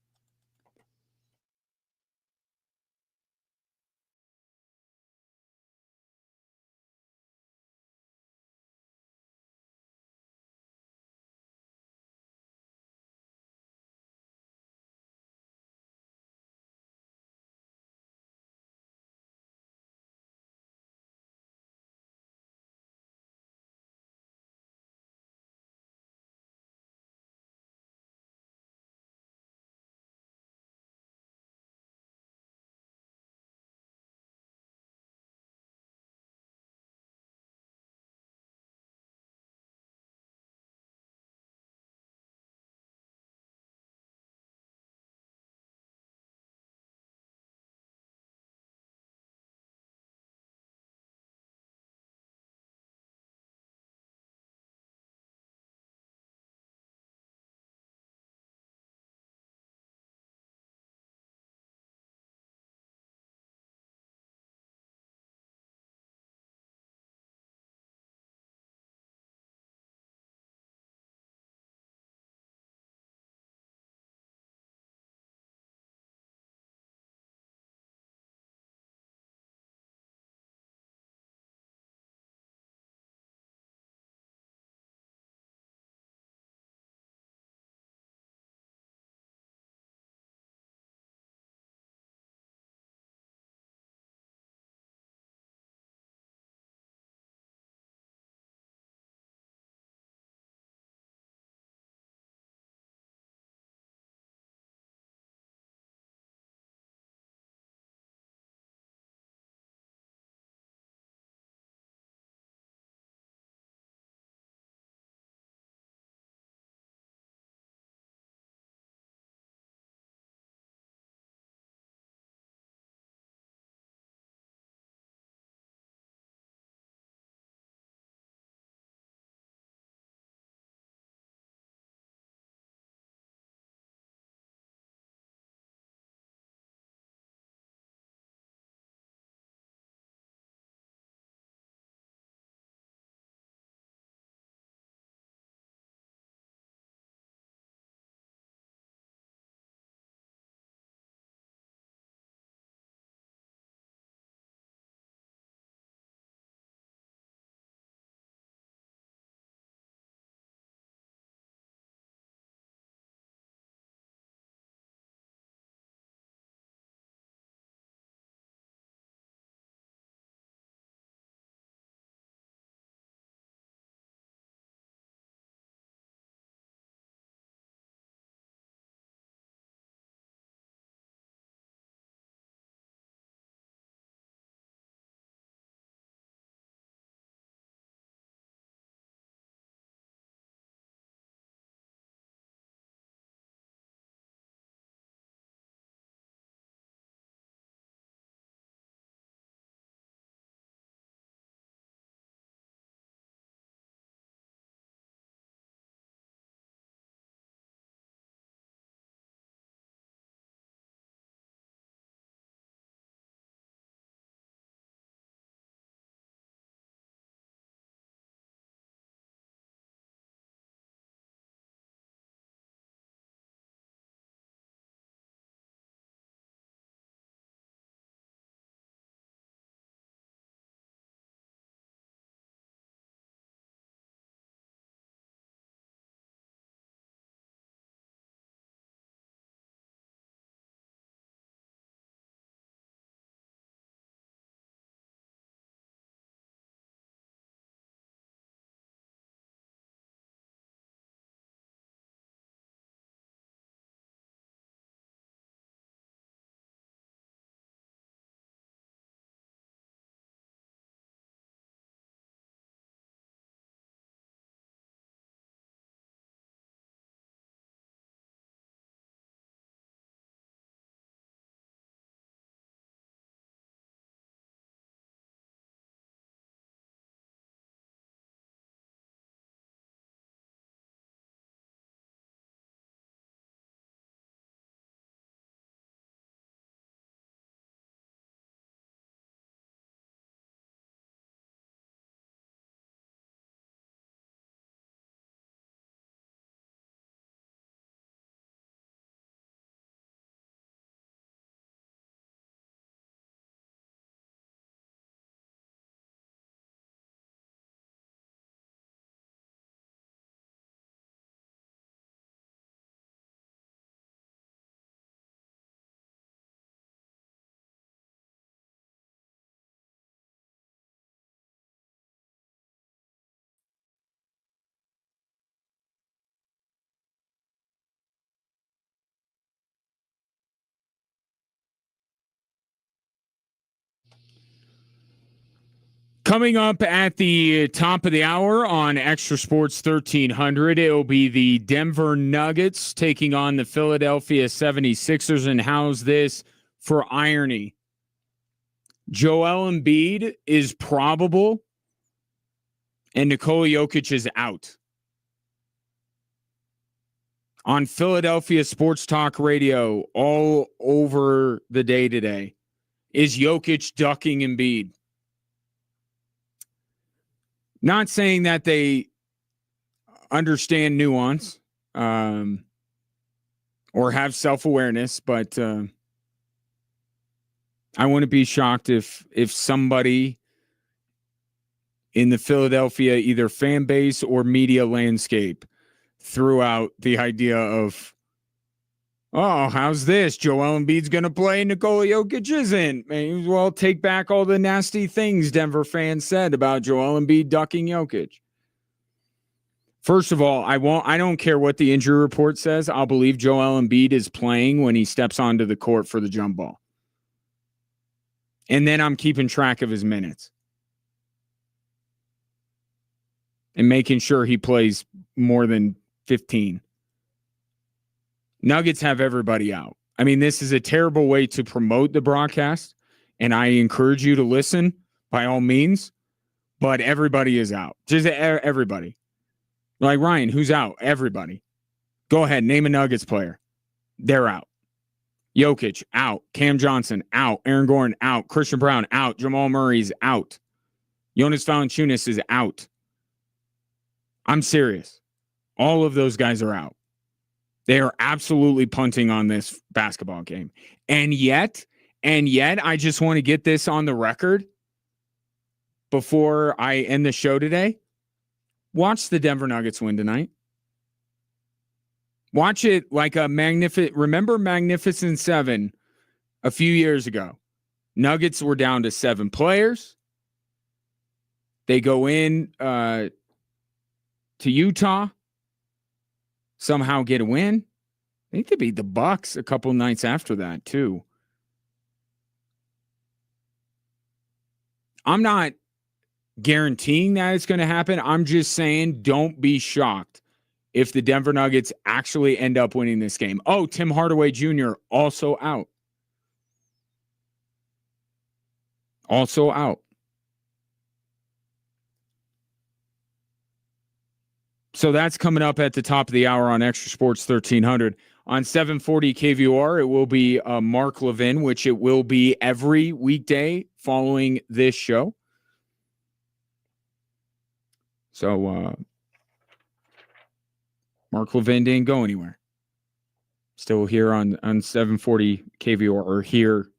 Coming up at the top of the hour on Extra Sports 1300, it'll be the Denver Nuggets taking on the Philadelphia 76ers. And how's this for irony? Joel Embiid is probable, and Nikola Jokic is out. On Philadelphia Sports Talk Radio all over the day today, is Jokic ducking Embiid? Not saying that they understand nuance or have self-awareness, but I wouldn't be shocked if somebody in the Philadelphia either fan base or media landscape threw out the idea of, oh, how's this? Joel Embiid's going to play, Nikola Jokic isn't. May as well take back all the nasty things Denver fans said about Joel Embiid ducking Jokic. First of all, I don't care what the injury report says. I'll believe Joel Embiid is playing when he steps onto the court for the jump ball. And then I'm keeping track of his minutes and making sure he plays more than 15. Nuggets have everybody out. I mean, this is a terrible way to promote the broadcast, and I encourage you to listen by all means, but everybody is out. Just everybody. Like, Ryan, who's out? Everybody. Go ahead, name a Nuggets player. They're out. Jokic, out. Cam Johnson, out. Aaron Gordon, out. Christian Brown, out. Jamal Murray's out. Jonas Valanciunas is out. I'm serious. All of those guys are out. They are absolutely punting on this basketball game. And yet, I just want to get this on the record before I end the show today. Watch the Denver Nuggets win tonight. Watch it like a remember Magnificent Seven a few years ago. Nuggets were down to 7 players. They go in to Utah. Somehow get a win. I think they beat the Bucks a couple nights after that, too. I'm not guaranteeing that it's going to happen. I'm just saying don't be shocked if the Denver Nuggets actually end up winning this game. Oh, Tim Hardaway Jr. also out. Also out. So that's coming up at the top of the hour on Extra Sports 1300. On 740 KVOR, it will be Mark Levin, which it will be every weekday following this show. So Mark Levin didn't go anywhere. Still here on 740 KVOR, or here,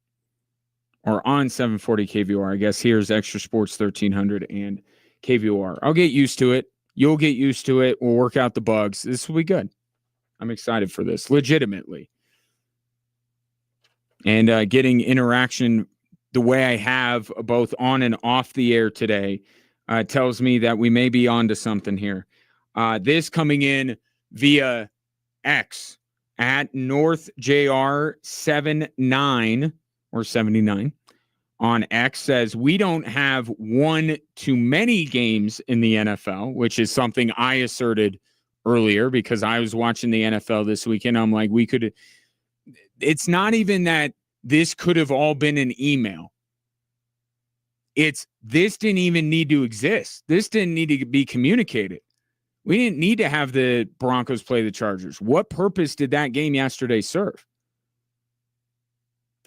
or on 740 KVOR. I guess here's Extra Sports 1300 and KVOR. I'll get used to it. You'll get used to it. We'll work out the bugs. This will be good. I'm excited for this, legitimately. And getting interaction the way I have both on and off the air today tells me that we may be on to something here. This coming in via X at NorthJR79 or 79 on X says, we don't have one too many games in the NFL, which is something I asserted earlier because I was watching the NFL this weekend. I'm like, it's not even that this could have all been an email. This didn't even need to exist. This didn't need to be communicated. We didn't need to have the Broncos play the Chargers. What purpose did that game yesterday serve?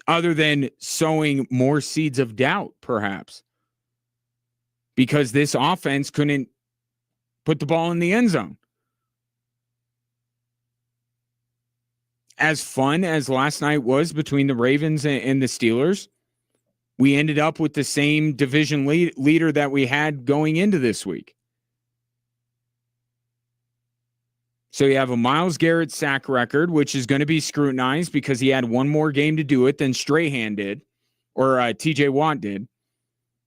Other than sowing more seeds of doubt, perhaps. Because this offense couldn't put the ball in the end zone. As fun as last night was between the Ravens and the Steelers, we ended up with the same division leader that we had going into this week. So you have a Myles Garrett sack record, which is going to be scrutinized because he had one more game to do it than Strahan did, or T.J. Watt did.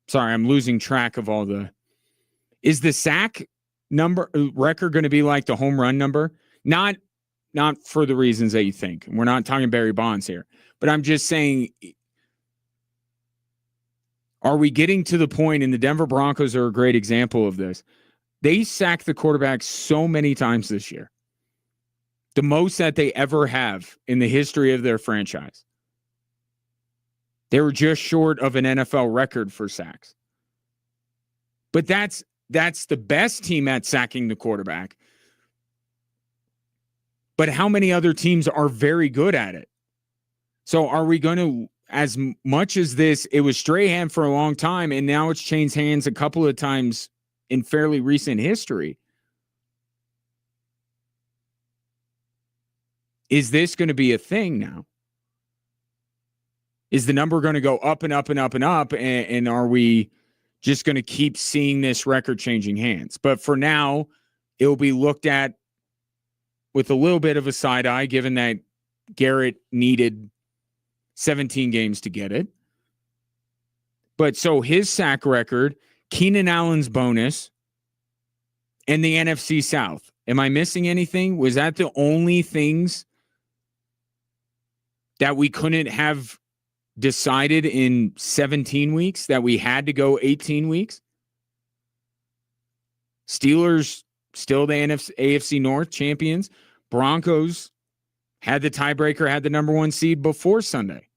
Sorry, I'm losing track of all the. Is the sack number record going to be like the home run number? Not for the reasons that you think. We're not talking Barry Bonds here, but I'm just saying Are we getting to the point, and the Denver Broncos are a great example of this? They sacked the quarterback so many times this year. The most that they ever have in the history of their franchise. They were just short of an NFL record for sacks. But that's the best team at sacking the quarterback. But how many other teams are very good at it? So are we going to, as much as this, it was Strahan for a long time, and now it's changed hands a couple of times in fairly recent history. Is this going to be a thing now? Is the number going to go up and up and up and up? And are we just going to keep seeing this record changing hands? But for now, it will be looked at with a little bit of a side eye, given that Garrett needed 17 games to get it. But so his sack record, Keenan Allen's bonus, and the NFC South. Am I missing anything? Was that the only things that we couldn't have decided in 17 weeks, that we had to go 18 weeks? Steelers still the AFC North champions. Broncos had the tiebreaker, had the number 1 seed before Sunday.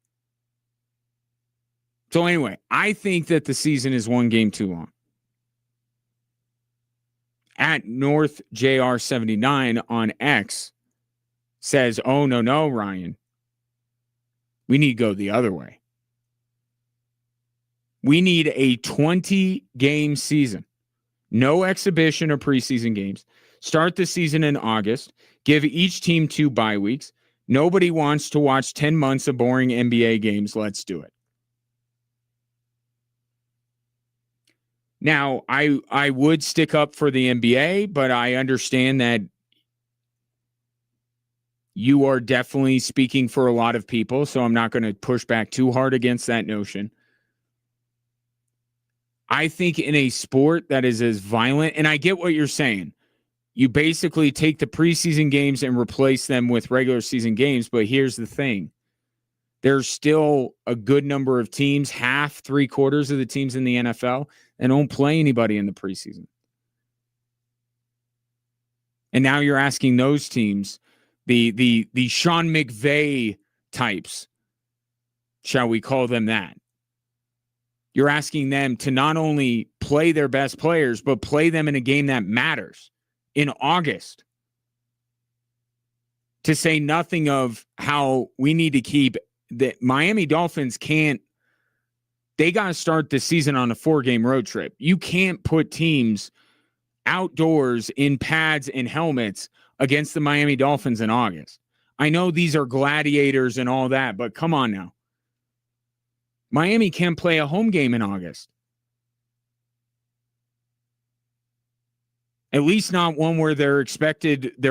So anyway, I think that the season is one game too long. At North JR79 on X says, oh, no, Ryan. We need to go the other way. We need a 20-game season. No exhibition or preseason games. Start the season in August. Give each team 2 bye weeks. Nobody wants to watch 10 months of boring NBA games. Let's do it. Now, I would stick up for the NBA, but I understand that you are definitely speaking for a lot of people, so I'm not going to push back too hard against that notion. I think in a sport that is as violent, and I get what you're saying, you basically take the preseason games and replace them with regular season games, but here's the thing. There's still a good number of teams, half, 3/4 of the teams in the NFL, and don't play anybody in the preseason. And now you're asking those teams, the Sean McVay types, shall we call them that? You're asking them to not only play their best players, but play them in a game that matters in August. To say nothing of how we need to keep the Miami Dolphins they got to start the season on a 4-game road trip. You can't put teams outdoors in pads and helmets against the Miami Dolphins in August. I know these are gladiators and all that, but come on now. Miami can't play a home game in August. At least not one where their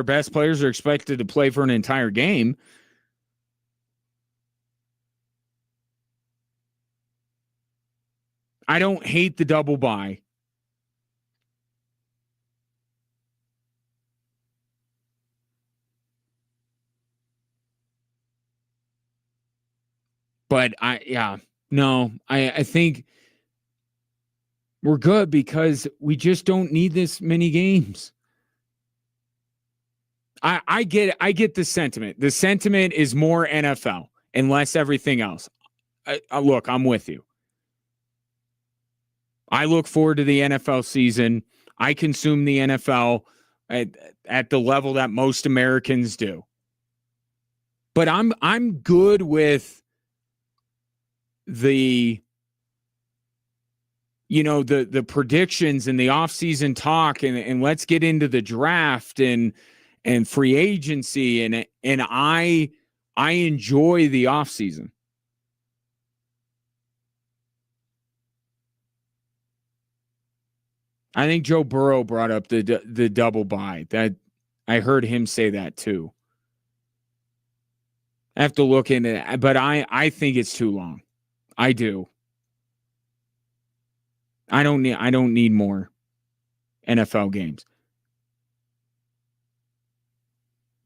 best players are expected to play for an entire game. I don't hate the double bye. But I think we're good because we just don't need this many games. I get the sentiment. The sentiment is more NFL and less everything else. Look, I'm with you. I look forward to the NFL season. I consume the NFL at the level that most Americans do. But I'm good with the predictions and the offseason talk and let's get into the draft and free agency and I enjoy the offseason. I think Joe Burrow brought up the double bye. That I heard him say that too. I have to look into it, but I think it's too long. I do. I don't need more NFL games.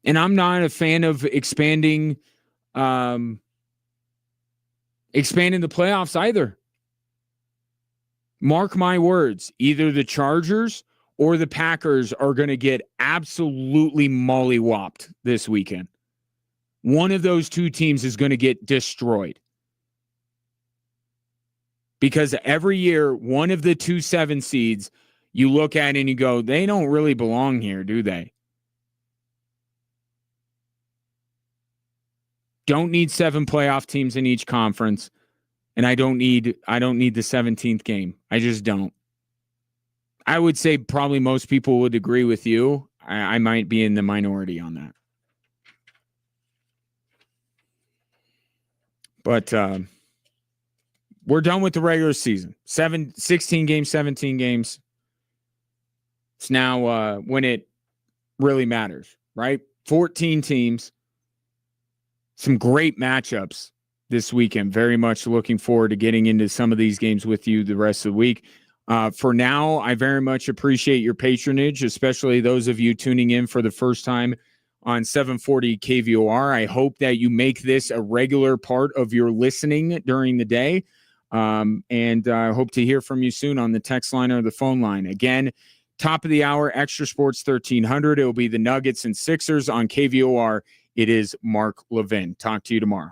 And I'm not a fan of expanding the playoffs either. Mark my words, either the Chargers or the Packers are going to get absolutely mollywopped this weekend. One of those two teams is going to get destroyed. Because every year, one of the 2 7 seeds, you look at and you go, they don't really belong here, do they? Don't need 7 playoff teams in each conference. And I don't need the 17th game. I just don't. I would say probably most people would agree with you. I might be in the minority on that. But we're done with the regular season. 16 games, 17 games. It's now when it really matters, right? 14 teams. Some great matchups this weekend. Very much looking forward to getting into some of these games with you the rest of the week. For now, I very much appreciate your patronage, especially those of you tuning in for the first time on 740 KVOR. I hope that you make this a regular part of your listening during the day. And I hope to hear from you soon on the text line or the phone line. Again, top of the hour, Extra Sports 1300. It will be the Nuggets and Sixers on KVOR. It is Mark Levin. Talk to you tomorrow.